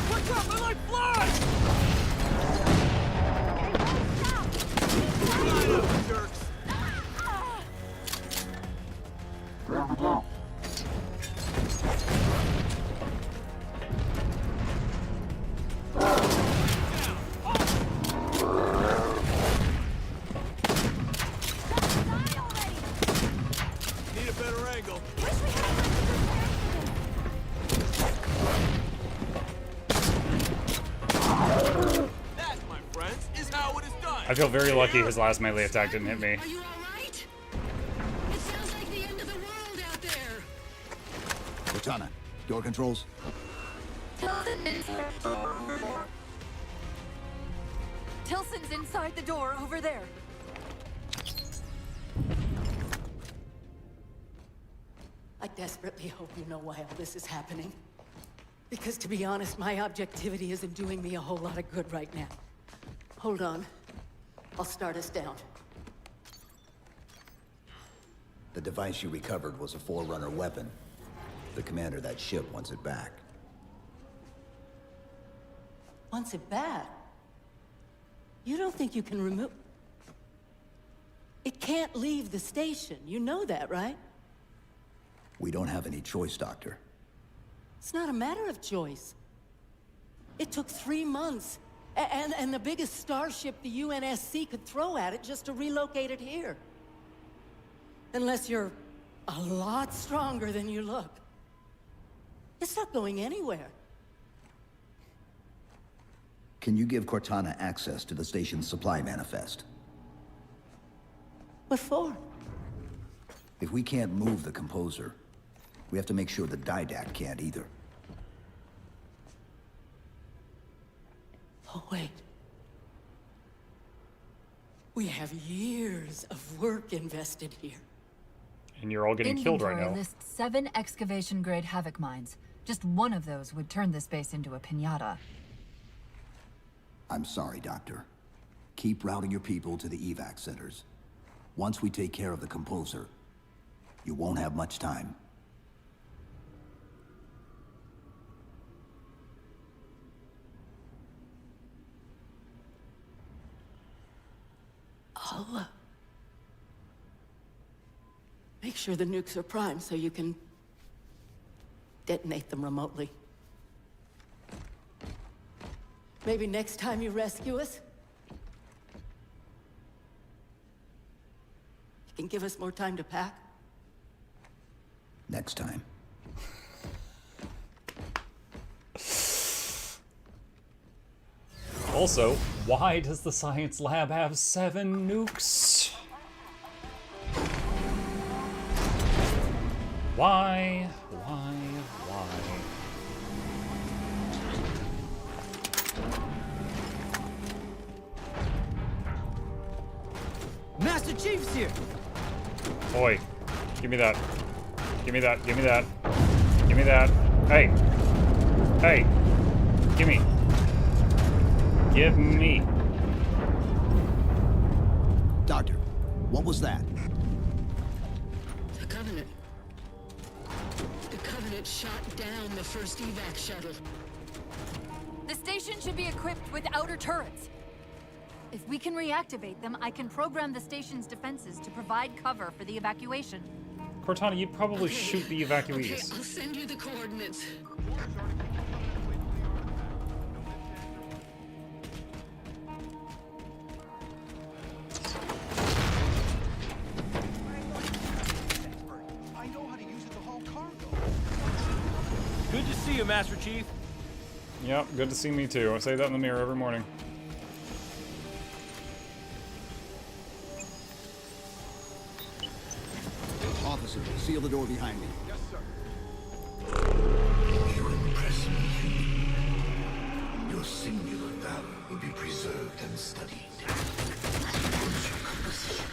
What's up? I like flies! Need a better angle. That, my friends, is how it is done. I feel very lucky his last melee attack didn't hit me. Are you alright? It sounds like the end of the world out there. Cortana, door controls. Tilson's inside the door over there. I desperately hope you know why all this is happening. Because to be honest, my objectivity isn't doing me a whole lot of good right now. Hold on. I'll start us down. The device you recovered was a Forerunner weapon. The commander of that ship wants it back. Wants it back? You don't think you can remove... It can't leave the station. You know that, right? We don't have any choice, Doctor. It's not a matter of choice. It took 3 months, and the biggest starship the UNSC could throw at it just to relocate it here. Unless you're a lot stronger than you look. It's not going anywhere. Can you give Cortana access to the station's supply manifest? What for? If we can't move the composer, we have to make sure the Didact can't either. Oh, wait. We have years of work invested here. And you're all getting killed right now. Lists 7 excavation-grade Havoc mines. Just one of those would turn this base into a piñata. I'm sorry, Doctor. Keep routing your people to the evac centers. Once we take care of the composer, you won't have much time. I'll, make sure the nukes are primed so you can detonate them remotely. Maybe next time you rescue us, you can give us more time to pack. Next time. Also, why does the science lab have 7 nukes? Why? Master Chief's here! Oi. Give me that. Give me that. Give me that. Give me that. Hey. Hey. Give me. Give me. Doctor, what was that? The Covenant. The Covenant shot down the first evac shuttle. The station should be equipped with outer turrets. If we can reactivate them, I can program the station's defenses to provide cover for the evacuation. Cortana, you'd probably shoot the evacuees. Okay, I'll send you the coordinates. I know how to use it to haul cargo. Good to see you, Master Chief. Yep, good to see me too. I say that in the mirror every morning. Officer, seal the door behind me. Yes, sir. You impress me. Your singular valor will be preserved and studied. Once your composition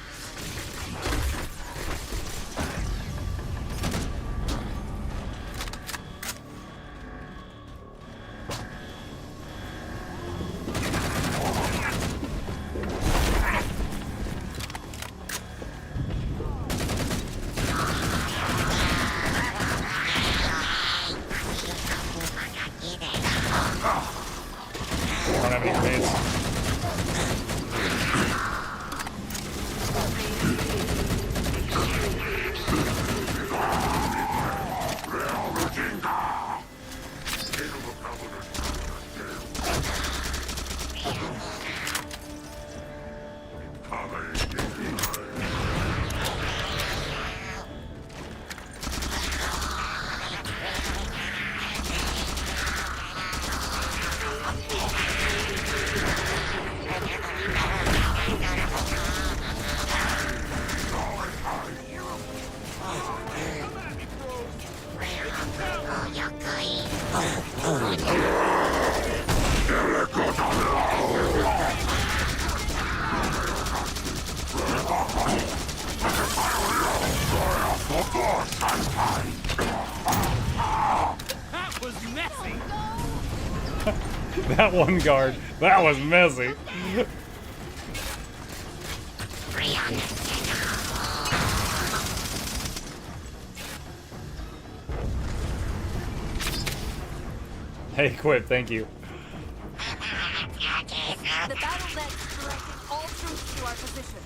That was messy. That one guard, that was messy. Hey, quit, thank you. The battle net is directing all troops to our position.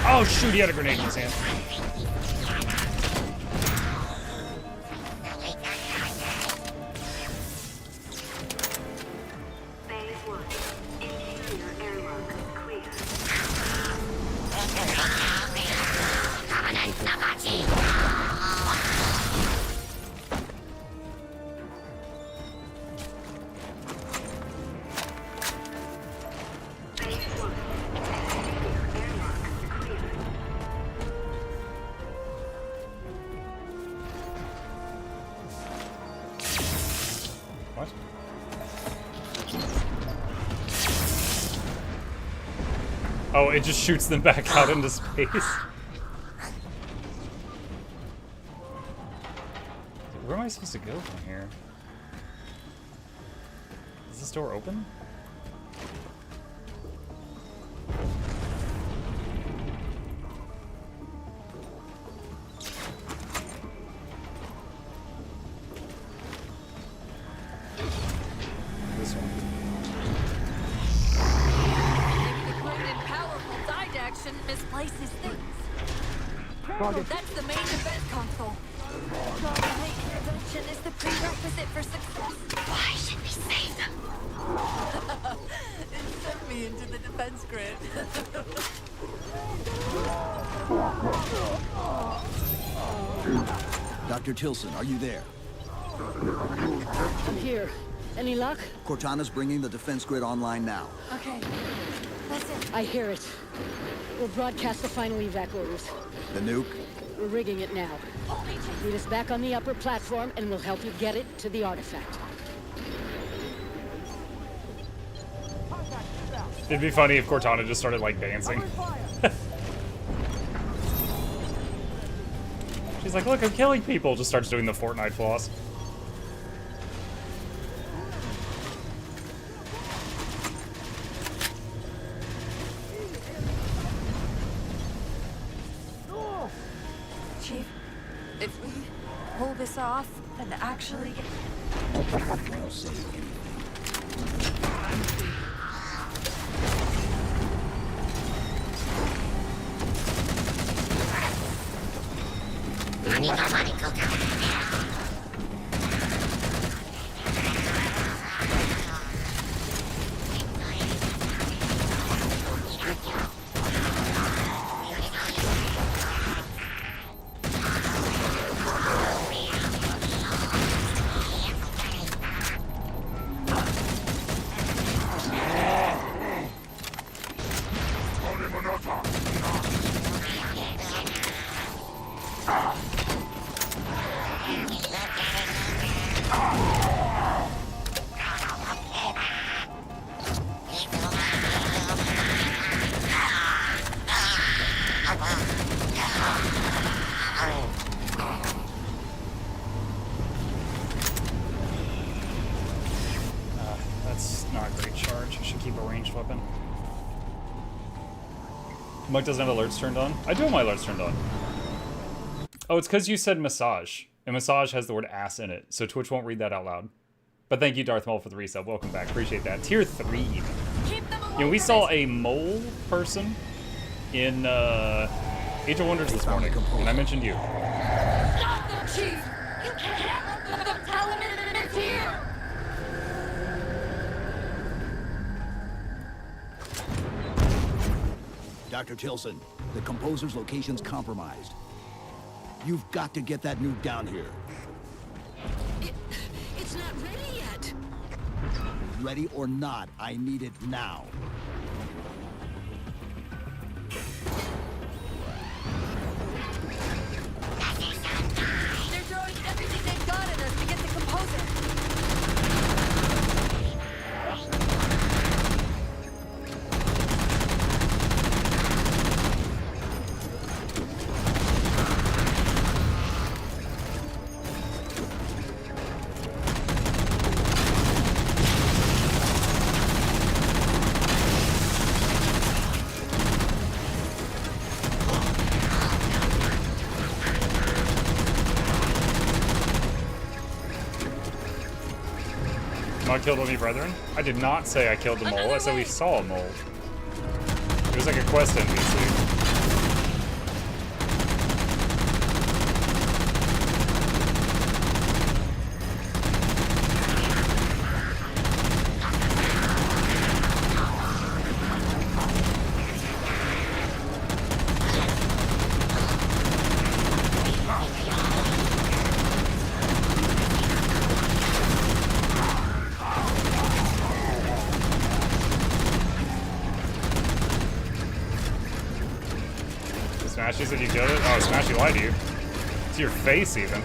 Oh shoot, he had a grenade in his hand. Oh, it just shoots them back out into space. Where am I supposed to go from here? Is this door open? This one. Maybe the grand and powerful Didact shouldn't misplace his things. That's the main defense console. Dominate intervention is the prerequisite for success. Why should we save them? It sent me into the defense grid. Dr. Tilson, are you there? I'm here. Any luck? Cortana's bringing the defense grid online now. Okay. That's it. I hear it. We'll broadcast the final evac orders. The nuke? We're rigging it now. Meet us back on the upper platform, and we'll help you get it to the artifact. It'd be funny if Cortana just started, like, dancing. She's like, look, I'm killing people. Just starts doing the Fortnite floss. Chief, if we pull this off and actually... That's not a great charge. I should keep a ranged weapon. Mike doesn't have alerts turned on? I do have my alerts turned on. Oh, it's because you said massage. And massage has the word ass in it, so Twitch won't read that out loud. But thank you, Darth Maul, for the resub. Welcome back. Appreciate that. Tier 3 even. You know, we saw a mole person in Age of Wonders this morning, and I mentioned you. Stop them, Chief! You can't let them tell him it's here! Dr. Tilson, the Composer's location's compromised. You've got to get that nuke down here. It's not ready yet. Ready or not, I need it now. They're throwing everything they've got at us to get the Composer. Not killed any brethren? I did not say I killed the mole. I said we saw a mole. It was like a quest NPC. Smashy said you killed it? Oh, Smashy lied to you. To your face, even.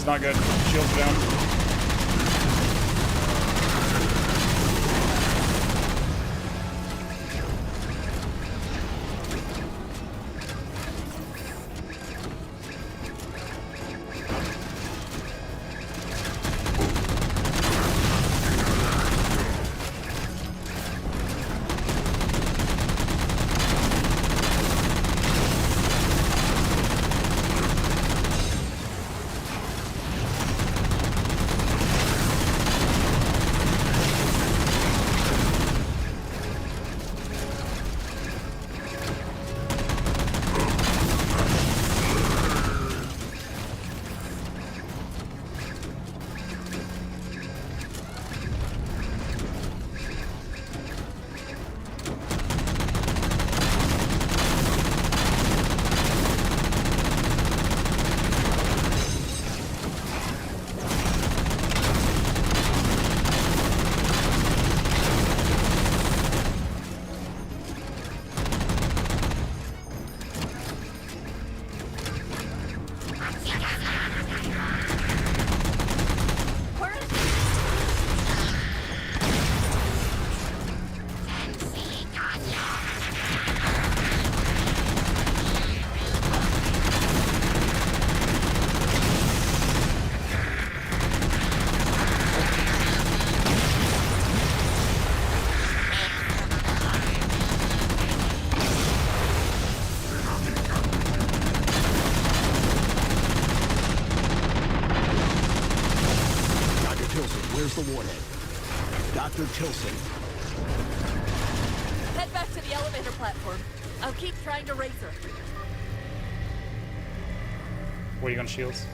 is not good. Shields are down. the warhead. Dr. Tilson. Head back to the elevator platform. I'll keep trying to raise her. What are you on shields?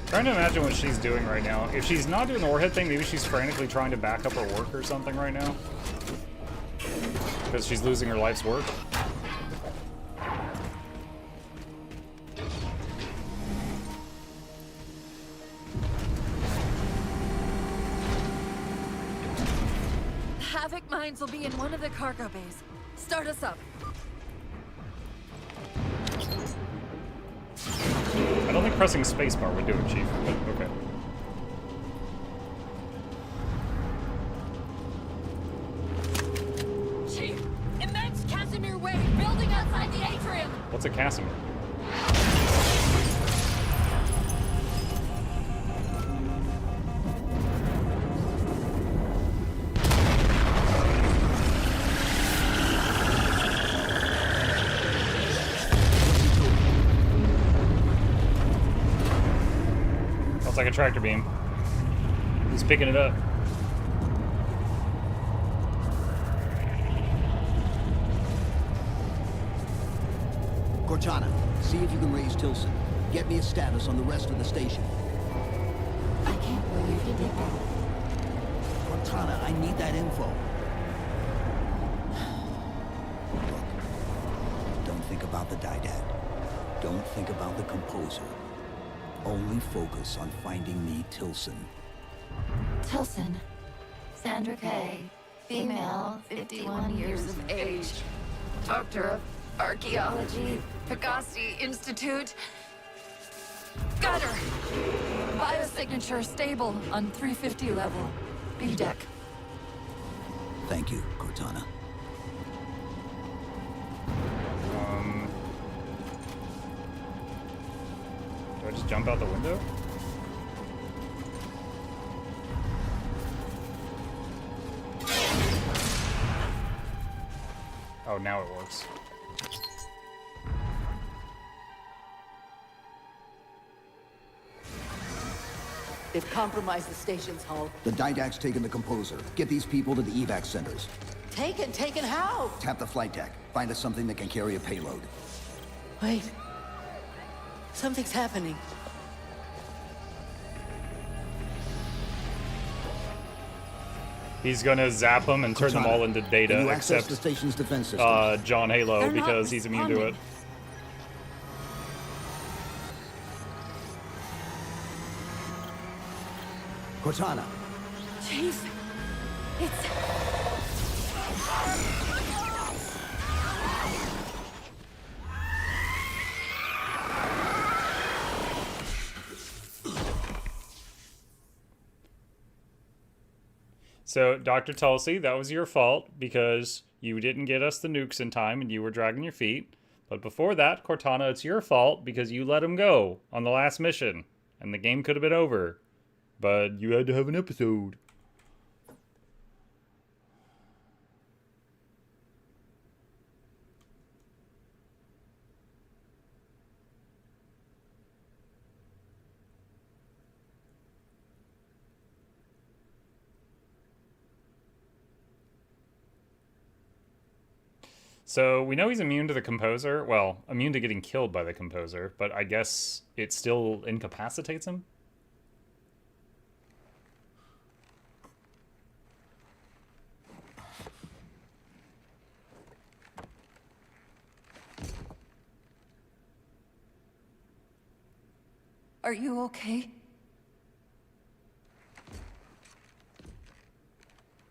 Trying to imagine what she's doing right now. If she's not doing the warhead thing, maybe she's frantically trying to back up her work or something right now. Because she's losing her life's work. Havoc mines will be in one of the cargo bays. Start us up. I don't think pressing spacebar would do it, Chief, but okay. Chief, immense Casimir wave building outside the atrium. What's a Casimir? Like a tractor beam. He's picking it up. Cortana, see if you can raise Tilson. Get me a status on the rest of the station. I can't believe you did that. Cortana, I need that info. Look, don't think about the Didact. Don't think about the Composer. Only focus on finding me Tilson. Tilson. Sandra Kay. Female, 51 years of age. Doctor of Archaeology. Pegasi Institute. Got her! Biosignature stable on 350 level. B deck. Thank you, Cortana. Do I just jump out the window? Oh, now it works. They've compromised the station's hull. The Didact's taken the Composer. Get these people to the evac centers. Taken how? Tap the flight deck. Find us something that can carry a payload. Wait. Something's happening. He's gonna zap them and turn them all into data, Can you access except the station's defense system? John Halo, They're not because he's immune to it. Cortana. Chief, it's... So, Dr. Tulsi, that was your fault because you didn't get us the nukes in time and you were dragging your feet. But before that, Cortana, it's your fault because you let him go on the last mission. And the game could have been over. But you had to have an episode. So, we know he's immune to the Composer. Well, immune to getting killed by the Composer, but I guess it still incapacitates him? Are you okay?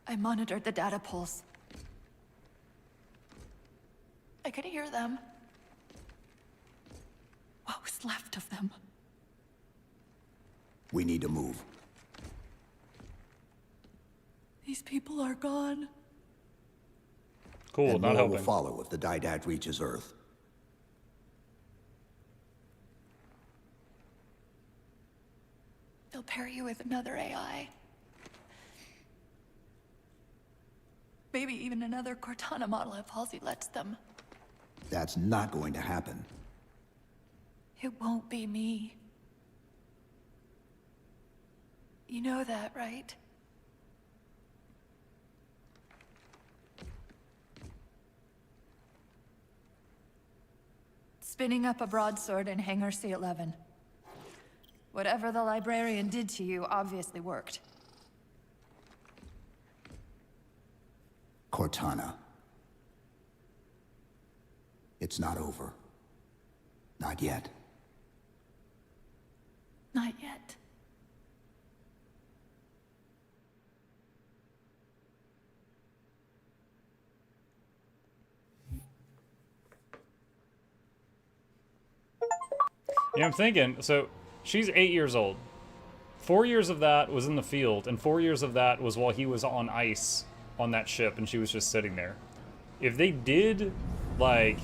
I monitored the data pulse. I could hear them. What was left of them? We need to move. These people are gone. Cool, and not more will helping. follow if the Didact reaches Earth. They'll pair you with another AI. Maybe even another Cortana model if Halsey lets them. That's not going to happen. It won't be me. You know that, right? Spinning up a broadsword in Hangar C-11. Whatever the Librarian did to you obviously worked. Cortana. It's not over. Not yet. Not yet. Yeah, I'm thinking, so she's 8 years old. 4 years of that was in the field, and 4 years of that was while he was on ice on that ship, and she was just sitting there. If they did, like,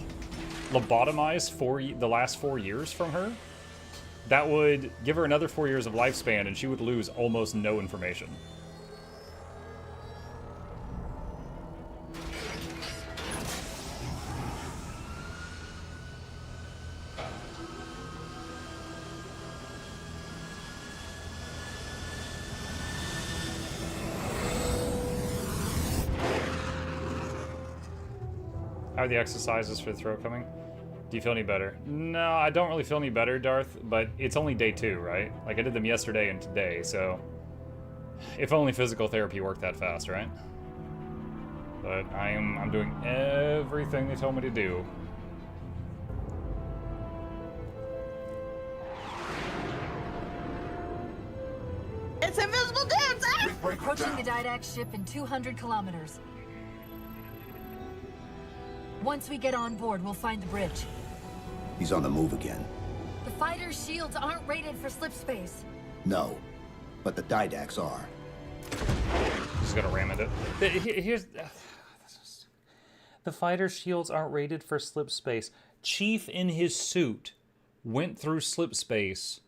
lobotomize the last 4 years from her, that would give her another 4 years of lifespan, and she would lose almost no information. How are the exercises for the throw coming? Do you feel any better? No, I don't really feel any better, Darth, but it's only day 2, right? Like, I did them yesterday and today, so... If only physical therapy worked that fast, right? But I'm doing everything they told me to do. It's invisible dudes! Ah! We're approaching the Didact ship in 200 kilometers. Once we get on board, we'll find the bridge. He's on the move again. The fighter's shields aren't rated for slip space. No, but the Didacts are. Just gonna ram it. Here's... The fighter's shields aren't rated for slip space. Chief in his suit went through slip space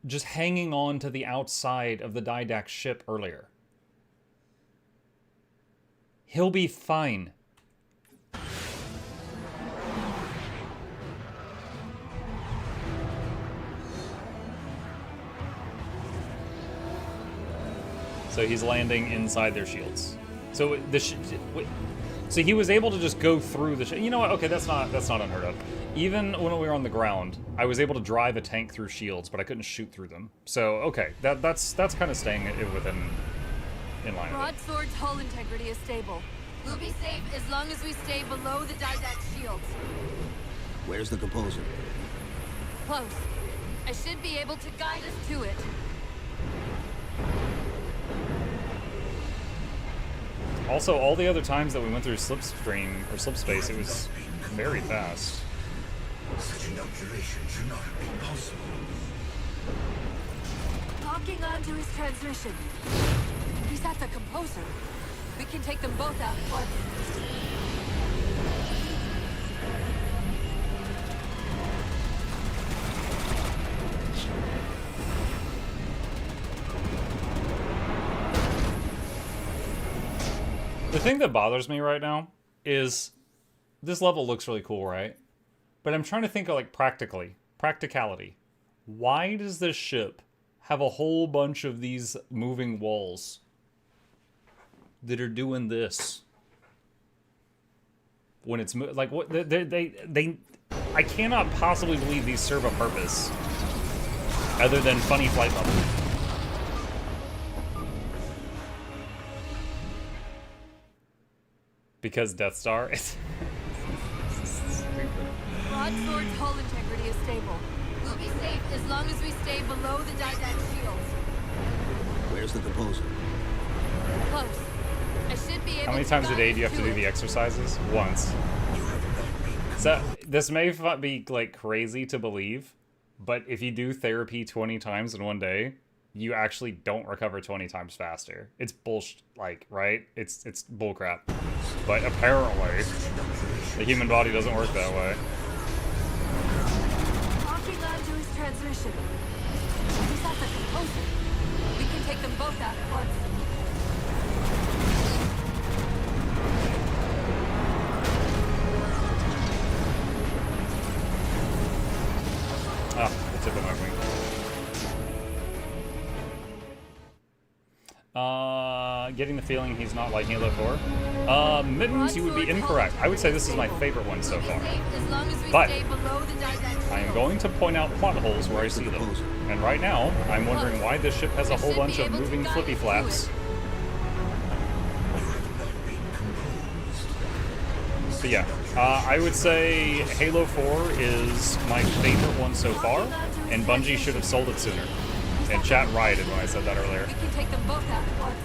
just hanging on to the outside of the Didact ship earlier. He'll be fine. So he's landing inside their shields. So so he was able to just go through the. You know what? Okay, that's not unheard of. Even when we were on the ground, I was able to drive a tank through shields, but I couldn't shoot through them. So okay, that's kind of staying within in line with it. Broadsword's hull integrity is stable. We'll be safe as long as we stay below the Didact shields. Where's the composer? Close. I should be able to guide us to it. Also, all the other times that we went through slipstream or slipspace, it was very fast. Such inoculation should not have been possible. Locking onto his transmission. He's at the composer. We can take them both out at once. The thing that bothers me right now is this level looks really cool, right? But I'm trying to think of like practicality. Why does this ship have a whole bunch of these moving walls that are doing this when it's like what they I cannot possibly believe these serve a purpose other than funny flight level. Because Death Star is Broadsword's hull integrity is stable. We'll be safe as long as we stay below the Didact shields. Where's the composer? Close. I should be able. How many times a day do you have to do the exercises? Once. So this may be like crazy to believe, but if you do therapy 20 times in one day, you actually don't recover 20 times faster. It's bullshit, like, right? It's bullcrap. But apparently, the human body doesn't work that way. Locking onto his transmission. He's at the composer. We can take them both out at once. Ah, the tip of my wing. Getting the feeling he's not like Halo 4. Mittens, you would be incorrect. I would say this is my favorite one so far. But I am going to point out plot holes where I see them. And right now, I'm wondering why this ship has a whole bunch of moving flippy flaps. So yeah, I would say Halo 4 is my favorite one so far, and Bungie should have sold it sooner. And chat rioted when I said that earlier. We can take them both out at once.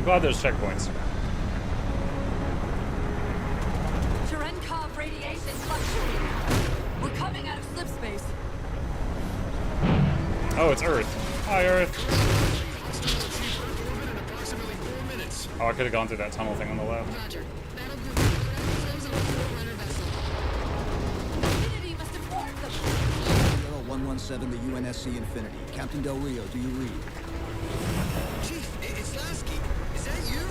Glad there's checkpoints. Cherenkov radiation fluctuating. We're coming out of slip space. Oh, it's Earth. Hi, Earth. Oh, I could have gone through that tunnel thing on the left. Roger. 117, the UNSC Infinity. Captain Del Rio, do you read? Chief, it's Lasky. Is that you?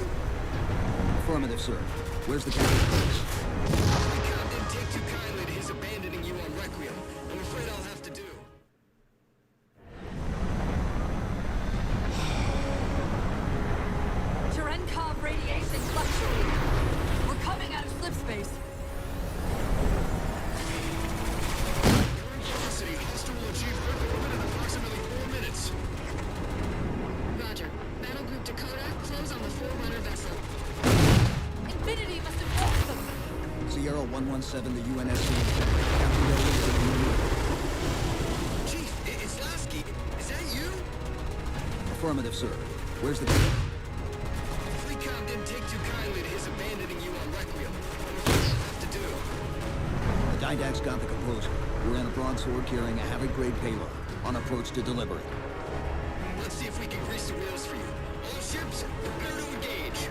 Affirmative, sir. Where's the captain? The Count didn't take too kindly to his abandoning you on Requiem. I'm afraid I'll have to do. Cherenkov radiation fluctuating. We're coming out of slip space. Roger. Battle Group Dakota, close on the Forerunner vessel. Infinity must have forced them. Sierra 117, the UNSC Infinity. Captain Del Rio, do you read? Chief, it's Lasky. Is that you? Affirmative, sir. Where's the captain? Count didn't take too kindly to his abandoning you on Requiem. I'm afraid I'll have to do. The Didact's got the composer. We're in a Broadsword carrying a Havoc-grade payload. on approach to delivery. Let's see if we can grease the wheels for you. All ships, prepare to engage.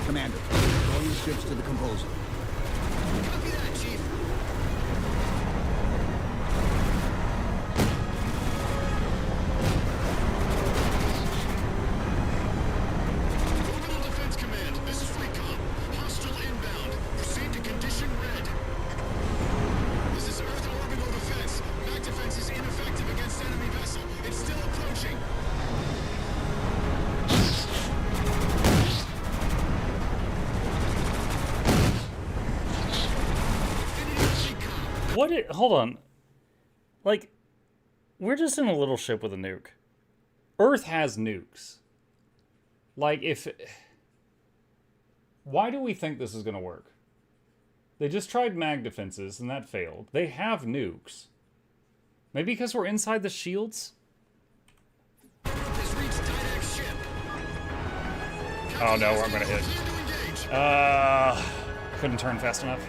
Commander, all your ships to the Composer. Copy that, Chief. Orbital Defense Command, this is Recon. Hostile inbound. Proceed to condition red. This is Earth Orbital Defense. Back defense is ineffective against enemy vessel. It's still approaching. What? Hold on. Like, we're just in a little ship with a nuke. Earth has nukes. Like, if... Why do we think this is going to work? They just tried mag defenses, and that failed. They have nukes. Maybe because we're inside the shields? Oh no, I'm going to hit. Couldn't turn fast enough.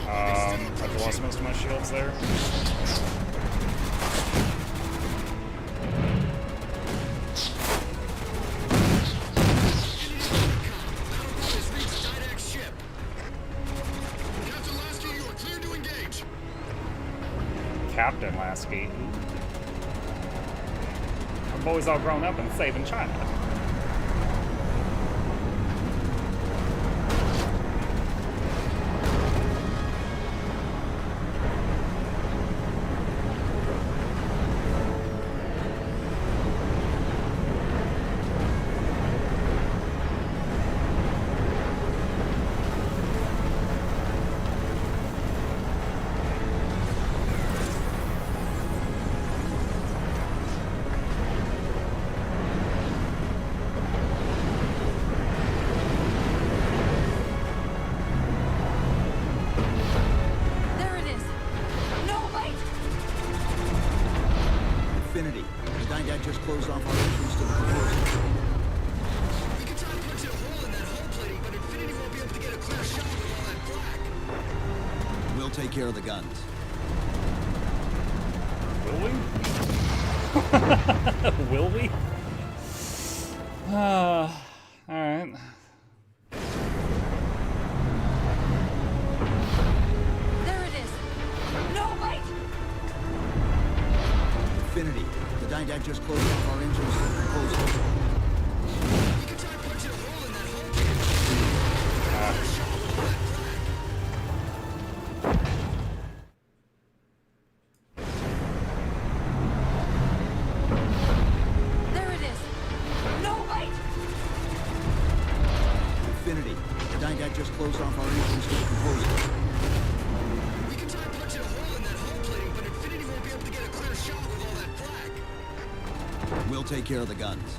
I've lost most of my shields there. Captain Lasky. Our boys all grown up and saving China. Take care of the guns. Will we? Will we? Alright. There it is. No, wait! Infinity, the Didact just closed off our engines to the Composer. We can try punching a hole in that hole. Just closed off our engines to the Composer. We can try punching a hole in that hull plating, but Infinity won't be able to get a clear shot with all that flak. We'll take care of the guns.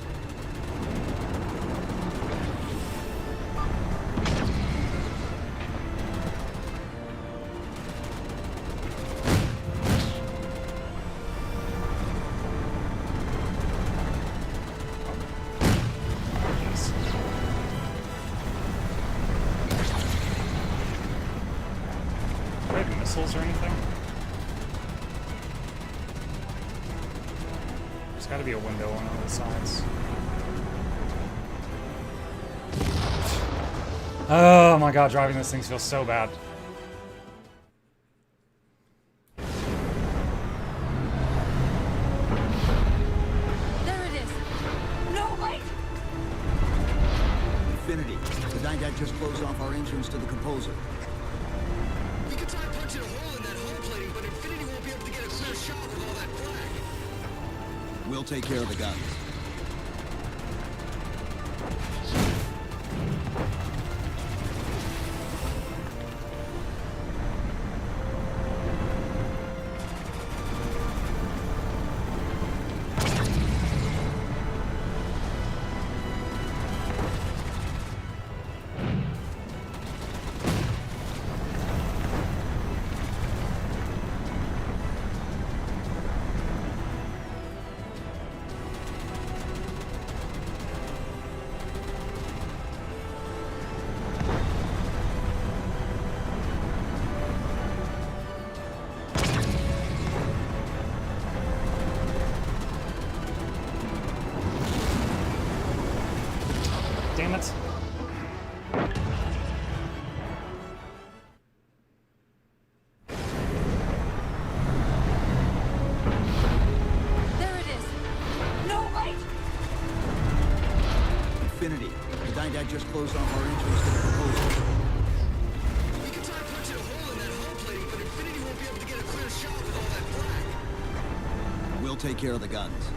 Or anything? There's got to be a window on all the sides. Oh my god, driving this thing feels so bad. There it is. No, wait! Infinity, the Didact just closed off our entrance to the Composer. We could try punching a hole in that hull plating, but Infinity won't be able to get a clear shot with all that flak. We'll take care of the guns. Damn it. There it is. No, wait! Infinity, the Didact just closed off our entrance to the Composer. We could try punching a hole in that hull plating, but Infinity won't be able to get a clear shot with all that flak. We'll take care of the guns.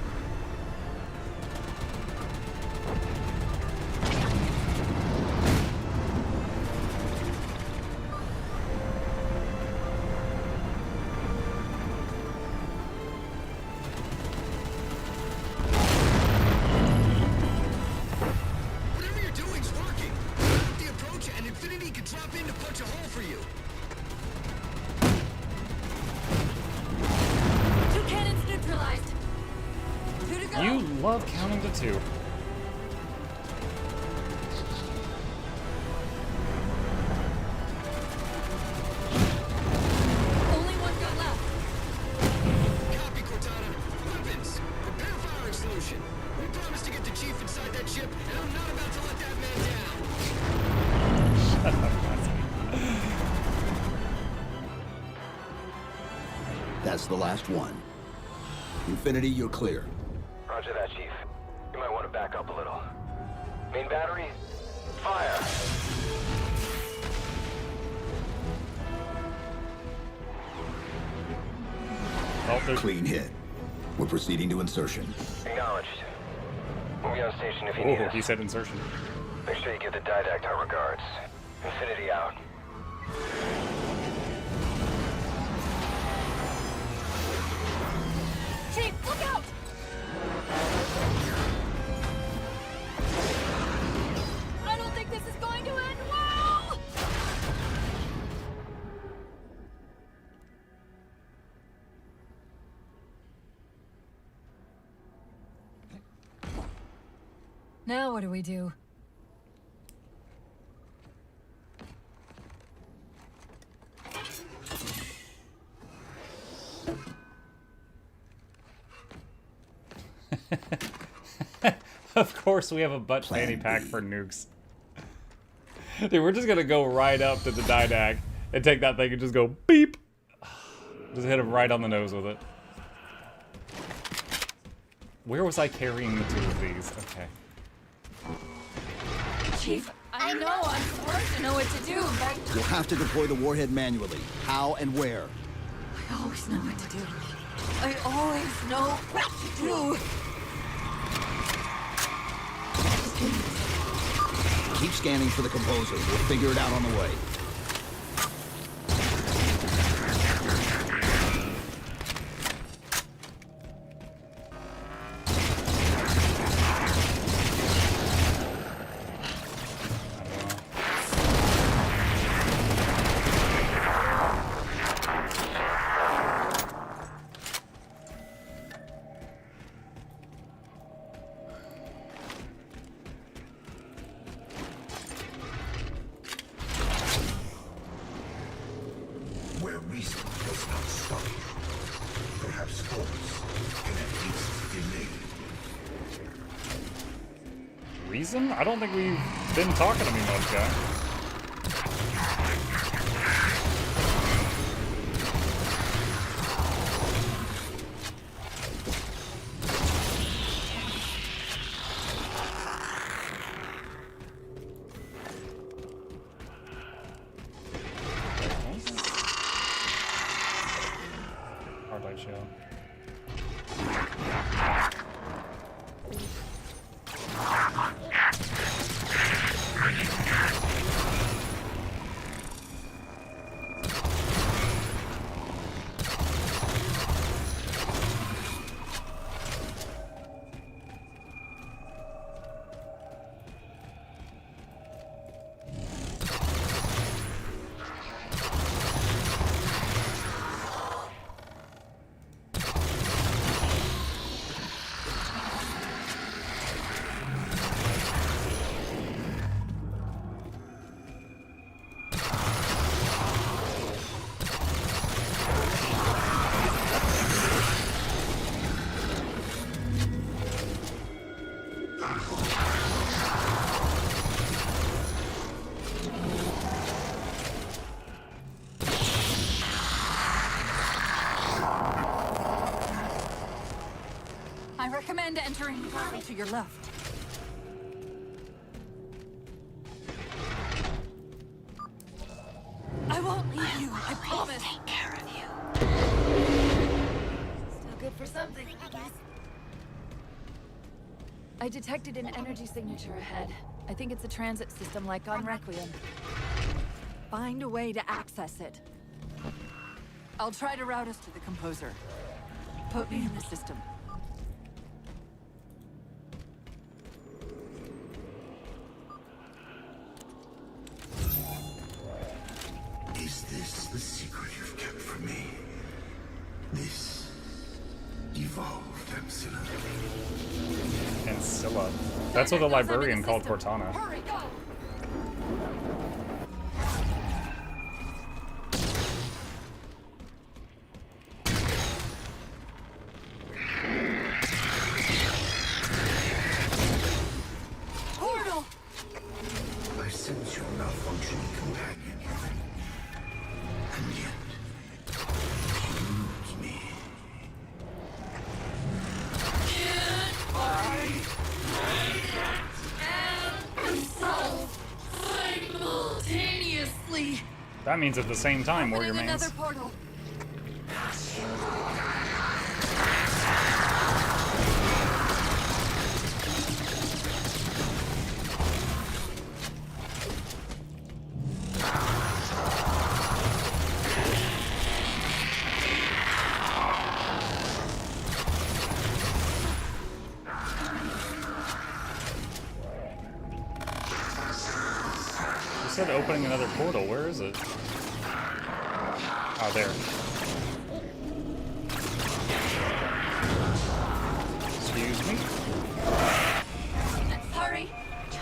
Whatever you're doing's working. Stop the approach, and Infinity can drop in to punch a hole for you. 2 cannons neutralized. 2 to go. You love counting to 2. Only 1 gun left. Copy, Cortana. Weapons. Prepare firing solution. We promised to get the Chief inside that ship, and I'm not about to let that man down. Shut up, Lasky. That's the last one. Infinity, you're clear. Roger that, Chief. You might want to back up a little. Main battery, fire! Clean hit. We're proceeding to insertion. Acknowledged. We'll be on station if you Oh, need us. he said insertion. Make sure you give the Didact our regards. Infinity out. Chief, look out! I don't think this is going to end well! Now what do we do? Of course we have a butt fanny pack for nukes. Dude, we're just gonna go right up to the Didact and take that thing and just go beep. Just hit him right on the nose with it. Where was I carrying the 2 of these? Okay. Chief, I know I'm supposed to know what to do, but You'll have to deploy the warhead manually. How and where? I always know what to do. I always know what to do. Keep scanning for the Composer. We'll figure it out on the way. reason? I don't think we've been talking to me much, guy. Hardlight shell. I recommend entering the portal to your left. I won't leave you, I promise. Take care of you. Still good for something, I guess. I detected an energy signature ahead. I think it's a transit system like on Requiem. Find a way to access it. I'll try to route us to the Composer. Put me in the system. Is this the secret you've kept from me? This evolved Ancilla. Ancilla. That's what the Librarian called Cortana. Hurry, go! Portal! I sense your malfunctioning companion, human. And yet, you lose me. Simultaneously. That means at the same time, Warrior Opening Mains. another portal. You said opening another portal. Where is it? Oh, there. Excuse me? Hurry!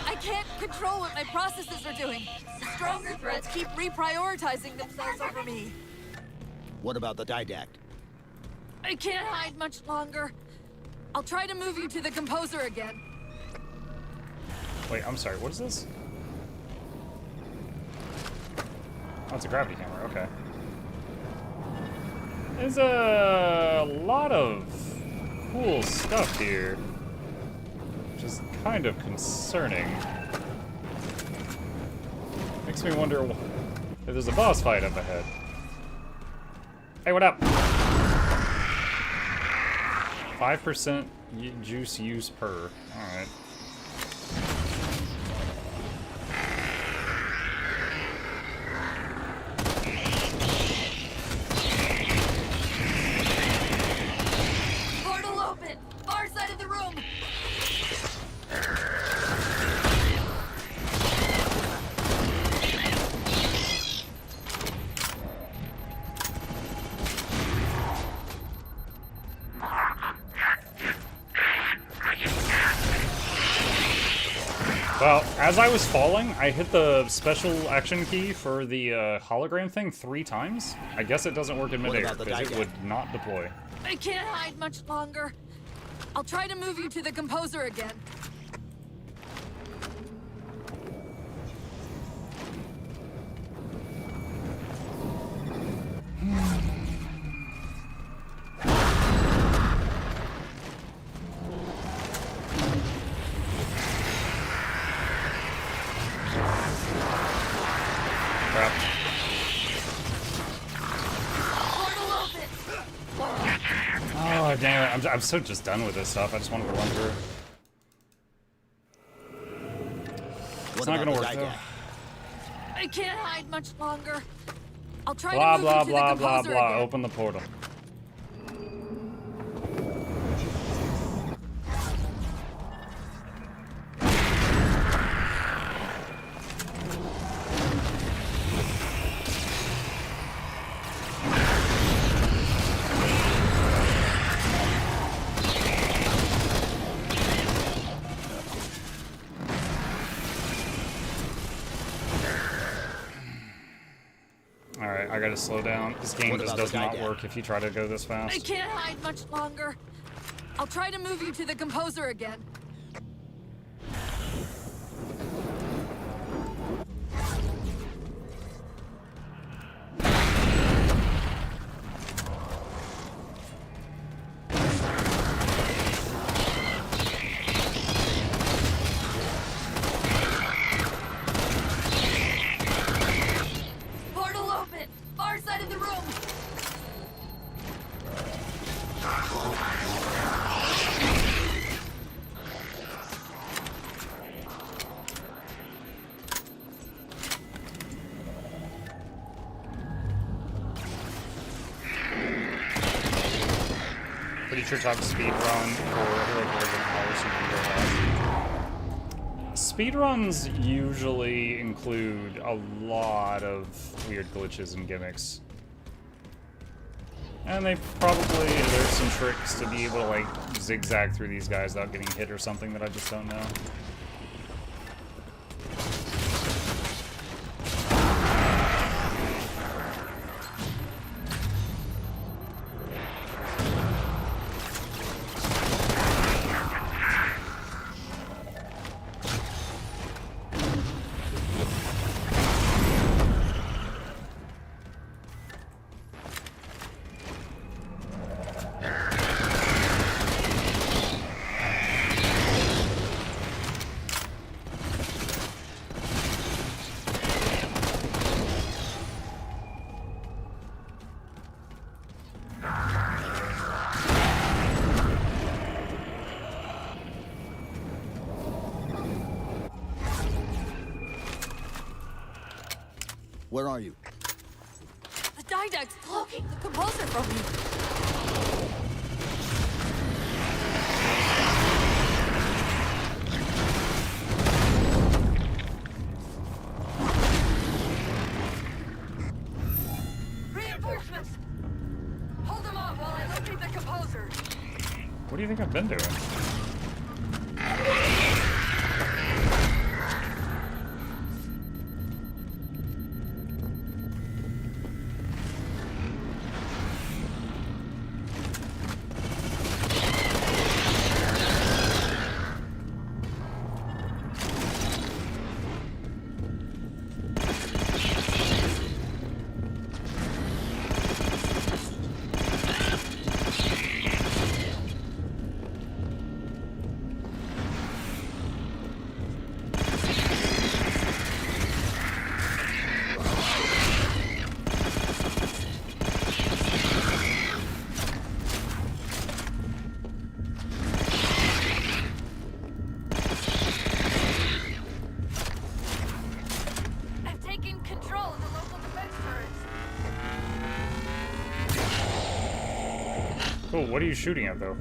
I can't control what my processes are doing. The stronger threats keep reprioritizing themselves over me. What about the Didact? I can't hide much longer. I'll try to move you to the Composer again. Wait, I'm sorry. What is this? Oh, it's a gravity camera. Okay. There's a lot of cool stuff here, which is kind of concerning. Makes me wonder if there's a boss fight up ahead. Hey, what up? 5% juice use per. Alright. Portal open! Far side of the room! Well, as I was falling, I hit the special action key for the hologram thing 3 times. I guess it doesn't work in midair, because it would not deploy. I can't hide much longer. I'll try to move you to the Composer again. I'm so just done with this stuff. I just wanted to run through. It's not gonna work though. I can't hide much longer. I'll try Blah to move blah you to blah the blah composer blah. again. Open the portal. Alright, I gotta slow down. This game just does not work if you try to go this fast. I can't hide much longer. I'll try to move you to the composer again. Portal open! Far side of the room! Pretty sure top speed run for Halo 4 Speedruns usually include a lot of weird glitches and gimmicks. And they probably, there's some tricks to be able to like zigzag through these guys without getting hit or something that I just don't know. Where are you? The Didact's blocking the composer from me. Reinforcements! Hold them off while I locate the composer. What do you think I've been doing? I'm taking control of the local defense turrets. Cool, what are you shooting at though?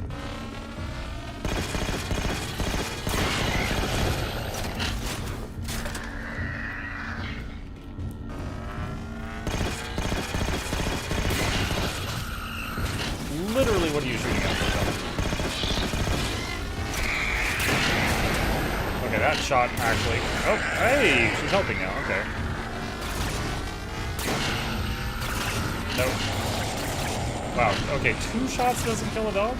Literally, what are you shooting at? Okay, that shot actually. Oh, hey, she's helping now. Okay. Nope. Wow. Okay, 2 shots doesn't kill a dog.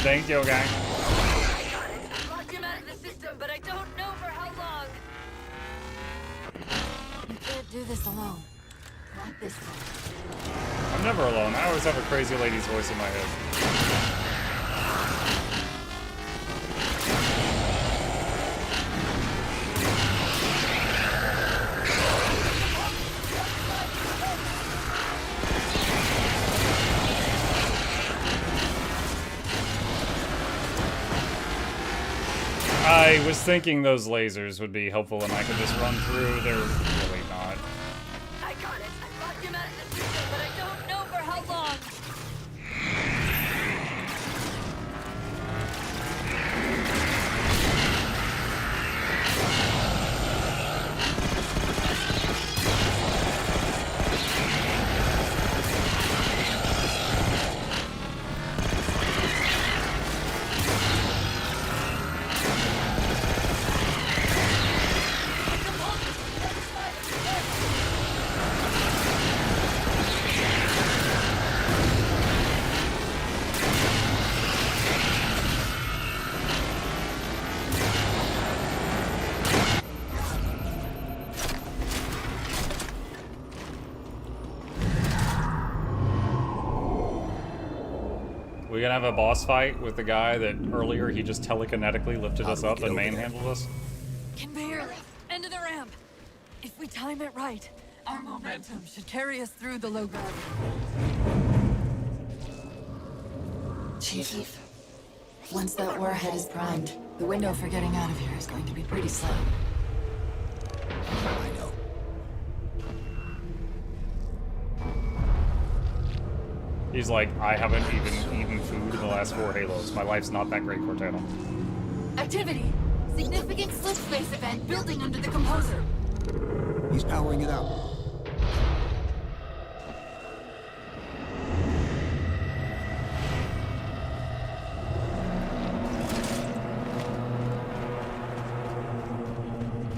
Thank you, gang. Locked him out of the system, but I don't know for how long. You can't do this alone. Not this time. I'm never alone. I always have a crazy lady's voice in my head. I was thinking those lasers would be helpful and I could just run through. They're really not. I got it. I locked him out of the system, but I don't know for how long. We gonna have a boss fight with the guy that earlier he just telekinetically lifted us up and manhandled us? Can barely. End of the ramp. If we time it right, our momentum should carry us through the low gravity. Chief, once that warhead is primed, the window for getting out of here is going to be pretty slim. I know. He's like, I haven't even eaten food in the last 4 Halos. My life's not that great, Cortana. Activity! Significant slip space event building under the Composer. He's powering it up.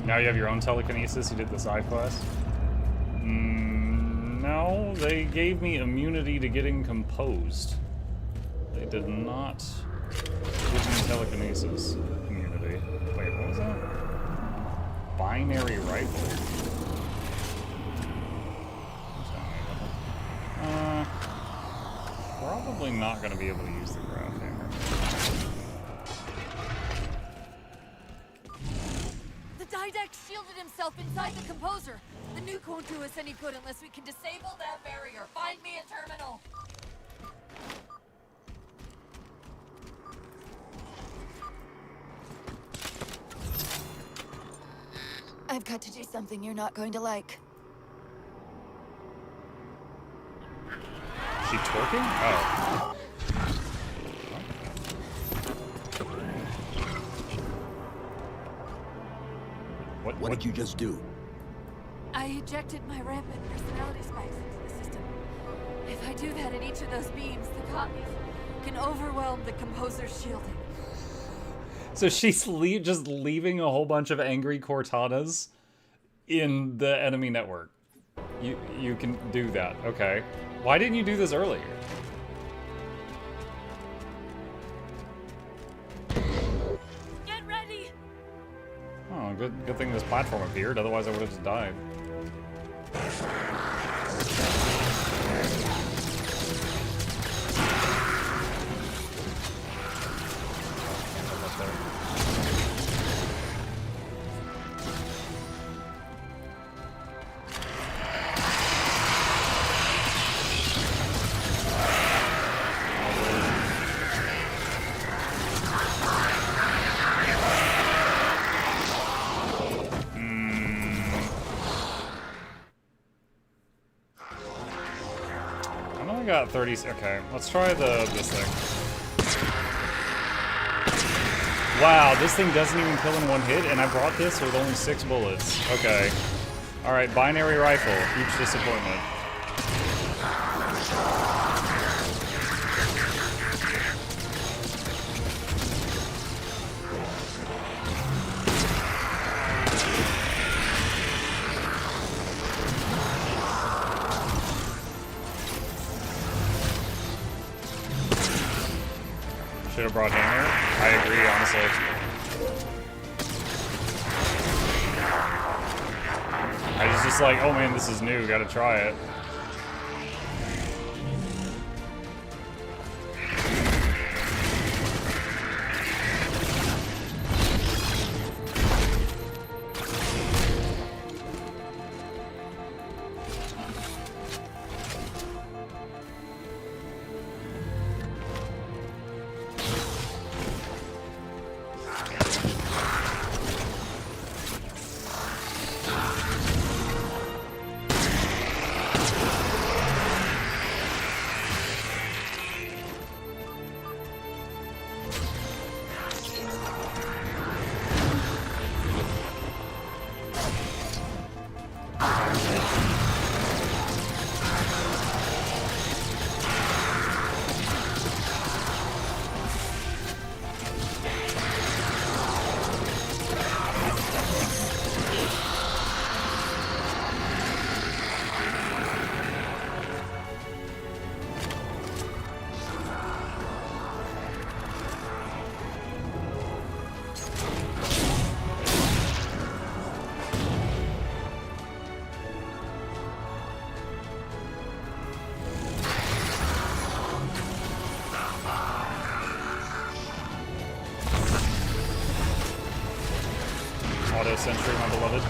Now you have your own telekinesis. You did the side quest. No, they gave me immunity to getting composed. They did not give me telekinesis immunity. Wait, what was that? Binary rifle. Probably not going to be able to use the graph hammer. The Didact shielded himself inside the Composer. The nuke won't do us any good unless we can disable that barrier. Find me a terminal. I've got to do something you're not going to like. She twerking? Oh. What did you just do? I ejected my rampant personality spikes into the system. If I do that at each of those beams, the copies can overwhelm the Composer's shielding. So she's just leaving a whole bunch of angry Cortanas in the enemy network. You can do that. Okay. Why didn't you do this earlier? Get ready. Oh, good thing this platform appeared. Otherwise, I would have just died. Got 30. Okay, let's try this thing. Wow, this thing doesn't even kill in one hit, and I brought this with only 6 bullets. Okay. All right, binary rifle. Huge disappointment. Should have brought Hammer. I agree, honestly. I was just like, oh man, this is new, gotta try it. Auto sentry, my beloved.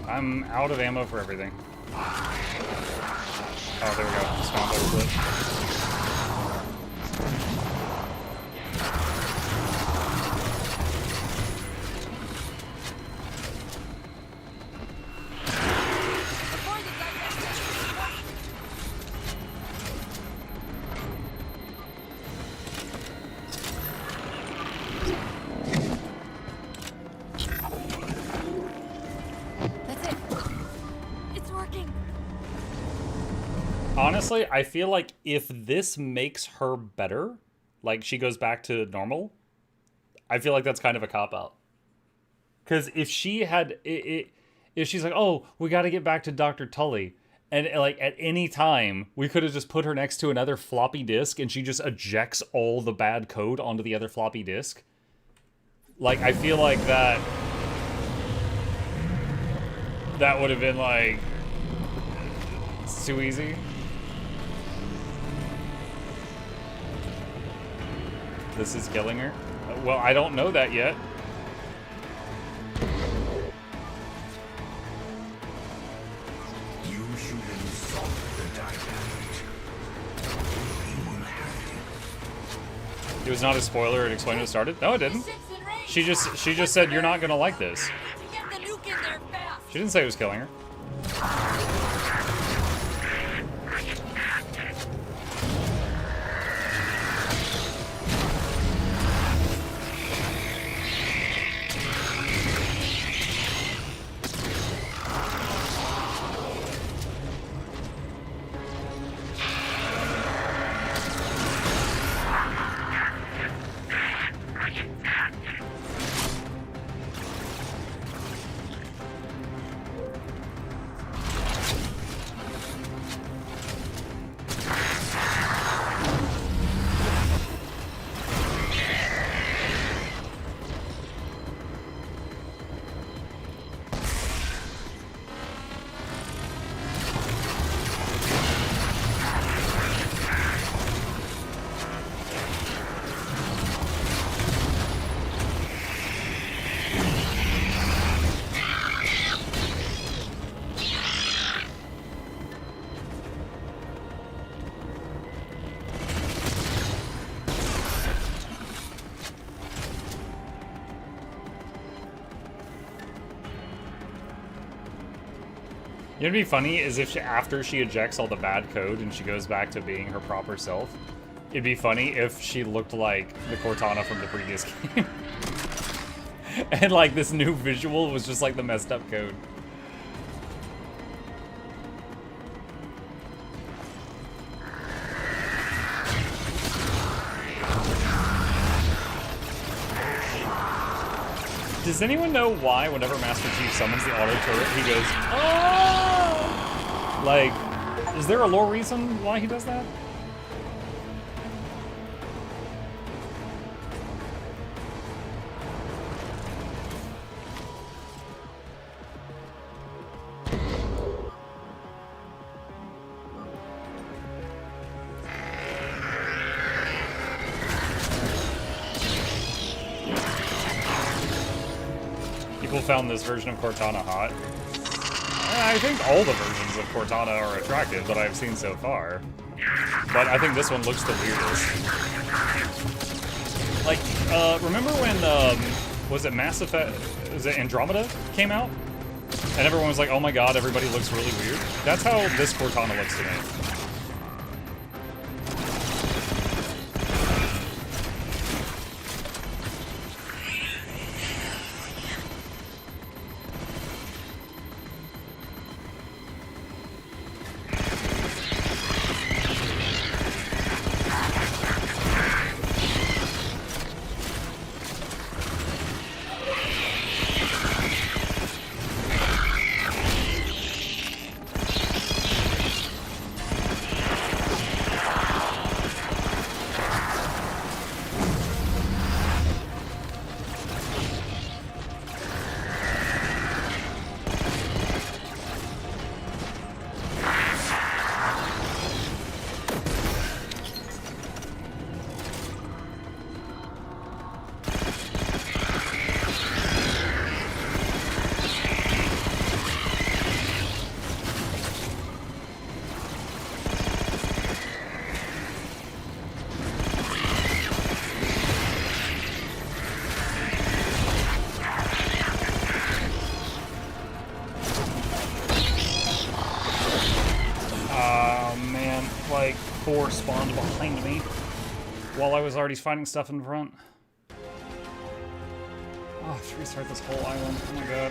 I'm out of ammo for everything. Oh, there we go. Spawn double flip. Honestly, I feel like if this makes her better, like she goes back to normal, I feel like that's kind of a cop-out. Because if she had, if she's like, oh, we got to get back to Dr. Tully, and like at any time, we could have just put her next to another floppy disk and she just ejects all the bad code onto the other floppy disk. Like, I feel like that would have been like, it's too easy. This is killing her? Well, I don't know that yet. You should insult the Didact. You will have It was not a spoiler. It explained when it started. No, it didn't. She just said you're not gonna like this. She didn't say it was killing her. It'd be funny is if after she ejects all the bad code and she goes back to being her proper self, it'd be funny if she looked like the Cortana from the previous game. And like this new visual was just like the messed up code. Does anyone know why whenever Master Chief summons the auto turret, he goes, oh! Like, is there a lore reason why he does that? Found this version of Cortana hot. I think all the versions of Cortana are attractive that I've seen so far. But I think this one looks the weirdest. Like, remember when, was it Mass Effect, was it Andromeda came out? And everyone was like, oh my god, everybody looks really weird. That's how this Cortana looks to me. Four spawned behind me while I was already finding stuff in front. Oh, I have to restart this whole island. Oh my god.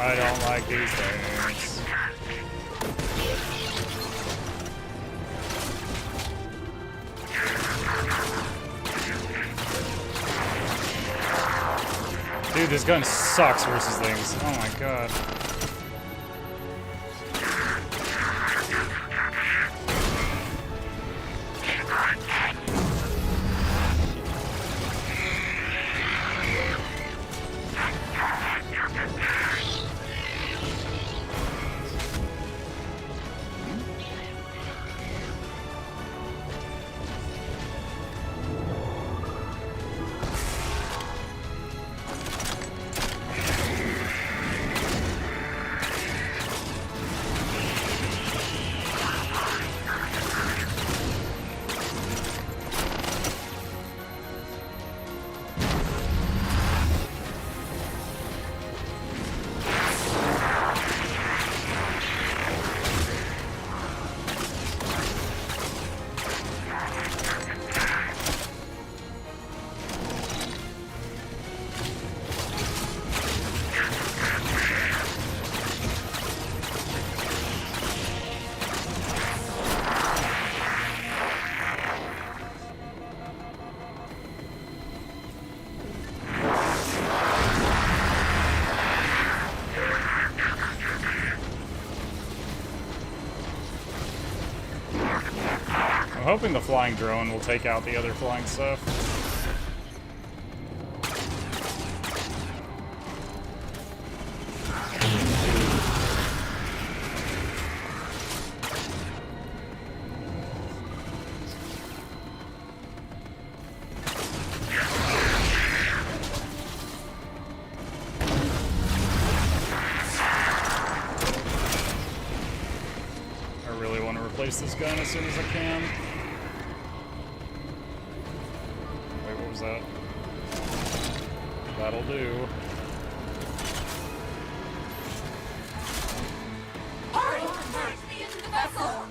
I don't like these things. Dude, this gun sucks versus things. Oh my god. hoping the flying drone will take out the other flying stuff. This gun as soon as I can. Wait, what was that? That'll do. Hurry! Merge me into the vessel!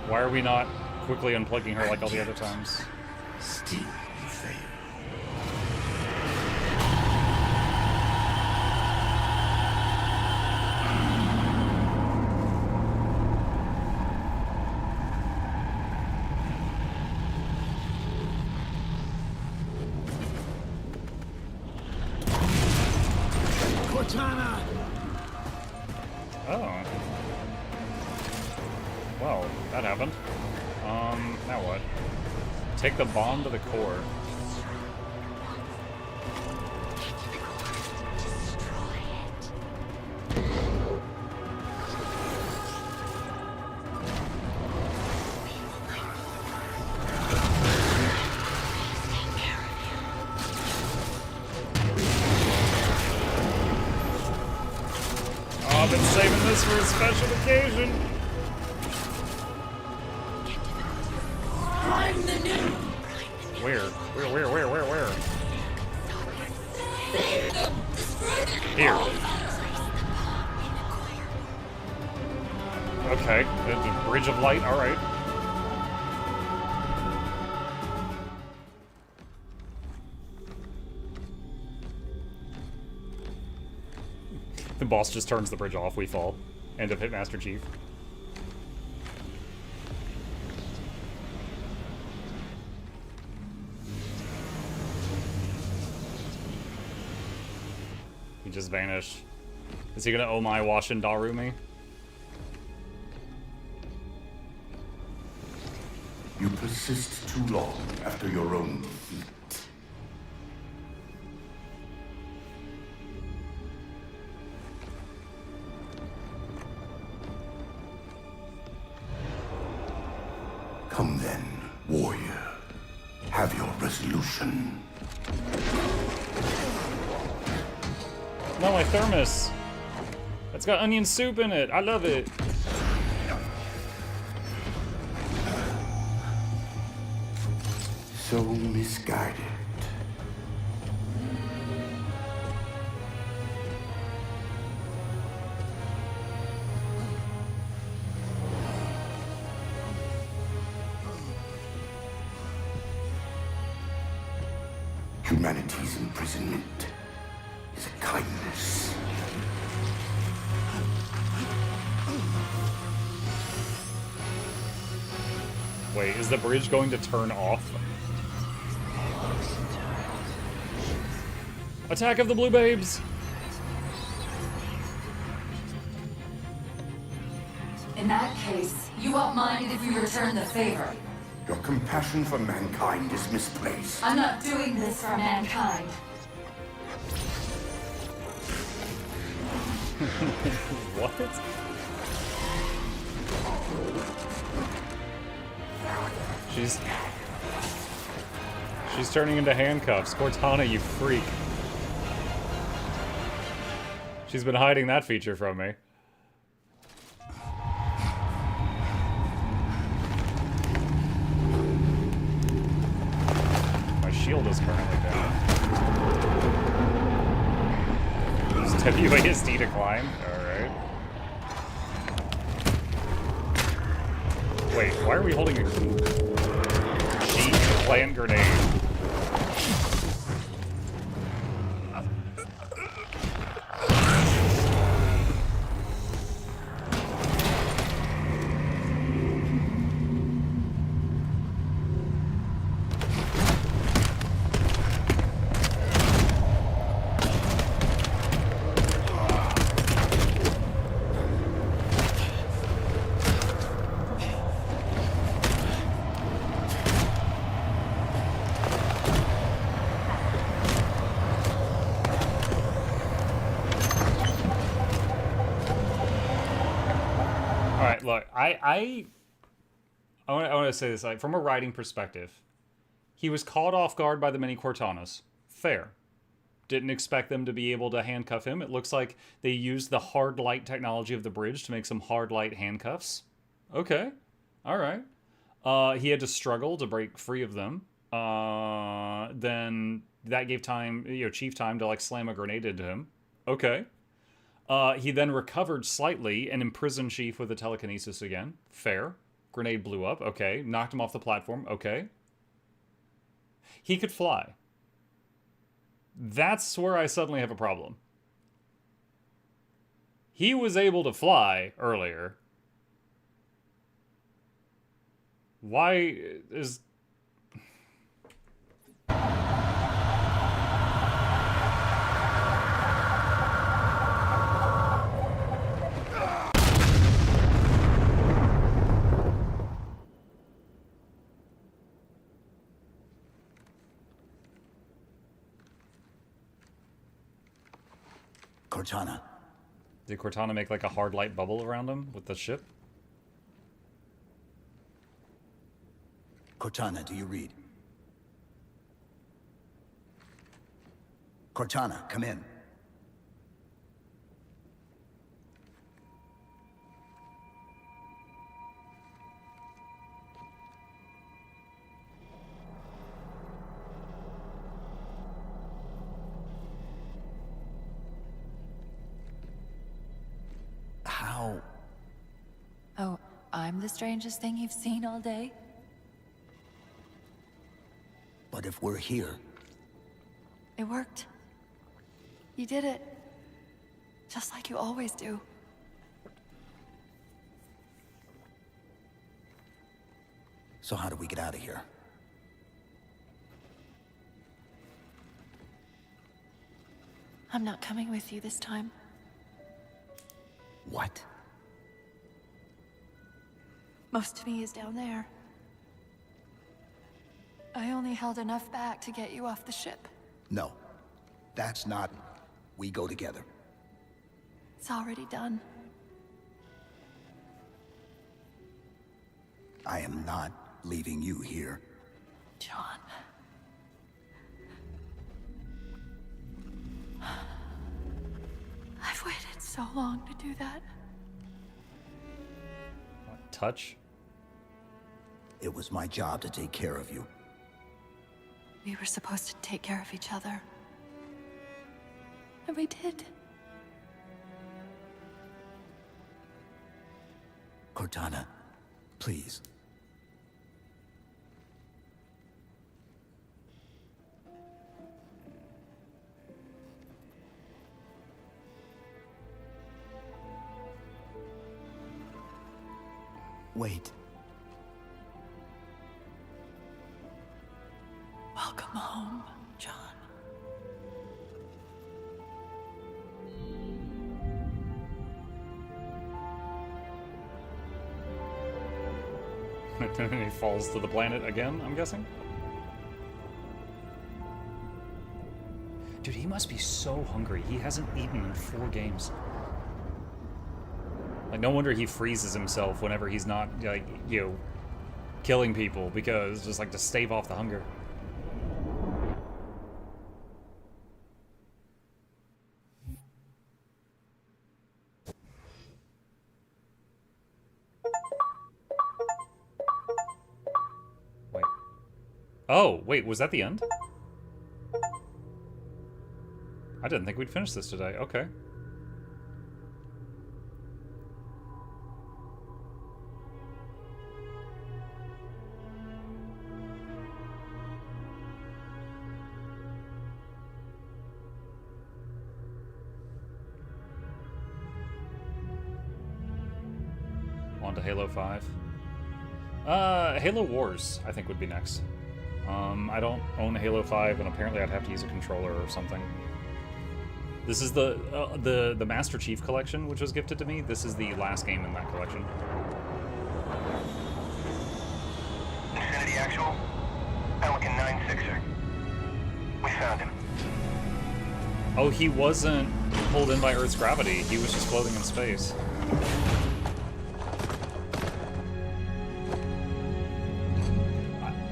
Why are we not quickly unplugging her like all the other times? Still you fail. Cortana! Oh. Well, that happened. Now what? Take the bomb to the core. Oh, I've been saving this for a special occasion. Where? Where? Here. Okay, the bridge of light, alright. The boss just turns the bridge off, we fall. End of Hitmaster Chief. He just vanished. Is he gonna oh my wash and Daru me? You persist too long after your own defeat. Come then, warrior. Have your resolution. No, my thermos. It's got onion soup in it. I love it. So misguided. Humanity's imprisonment is a kindness. Wait, is the bridge going to turn off? Attack of the Blue Babes! In that case, you won't mind if we return the favor. Your compassion for mankind is misplaced. I'm not doing this for mankind. What? She's turning into handcuffs. Cortana, you freak. She's been hiding that feature from me. My shield is currently down. Is WASD decline? Alright. Wait, why are we holding a sheet plant grenade? Alright, look, I want to say this, like, from a writing perspective, he was caught off guard by the mini Cortanas. Fair. Didn't expect them to be able to handcuff him. It looks like they used the hard light technology of the bridge to make some hard light handcuffs. Okay. Alright. He had to struggle to break free of them. Then that gave time, Chief time to, like, slam a grenade into him. Okay. He then recovered slightly and imprisoned Chief with a telekinesis again. Fair. Grenade blew up. Okay. Knocked him off the platform. Okay. He could fly. That's where I suddenly have a problem. He was able to fly earlier. Why is... Cortana. Did Cortana make like a hard light bubble around him with the ship? Cortana, do you read? Cortana, come in. How? Oh, I'm the strangest thing you've seen all day? But if we're here... It worked. You did it. Just like you always do. So how do we get out of here? I'm not coming with you this time. What? Most of me is down there. I only held enough back to get you off the ship. No. That's not... We go together. It's already done. I am not leaving you here. John. I've waited so long to do that. What, touch? It was my job to take care of you. We were supposed to take care of each other. And we did. Cortana, please. Wait. Welcome home, John. And he falls to the planet again, I'm guessing? Dude, he must be so hungry. He hasn't eaten in 4 games. Like, no wonder he freezes himself whenever he's not, like, killing people, because just, like, to stave off the hunger. Wait. Oh, wait, was that the end? I didn't think we'd finish this today. Okay. On to Halo 5. Halo Wars, I think, would be next. I don't own Halo 5, and apparently I'd have to use a controller or something. This is the Master Chief Collection, which was gifted to me. This is the last game in that collection. Infinity Actual. Pelican 9-6er. We found him. Oh, he wasn't pulled in by Earth's gravity. He was just floating in space.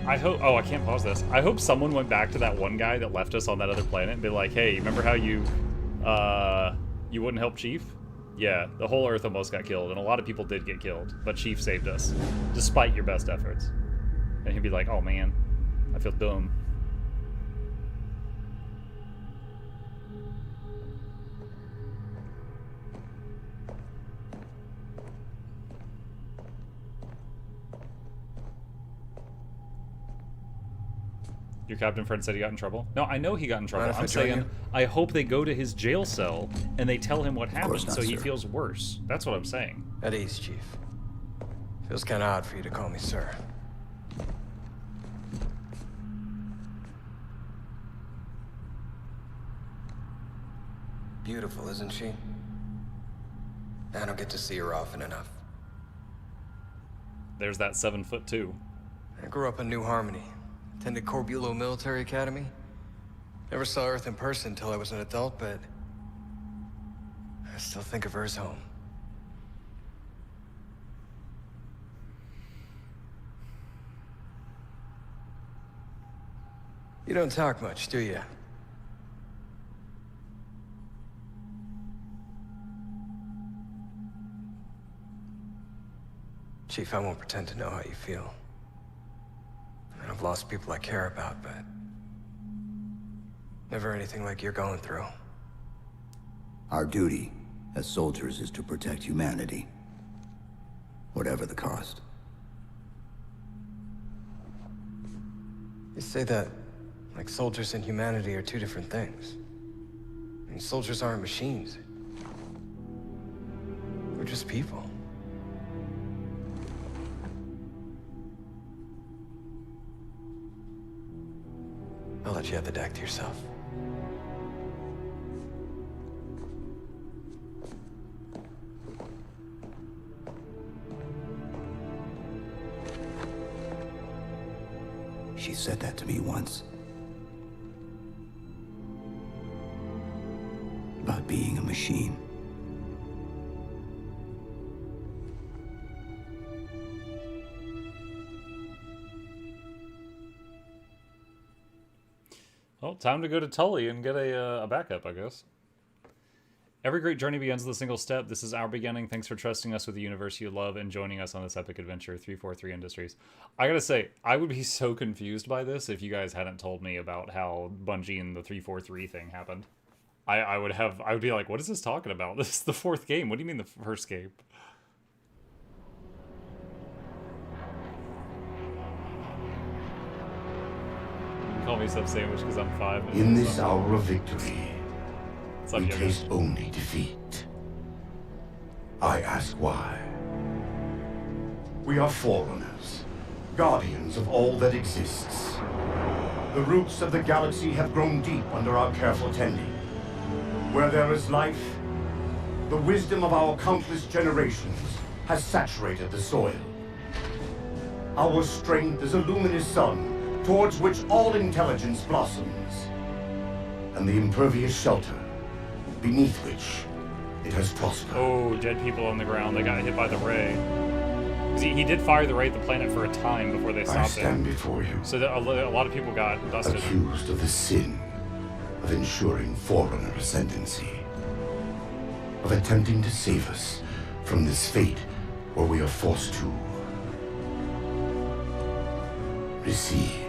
I hope... Oh, I can't pause this. I hope someone went back to that one guy that left us on that other planet and be like, hey, remember how you wouldn't help Chief? Yeah, the whole Earth almost got killed, and a lot of people did get killed, but Chief saved us, despite your best efforts. And he'd be like, oh man, I feel dumb. Your captain friend said he got in trouble? No, I know he got in trouble. I'm saying I hope they go to his jail cell and they tell him what happened so he feels worse. That's what I'm saying. At ease, Chief. Feels kind of odd for you to call me sir. Beautiful, isn't she? I don't get to see her often enough. There's that 7'2". I grew up in New Harmony. Attended Corbulo Military Academy. Never saw Earth in person until I was an adult, but I still think of her as home. You don't talk much, do you? Chief, I won't pretend to know how you feel. I've lost people I care about, but never anything like you're going through. Our duty as soldiers is to protect humanity, whatever the cost. You say that like soldiers and humanity are two different things. I mean, soldiers aren't machines. We're just people. I'll let you have the deck to yourself. She said that to me once. About being a machine. Well, time to go to Tully and get a backup, I guess. Every great journey begins with a single step. This is our beginning. Thanks for trusting us with the universe you love and joining us on this epic adventure. 343 Industries. I gotta say, I would be so confused by this if you guys hadn't told me about how Bungie and the 343 thing happened. I would be like, what is this talking about? This is the fourth game. What do you mean the first game? Call me sub sandwich because I'm 5. In this hour of victory, we taste only defeat. I ask why. We are Forerunners, guardians of all that exists. The roots of the galaxy have grown deep under our careful tending. Where there is life, the wisdom of our countless generations has saturated the soil. Our strength is a luminous sun towards which all intelligence blossoms, and the impervious shelter beneath which it has prospered. Oh, dead people on the ground. They got hit by the ray. He did fire the ray at the planet for a time before they stopped it. I stand before you. So that a lot of people got dusted. Accused of the sin of ensuring Forerunner ascendancy, of attempting to save us from this fate where we are forced to recede.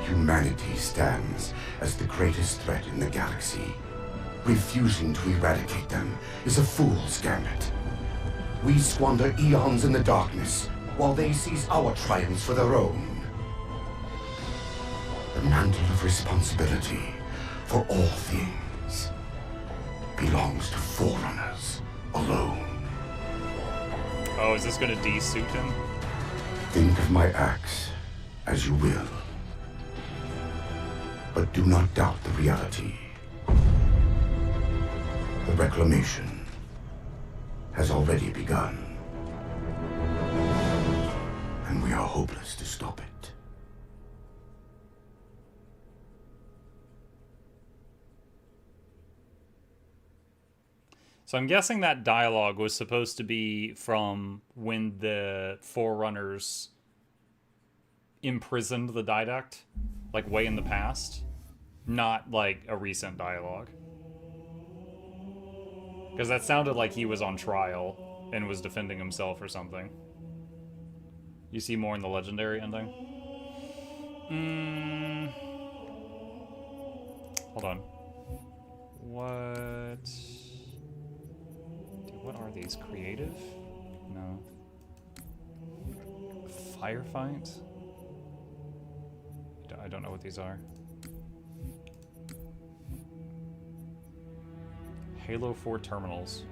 Humanity stands as the greatest threat in the galaxy. Refusing to eradicate them is a fool's gambit. We squander eons in the darkness, while they seize our triumphs for their own. The mantle of responsibility for all things belongs to Forerunners alone. Oh, is this going to de-suit him? Think of my axe as you will. But do not doubt the reality. The reclamation has already begun. And we are hopeless to stop it. So I'm guessing that dialogue was supposed to be from when the Forerunners imprisoned the Didact, like way in the past, not like a recent dialogue. Because that sounded like he was on trial and was defending himself or something. You see more in the legendary ending? Hold on. What? Dude, what are these? Creative? No. Firefight? I don't know what these are. Halo 4 terminals.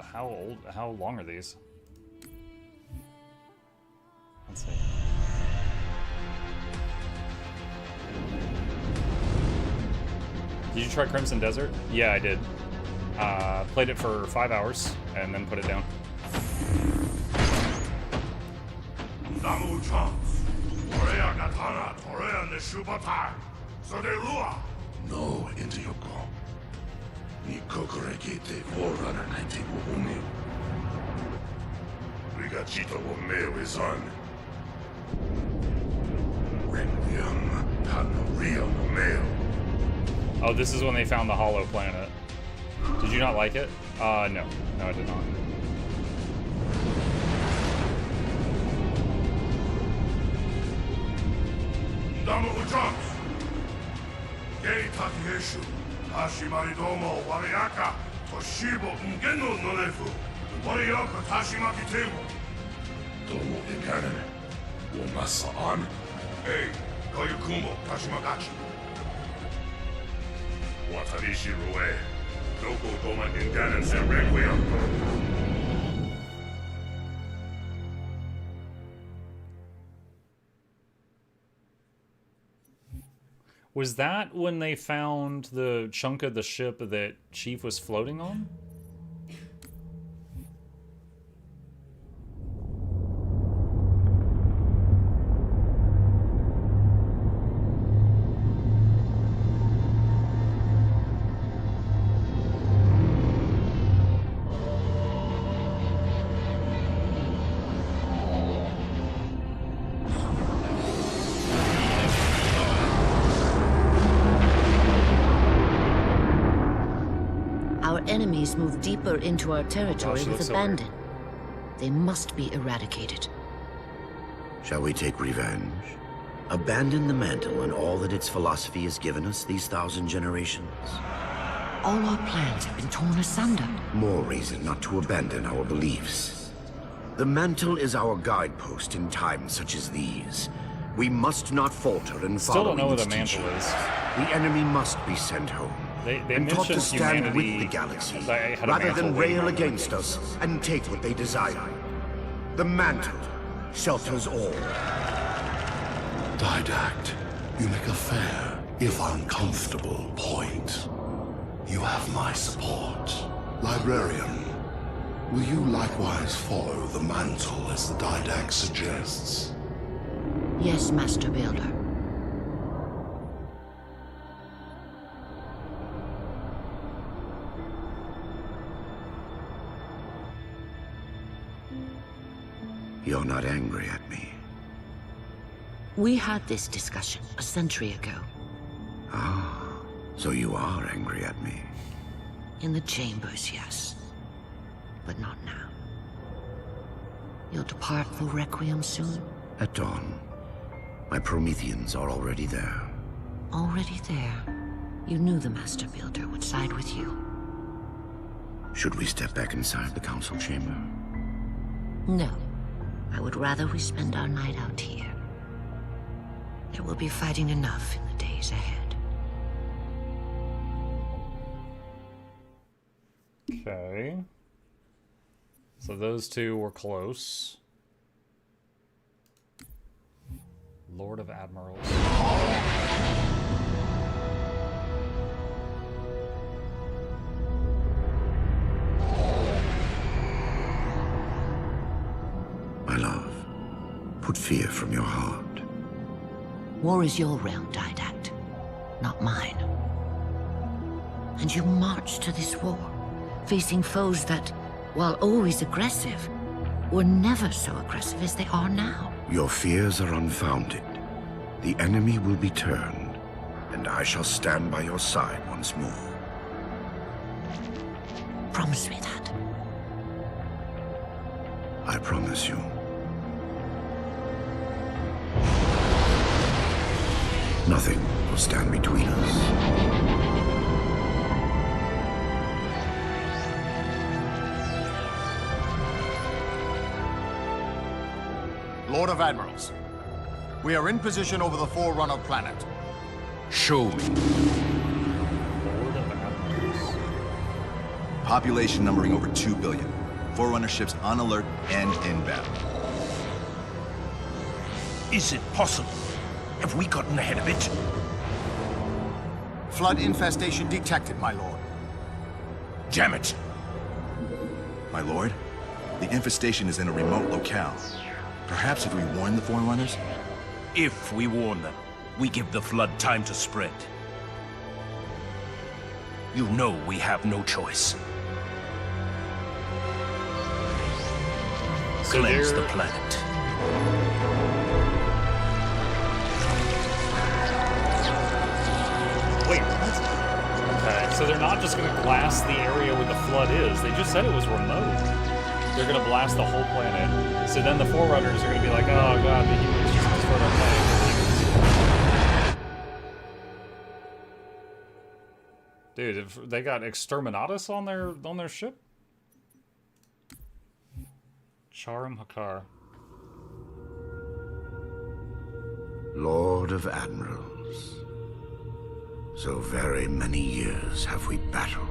How long are these? Let's see. Did you try Crimson Desert? Yeah, I did. Played it for 5 hours and then put it down. No, into your call. Ni kokorekete Forerunner 90 umi. Rigachito wo mewe son. Requiem Kanoria no meo. Oh, this is when they found the hollow planet. Did you not like it? No. No, I did not. Damu Ujams. Gei Takieshu. Hashimari domo wariaka. Toshibo ungeno nonefu. Wariaka Tashimaki temo. Domo ikanen. Womasa on. Hey, Koyukumo Tashimagachi. Watarishi Rue. Doko Doma Inganen Sen Requiem. Was that when they found the chunk of the ship that Chief was floating on? Enemies move deeper into our territory Gosh, with so abandon. They must be eradicated. Shall we take revenge? Abandon the mantle and all that its philosophy has given us these 1,000 generations? All our plans have been torn asunder. More reason not to abandon our beliefs. The mantle is our guidepost in times such as these. We must not falter in Still don't know following what its a mantle teachings. is. The enemy must be sent home. They and taught to mentioned stand humanity. with the galaxy, They had a rather mantle than waiting rail on them. against us and take what they desire. The mantle shelters all. Didact, you make a fair, if uncomfortable, point. You have my support. Librarian, will you likewise follow the mantle as the Didact suggests? Yes, Master Builder. You're not angry at me. We had this discussion a century ago. Ah, so you are angry at me. In the chambers, yes. But not now. You'll depart for Requiem soon? At dawn. My Prometheans are already there. Already there. You knew the Master Builder would side with you. Should we step back inside the council chamber? No. I would rather we spend our night out here. There will be fighting enough in the days ahead. Okay. So those two were close. Lord of Admirals. My love, put fear from your heart. War is your realm, Didact. not mine. And you marched to this war, facing foes that, while always aggressive, were never so aggressive as they are now. Your fears are unfounded. The enemy will be turned, and I shall stand by your side once more. Promise me that. I promise you. Nothing will stand between us. Lord of Admirals, we are in position over the Forerunner planet. Show me. Lord of Admirals. Population numbering over 2 billion. Forerunner ships on alert and inbound. Is it possible? Have we gotten ahead of it? Flood infestation detected, my lord. Damn it! My lord, the infestation is in a remote locale. Perhaps if we warn the Forerunners? If we warn them, we give the flood time to spread. You know we have no choice. So cleanse the planet. Wait, what? Okay, so they're not just gonna blast the area where the flood is. They just said it was remote. They're gonna blast the whole planet. So then the Forerunners are gonna be like, oh god, the humans just destroyed our planet. Dude, if they got Exterminatus on their ship? Charum Hakar. Lord of Admirals. So very many years have we battled.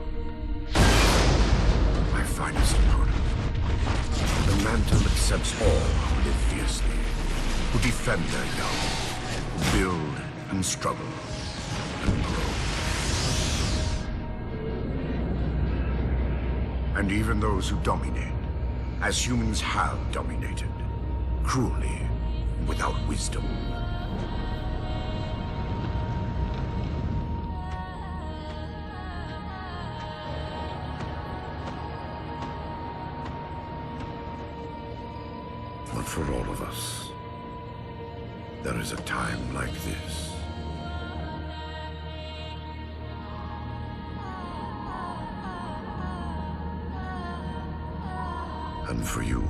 My finest opponent. The mantle accepts all who live fiercely, who defend their young, who build and struggle and grow. And even those who dominate, as humans have dominated, cruelly, without wisdom. But for all of us, there is a time like this. And for you,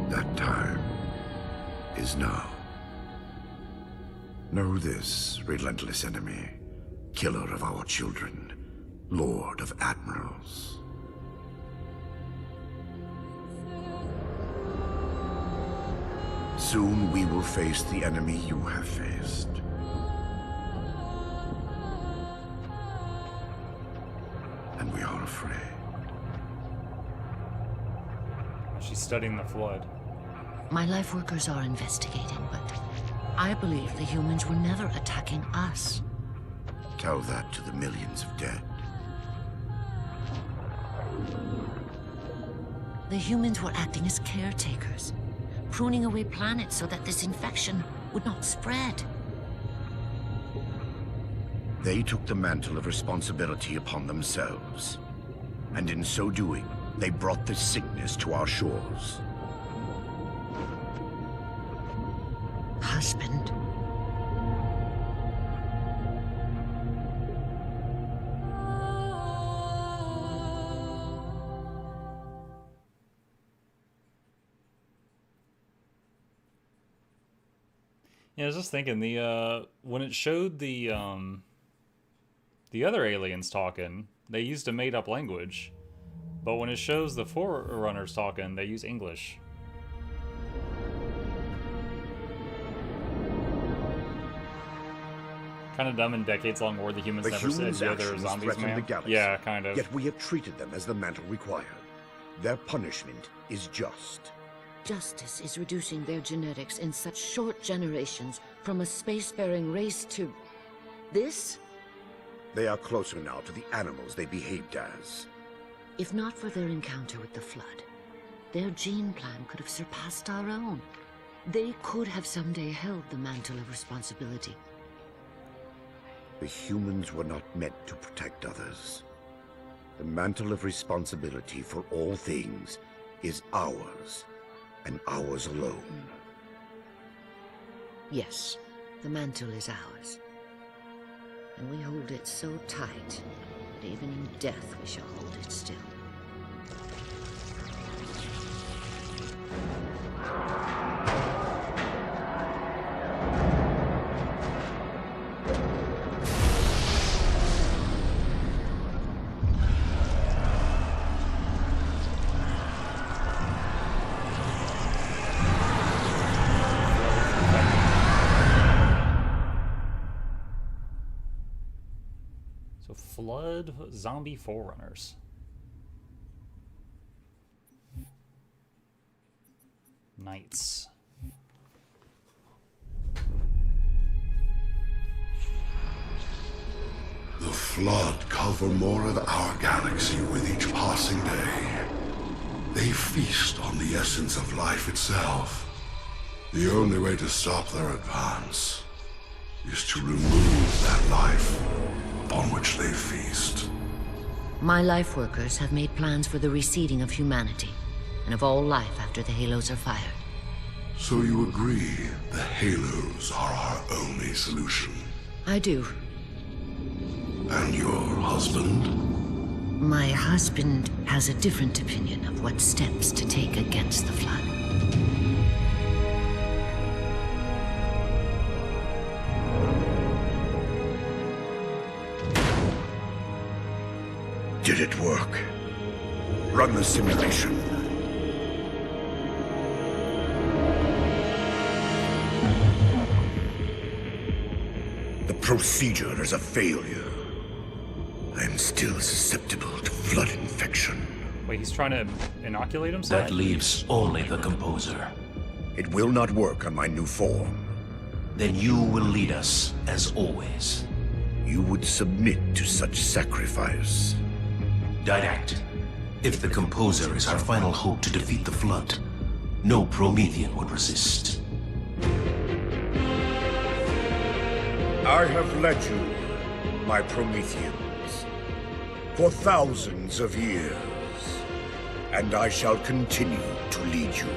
that time is now. Know this, relentless enemy, killer of our children, Lord of Admirals. Soon we will face the enemy you have faced. And we are afraid. She's studying the flood. My life workers are investigating, but I believe the humans were never attacking us. Tell that to the millions of dead. The humans were acting as caretakers, pruning away planets so that this infection would not spread. They took the mantle of responsibility upon themselves. And in so doing, they brought this sickness to our shores. Husband. Yeah, I was just thinking when it showed the other aliens talking, they used a made-up language, but when it shows the Forerunners talking, they use English. Kind of dumb in decades-long war. The humans never said the other zombies, man. Yeah, kind of. Yet we have treated them as the mantle required. Their punishment is just. Justice is reducing their genetics in such short generations from a spacefaring race to this? They are closer now to the animals they behaved as. If not for their encounter with the flood, their gene plan could have surpassed our own. They could have someday held the mantle of responsibility. The humans were not meant to protect others. The mantle of responsibility for all things is ours, and ours alone. Yes, the mantle is ours. And we hold it so tight that even in death we shall hold it still. Flood zombie Forerunners. Knights. The Flood cover more of our galaxy with each passing day. They feast on the essence of life itself. The only way to stop their advance is to remove that life upon which they feast. My life workers have made plans for the reseeding of humanity, and of all life after the Halos are fired. So you agree the Halos are our only solution? I do. And your husband? My husband has a different opinion of what steps to take against the Flood. Did it work? Run the simulation. The procedure is a failure. I am still susceptible to Flood infection. Wait, he's trying to inoculate himself? That leaves only the Composer. It will not work on my new form. Then you will lead us, as always. You would submit to such sacrifice. Didact. If the Composer is our final hope to defeat the Flood, no Promethean would resist. I have led you, my Prometheans, for thousands of years, and I shall continue to lead you.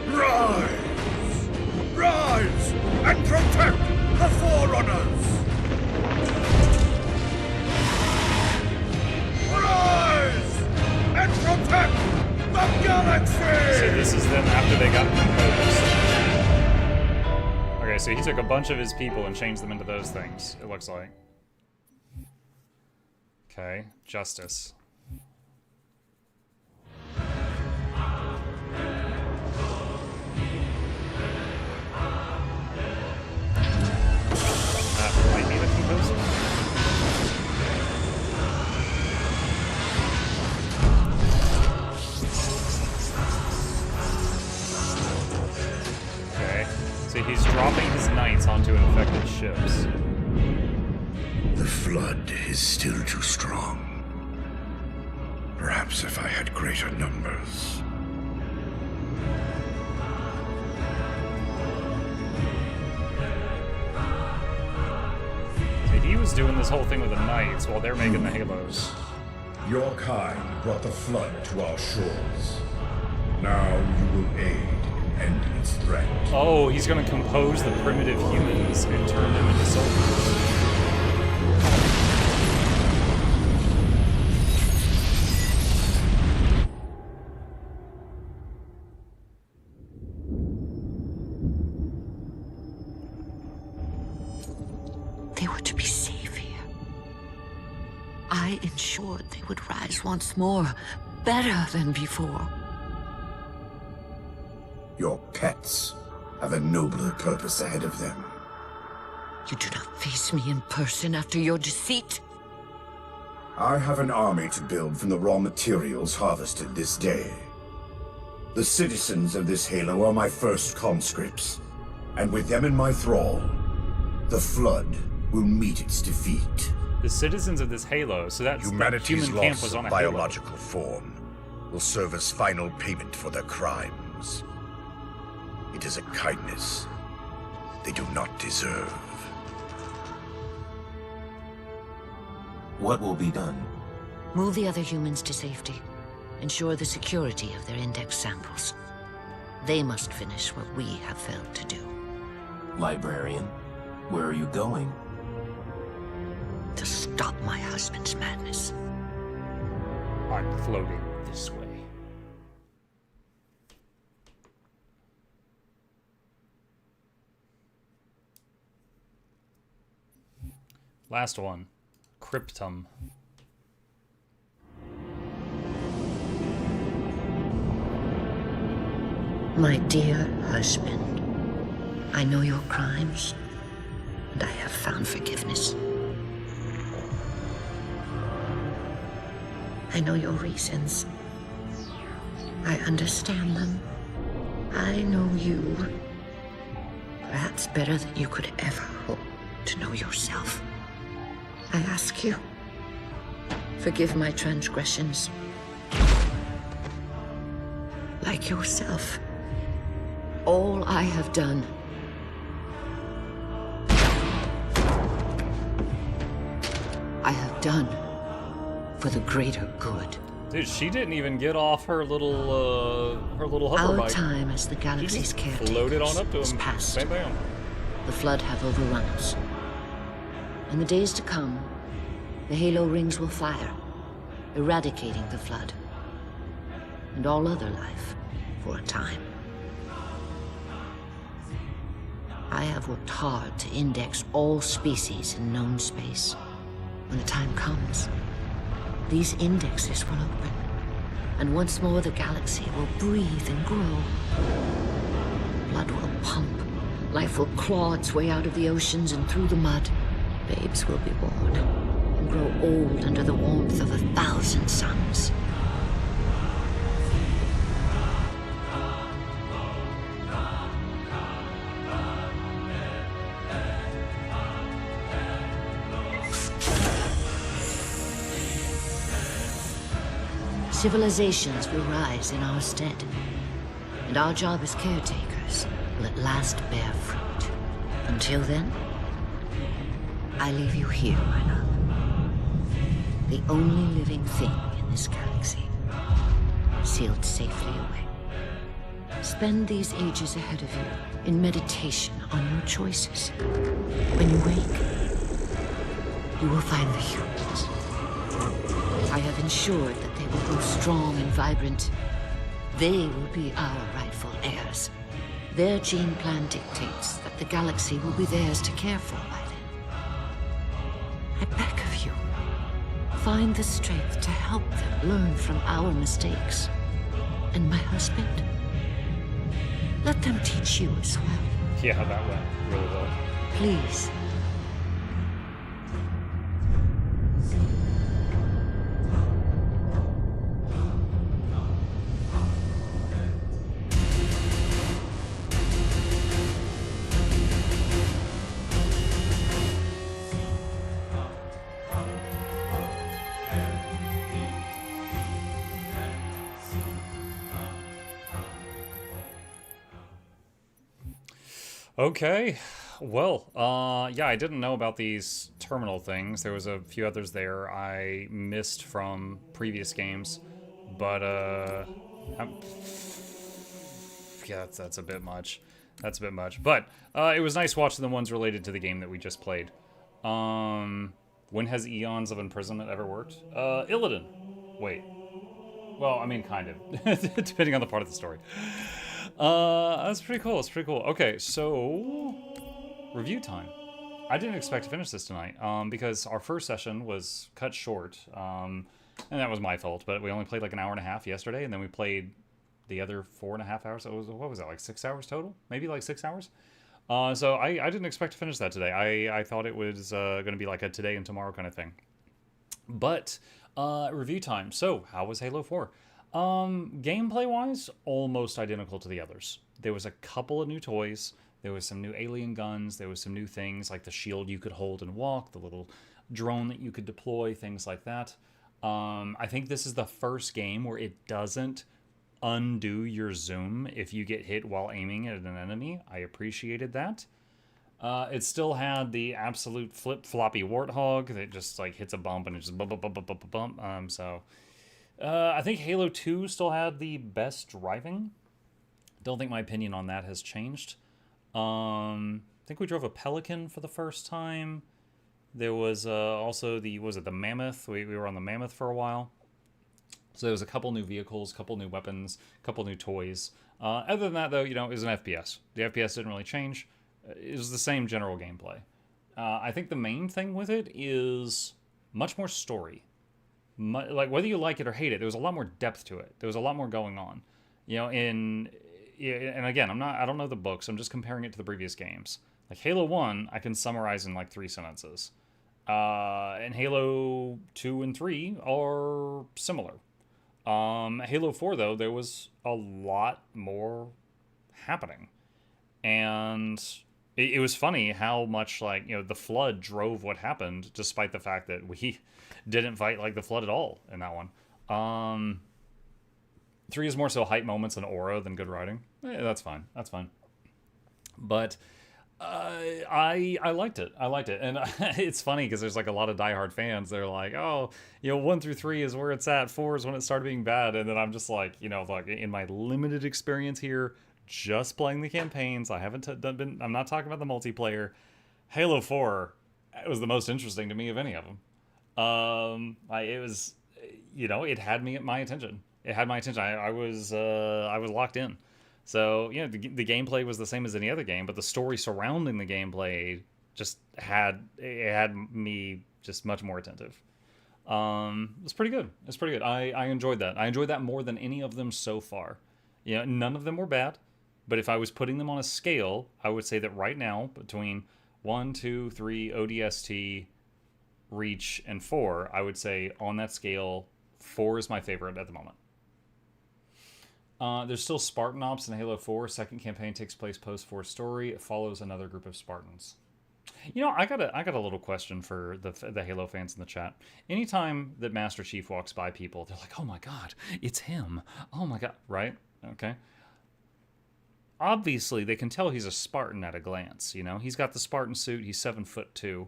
Rise! Rise! And protect the Forerunners! Rise! And protect the galaxy! So this is them after they got composed. Okay, so he took a bunch of his people and changed them into those things, it looks like. Okay, justice. That might be the composer. Okay, so he's dropping his knights onto infected ships. The Flood is still too strong. Perhaps if I had greater numbers. So he was doing this whole thing with the knights while they're making the halos. Your kind brought the Flood to our shores. Now you will aid in ending its threat. Oh, he's gonna compose the primitive humans and turn them into soldiers. They were to be safe here. I ensured they would rise once more, better than before. Your pets have a nobler purpose ahead of them. You do not face me in person after your deceit. I have an army to build from the raw materials harvested this day. The citizens of this Halo are my first conscripts, and with them in my thrall, the Flood will meet its defeat. The citizens of this Halo, so that's Humanity's human camp loss was on of a Halo. biological form will serve as final payment for their crimes. It is a kindness they do not deserve. What will be done? Move the other humans to safety. Ensure the security of their index samples. They must finish what we have failed to do. Librarian, where are you going? To stop my husband's madness. I'm floating this way. Last one. Cryptum. My dear husband, I know your crimes, and I have found forgiveness. I know your reasons. I understand them. I know you. Perhaps better than you could ever hope to know yourself. I ask you, forgive my transgressions. Like yourself, all I have done I have done for the greater good. Dude, she didn't even get off her little hover bike. Our time as the galaxy's caretakers floated on up to is him. past. Bam, bam. The Flood have overrun us. In the days to come, the Halo rings will fire, eradicating the Flood and all other life for a time. I have worked hard to index all species in known space. When the time comes, these indexes will open, and once more the galaxy will breathe and grow. Blood will pump, life will claw its way out of the oceans and through the mud. Babes will be born and grow old under the warmth of 1,000 suns. Civilizations will rise in our stead, and our job as caretakers will at last bear fruit. Until then, I leave you here, my love. The only living thing in this galaxy, sealed safely away. Spend these ages ahead of you in meditation on your choices. When you wake, you will find the humans. I have ensured that they will grow strong and vibrant. They will be our rightful heirs. Their gene plan dictates that the galaxy will be theirs to care for by then. I beg of you, find the strength to help them learn from our mistakes. And my husband, let them teach you as well. Yeah, that went really well. Please. Okay, well, yeah, I didn't know about these terminal things. There was a few others there I missed from previous games, but, yeah, that's a bit much. That's a bit much, but, it was nice watching the ones related to the game that we just played. When has Eons of Imprisonment ever worked? Illidan. Wait. Well, I mean, kind of, depending on the part of the story. That's pretty cool. It's pretty cool. Okay, so review time. I didn't expect to finish this tonight because our first session was cut short, and that was my fault. But we only played like an hour and a half yesterday, and then we played the other 4.5 hours. So what was that, like 6 hours total? Maybe like 6 hours. So I didn't expect to finish that today. I thought it was going to be like a today and tomorrow kind of thing. But review time. So how was Halo 4? Gameplay wise, almost identical to the others. There was a couple of new toys. There was some new alien guns. There was some new things like the shield you could hold and walk, the little drone that you could deploy, things like that. I think this is the first game where it doesn't undo your zoom if you get hit while aiming at an enemy. I appreciated that. It still had the absolute flip-floppy warthog that just like hits a bump and it just bump, bump, bump, bump, bump, bump. I think Halo 2 still had the best driving. Don't think my opinion on that has changed. I think we drove a Pelican for the first time. There was also the Mammoth? We were on the Mammoth for a while. So there was a couple new vehicles, couple new weapons, couple new toys. Other than that, though, you know, it was an FPS. The FPS didn't really change. It was the same general gameplay. I think the main thing with it is much more story. Like, whether you like it or hate it, there was a lot more depth to it. There was a lot more going on. You know, and again, I don't know the books. I'm just comparing it to the previous games. Like Halo 1, I can summarize in like 3 sentences. And Halo 2 and 3 are similar. Halo 4, though, there was a lot more happening. And it was funny how much, like, you know, the Flood drove what happened, despite the fact that we didn't fight like the Flood at all in that one. 3 is more so hype moments and aura than good writing. That's fine. That's fine. But I liked it. I liked it. And it's funny because there's like a lot of diehard fans. They're like, oh, you know, 1 through 3 is where it's at. 4 is when it started being bad. And then I'm just like, you know, like in my limited experience here, just playing the campaigns. I haven't I'm not talking about the multiplayer. Halo 4 was the most interesting to me of any of them. It was, you know, it had me at my attention. It had my attention. I was locked in. So, you know, the gameplay was the same as any other game, but the story surrounding the gameplay just had me just much more attentive. It's pretty good. It's pretty good. I enjoyed that. I enjoyed that more than any of them so far. You know, none of them were bad, but if I was putting them on a scale, I would say that right now, between 1, 2, 3, ODST, Reach, and 4, I would say on that scale, 4 is my favorite at the moment. There's still Spartan Ops in Halo 4. Second campaign takes place post-4 story. It follows another group of Spartans. You know, I got a little question for the Halo fans in the chat. Anytime that Master Chief walks by people, they're like, oh my god, it's him. Oh my god, right? Okay. Obviously, they can tell he's a Spartan at a glance, you know? He's got the Spartan suit, he's 7'2".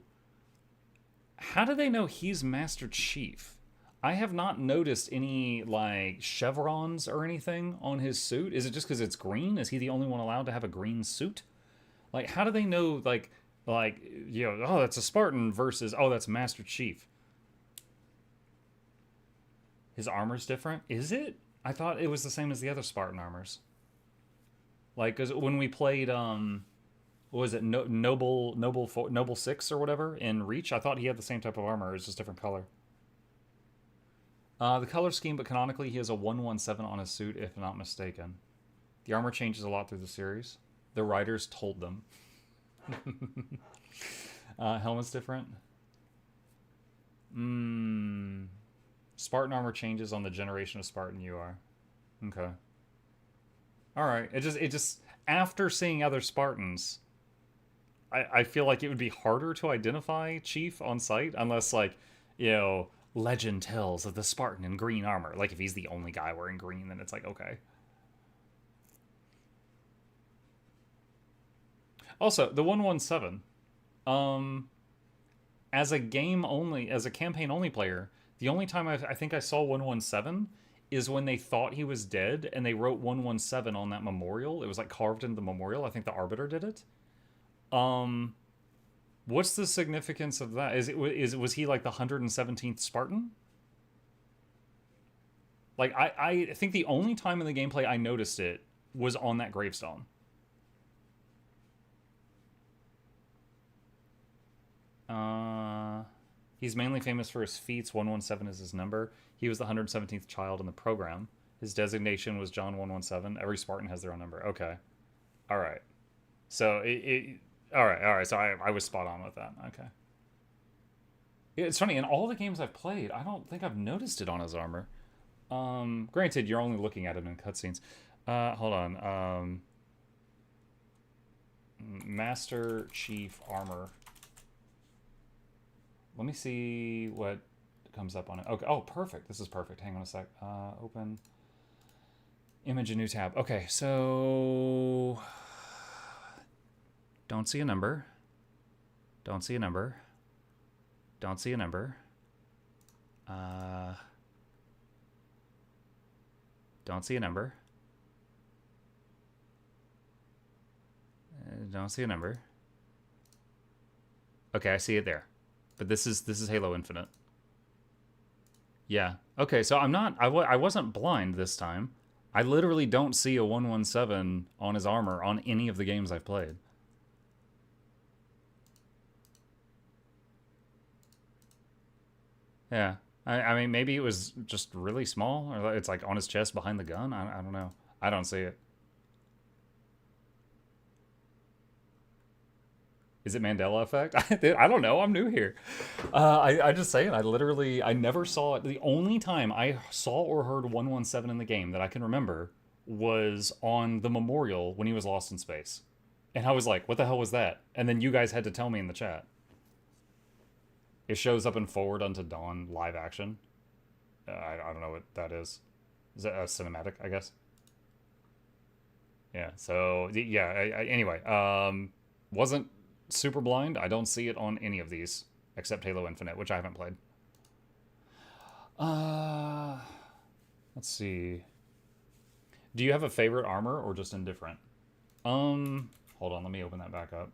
How do they know he's Master Chief? I have not noticed any, like, chevrons or anything on his suit. Is it just because it's green? Is he the only one allowed to have a green suit? Like, how do they know, like, you know, oh, that's a Spartan versus, oh, that's Master Chief? His armor's different? Is it? I thought it was the same as the other Spartan armors. Like, because when we played, what was it, Noble 6 or whatever in Reach, I thought he had the same type of armor. It's just different color. The color scheme, but canonically he has a 117 on his suit, if not mistaken. The armor changes a lot through the series. The writers told them. Helmet's different. Spartan armor changes on the generation of Spartan you are. Okay. Alright. It just after seeing other Spartans, I feel like it would be harder to identify Chief on sight, unless, like, you know, legend tells of the Spartan in green armor. Like, if he's the only guy wearing green, then it's like, okay. Also, the 117, as a campaign only player, the only time I think I saw 117 is when they thought he was dead and they wrote 117 on that memorial. It was like carved into the memorial. I think the Arbiter did it. What's the significance of that? Was he like the 117th Spartan? Like, I think the only time in the gameplay I noticed it was on that gravestone. He's mainly famous for his feats. 117 is his number. He was the 117th child in the program. His designation was John 117. Every Spartan has their own number. Okay. All right. So all right. So I was spot on with that. Okay. It's funny, in all the games I've played, I don't think I've noticed it on his armor. Granted, you're only looking at it in cutscenes. Hold on. Master Chief armor. Let me see what comes up on it. Okay. Oh, perfect. This is perfect. Hang on a sec. Open. Image, a new tab. Okay, so... Don't see a number. Don't see a number. Don't see a number. Don't see a number. Don't see a number. Okay, I see it there. But this is Halo Infinite. Yeah. Okay, so I wasn't blind this time. I literally don't see a 117 on his armor on any of the games I've played. Yeah. I mean, maybe it was just really small, or it's like on his chest behind the gun. I don't know. I don't see it. Is it Mandela effect? I don't know. I'm new here. I just saying. I never saw it. The only time I saw or heard 117 in the game that I can remember was on the memorial when he was lost in space, and I was like, "What the hell was that?" And then you guys had to tell me in the chat. It shows up in Forward Unto Dawn live action. I don't know what that is. Is that a cinematic, I guess? Yeah, so, yeah, anyway. Wasn't super blind. I don't see it on any of these, except Halo Infinite, which I haven't played. Let's see. Do you have a favorite armor, or just indifferent? Hold on, let me open that back up.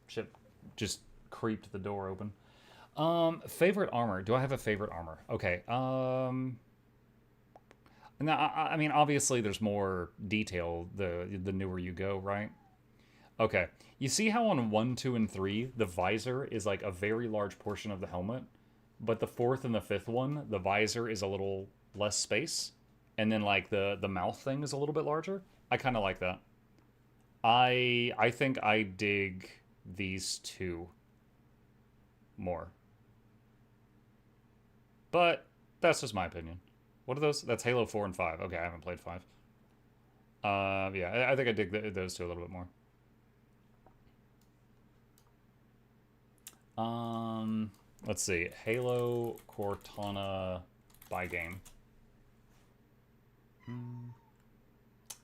Ship just creeped the door open. Favorite armor. Do I have a favorite armor? Okay. Now, I mean, obviously there's more detail the newer you go, right? Okay. You see how on 1, 2, and 3, the visor is like a very large portion of the helmet, but the 4th and the 5th one, the visor is a little less space, and then like the mouth thing is a little bit larger? I kind of like that. I think I dig these two more. But that's just my opinion. What are those? That's Halo 4 and 5. Okay, I haven't played 5. Yeah, I think I dig those two a little bit more. Let's see. Halo Cortana by game.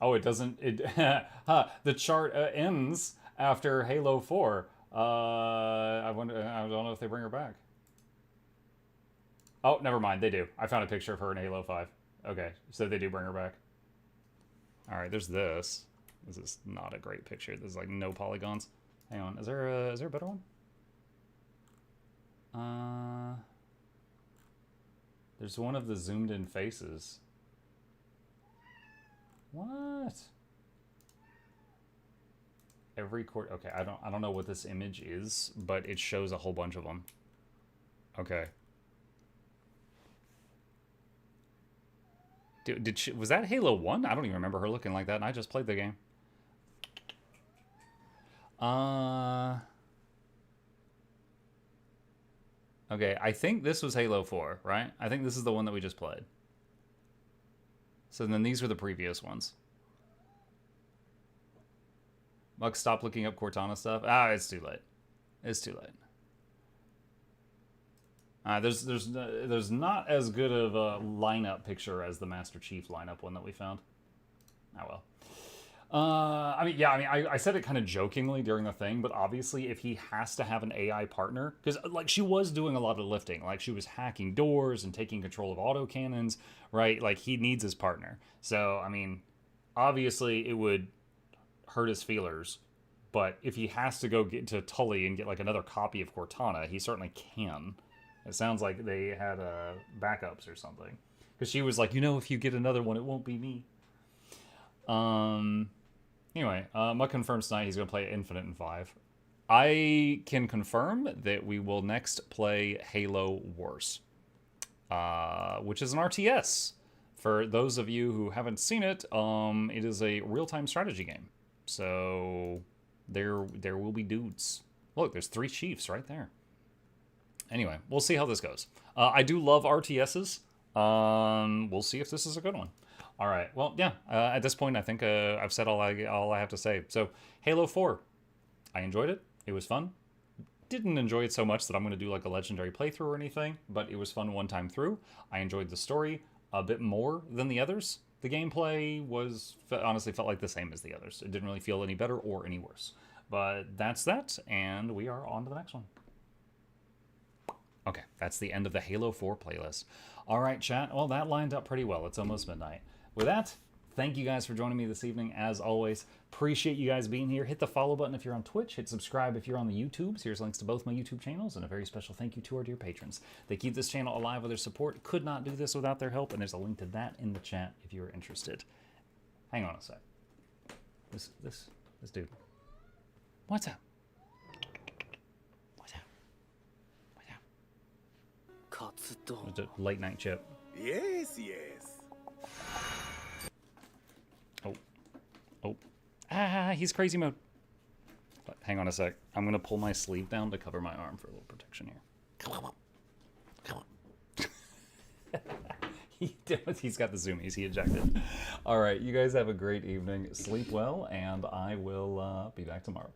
Oh, it doesn't. The chart ends after Halo 4. I wonder. I don't know if they bring her back. Oh, never mind. They do. I found a picture of her in Halo 5. Okay, so they do bring her back. All right, there's this. This is not a great picture. There's like no polygons. Hang on. Is there a better one? There's one of the zoomed in faces. What? Every court. Okay, I don't know what this image is, but it shows a whole bunch of them. Okay. Did she, was that Halo 1? I don't even remember her looking like that, and I just played the game. Okay, I think this was Halo 4, right? I think this is the one that we just played. So then these were the previous ones. Muck, stop looking up Cortana stuff. Ah, it's too late. It's too late. There's not as good of a lineup picture as the Master Chief lineup one that we found. Oh well. I said it kind of jokingly during the thing, but obviously if he has to have an AI partner, because like she was doing a lot of lifting, like she was hacking doors and taking control of autocannons, right? Like he needs his partner. So, I mean, obviously it would hurt his feelers, but if he has to go get to Tully and get like another copy of Cortana, he certainly can. It sounds like they had backups or something. Because she was like, you know, if you get another one, it won't be me. Anyway, Muck confirms tonight he's going to play Infinite in 5. I can confirm that we will next play Halo Wars, which is an RTS. For those of you who haven't seen it, it is a real-time strategy game. So there will be dudes. Look, there's 3 chiefs right there. Anyway, we'll see how this goes. I do love RTSs. We'll see if this is a good one. All right. Well, yeah. At this point, I think I've said all I have to say. So, Halo 4. I enjoyed it. It was fun. Didn't enjoy it so much that I'm going to do like a legendary playthrough or anything, but it was fun one time through. I enjoyed the story. a bit more than the others. The gameplay honestly felt like the same as the others. It didn't really feel any better or any worse. But that's that, and we are on to the next one. Okay, that's the end of the Halo 4 playlist. All right, chat. Well, that lined up pretty well. It's almost midnight. With that, thank you guys for joining me this evening. As always, appreciate you guys being here. Hit the follow button if you're on Twitch. Hit subscribe if you're on the YouTubes. Here's links to both my YouTube channels, and a very special thank you to our dear patrons. They keep this channel alive with their support. Could not do this without their help, and there's a link to that in the chat if you're interested. Hang on a sec. This dude. What's up? What's up? What's up? Late night chip. Yes. Oh. Ah, he's crazy mode. But hang on a sec. I'm gonna pull my sleeve down to cover my arm for a little protection here. Come on. He's got the zoomies. He ejected. All right, you guys have a great evening. Sleep well, and I will be back tomorrow.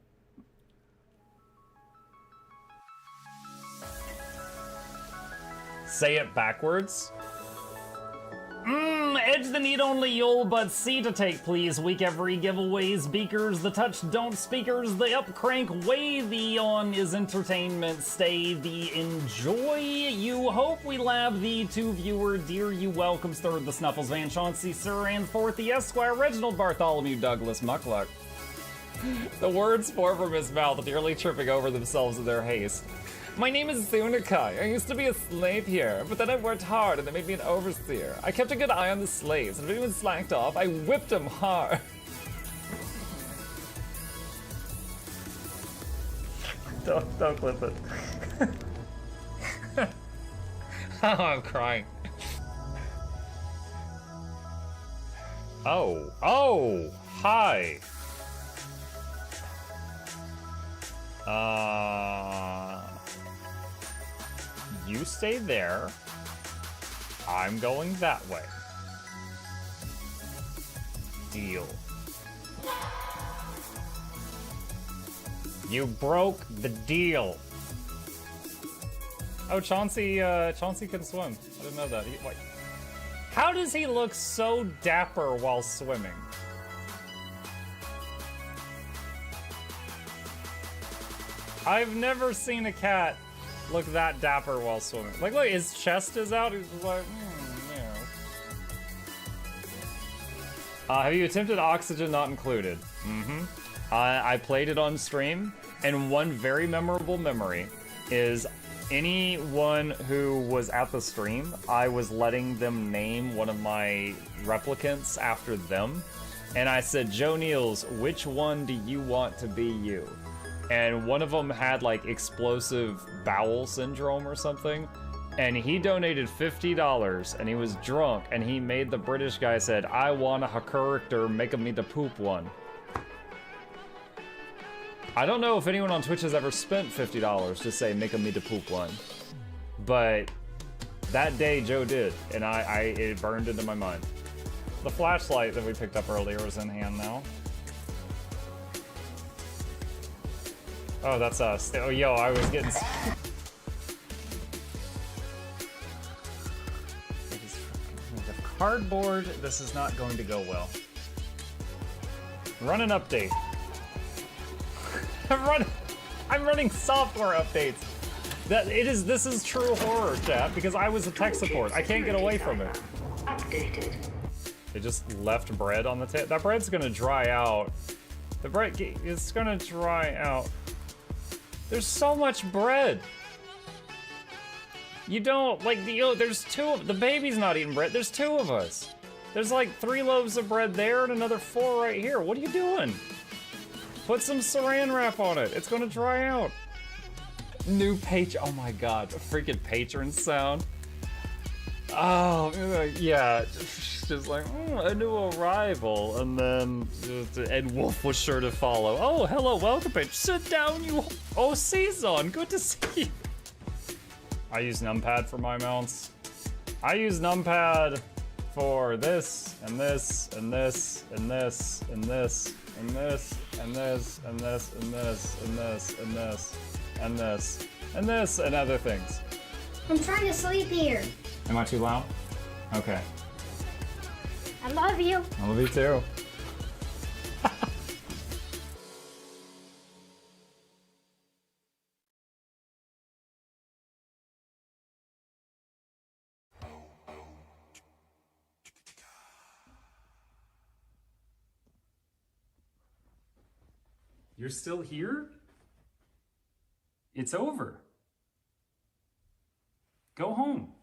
Say it backwards. Edge the need only you'll but C to take, please. Week every giveaways, beakers, the touch don't speakers, the up crank way the on is entertainment, stay the enjoy. You hope we lab the two viewer, dear you welcomes third the Snuffles Van Chauncey, Sir and fourth the Esquire, Reginald Bartholomew Douglas Mukluk. The words pour from his mouth, nearly tripping over themselves in their haste. My name is Zunikai. I used to be a slave here, but then I worked hard and they made me an overseer. I kept a good eye on the slaves, and if anyone slacked off, I whipped them hard. Don't clip it. Oh, I'm crying. Oh, hi. You stay there. I'm going that way. Deal. You broke the deal. Oh, Chauncey can swim. I didn't know that. Wait. How does he look so dapper while swimming? I've never seen a cat look that dapper while swimming. Like, look, his chest is out. He's just like, yeah. Have you attempted Oxygen Not Included? I played it on stream, and one very memorable memory is anyone who was at the stream, I was letting them name one of my replicants after them, and I said, Joe Niels, which one do you want to be you? And one of them had like explosive bowel syndrome or something, and he donated $50, and he was drunk, and he made the British guy said, I want a character, make me the poop one. I don't know if anyone on Twitch has ever spent $50 to say make me the poop one, but that day Joe did, and it burned into my mind. The flashlight that we picked up earlier is in hand now. Oh, that's us. Oh, yo, I was getting... Cardboard, this is not going to go well. Run an update. I'm running software updates. This is true horror, chat, because I was a tech support. I can't get away from it. Updated. They just left bread on the table. That bread's gonna dry out. The bread is gonna dry out. There's so much bread. You don't, like, there's the baby's not eating bread. There's 2 of us. There's like 3 loaves of bread there and another 4 right here. What are you doing? Put some saran wrap on it. It's gonna dry out. New oh my god, a freaking patron sound. Oh, yeah, just like, a new arrival, and then Ed Wolf was sure to follow. Oh, hello, welcome, page. Sit down, you. Oh, Season, good to see you. I use numpad for my mounts. I use numpad for this, and this, and this, and this, and this, and this, and this, and this, and this, and this, and this, and this, and this, and other things. I'm trying to sleep here. Am I too loud? Okay. I love you. I love you too. You're still here? It's over. Go home.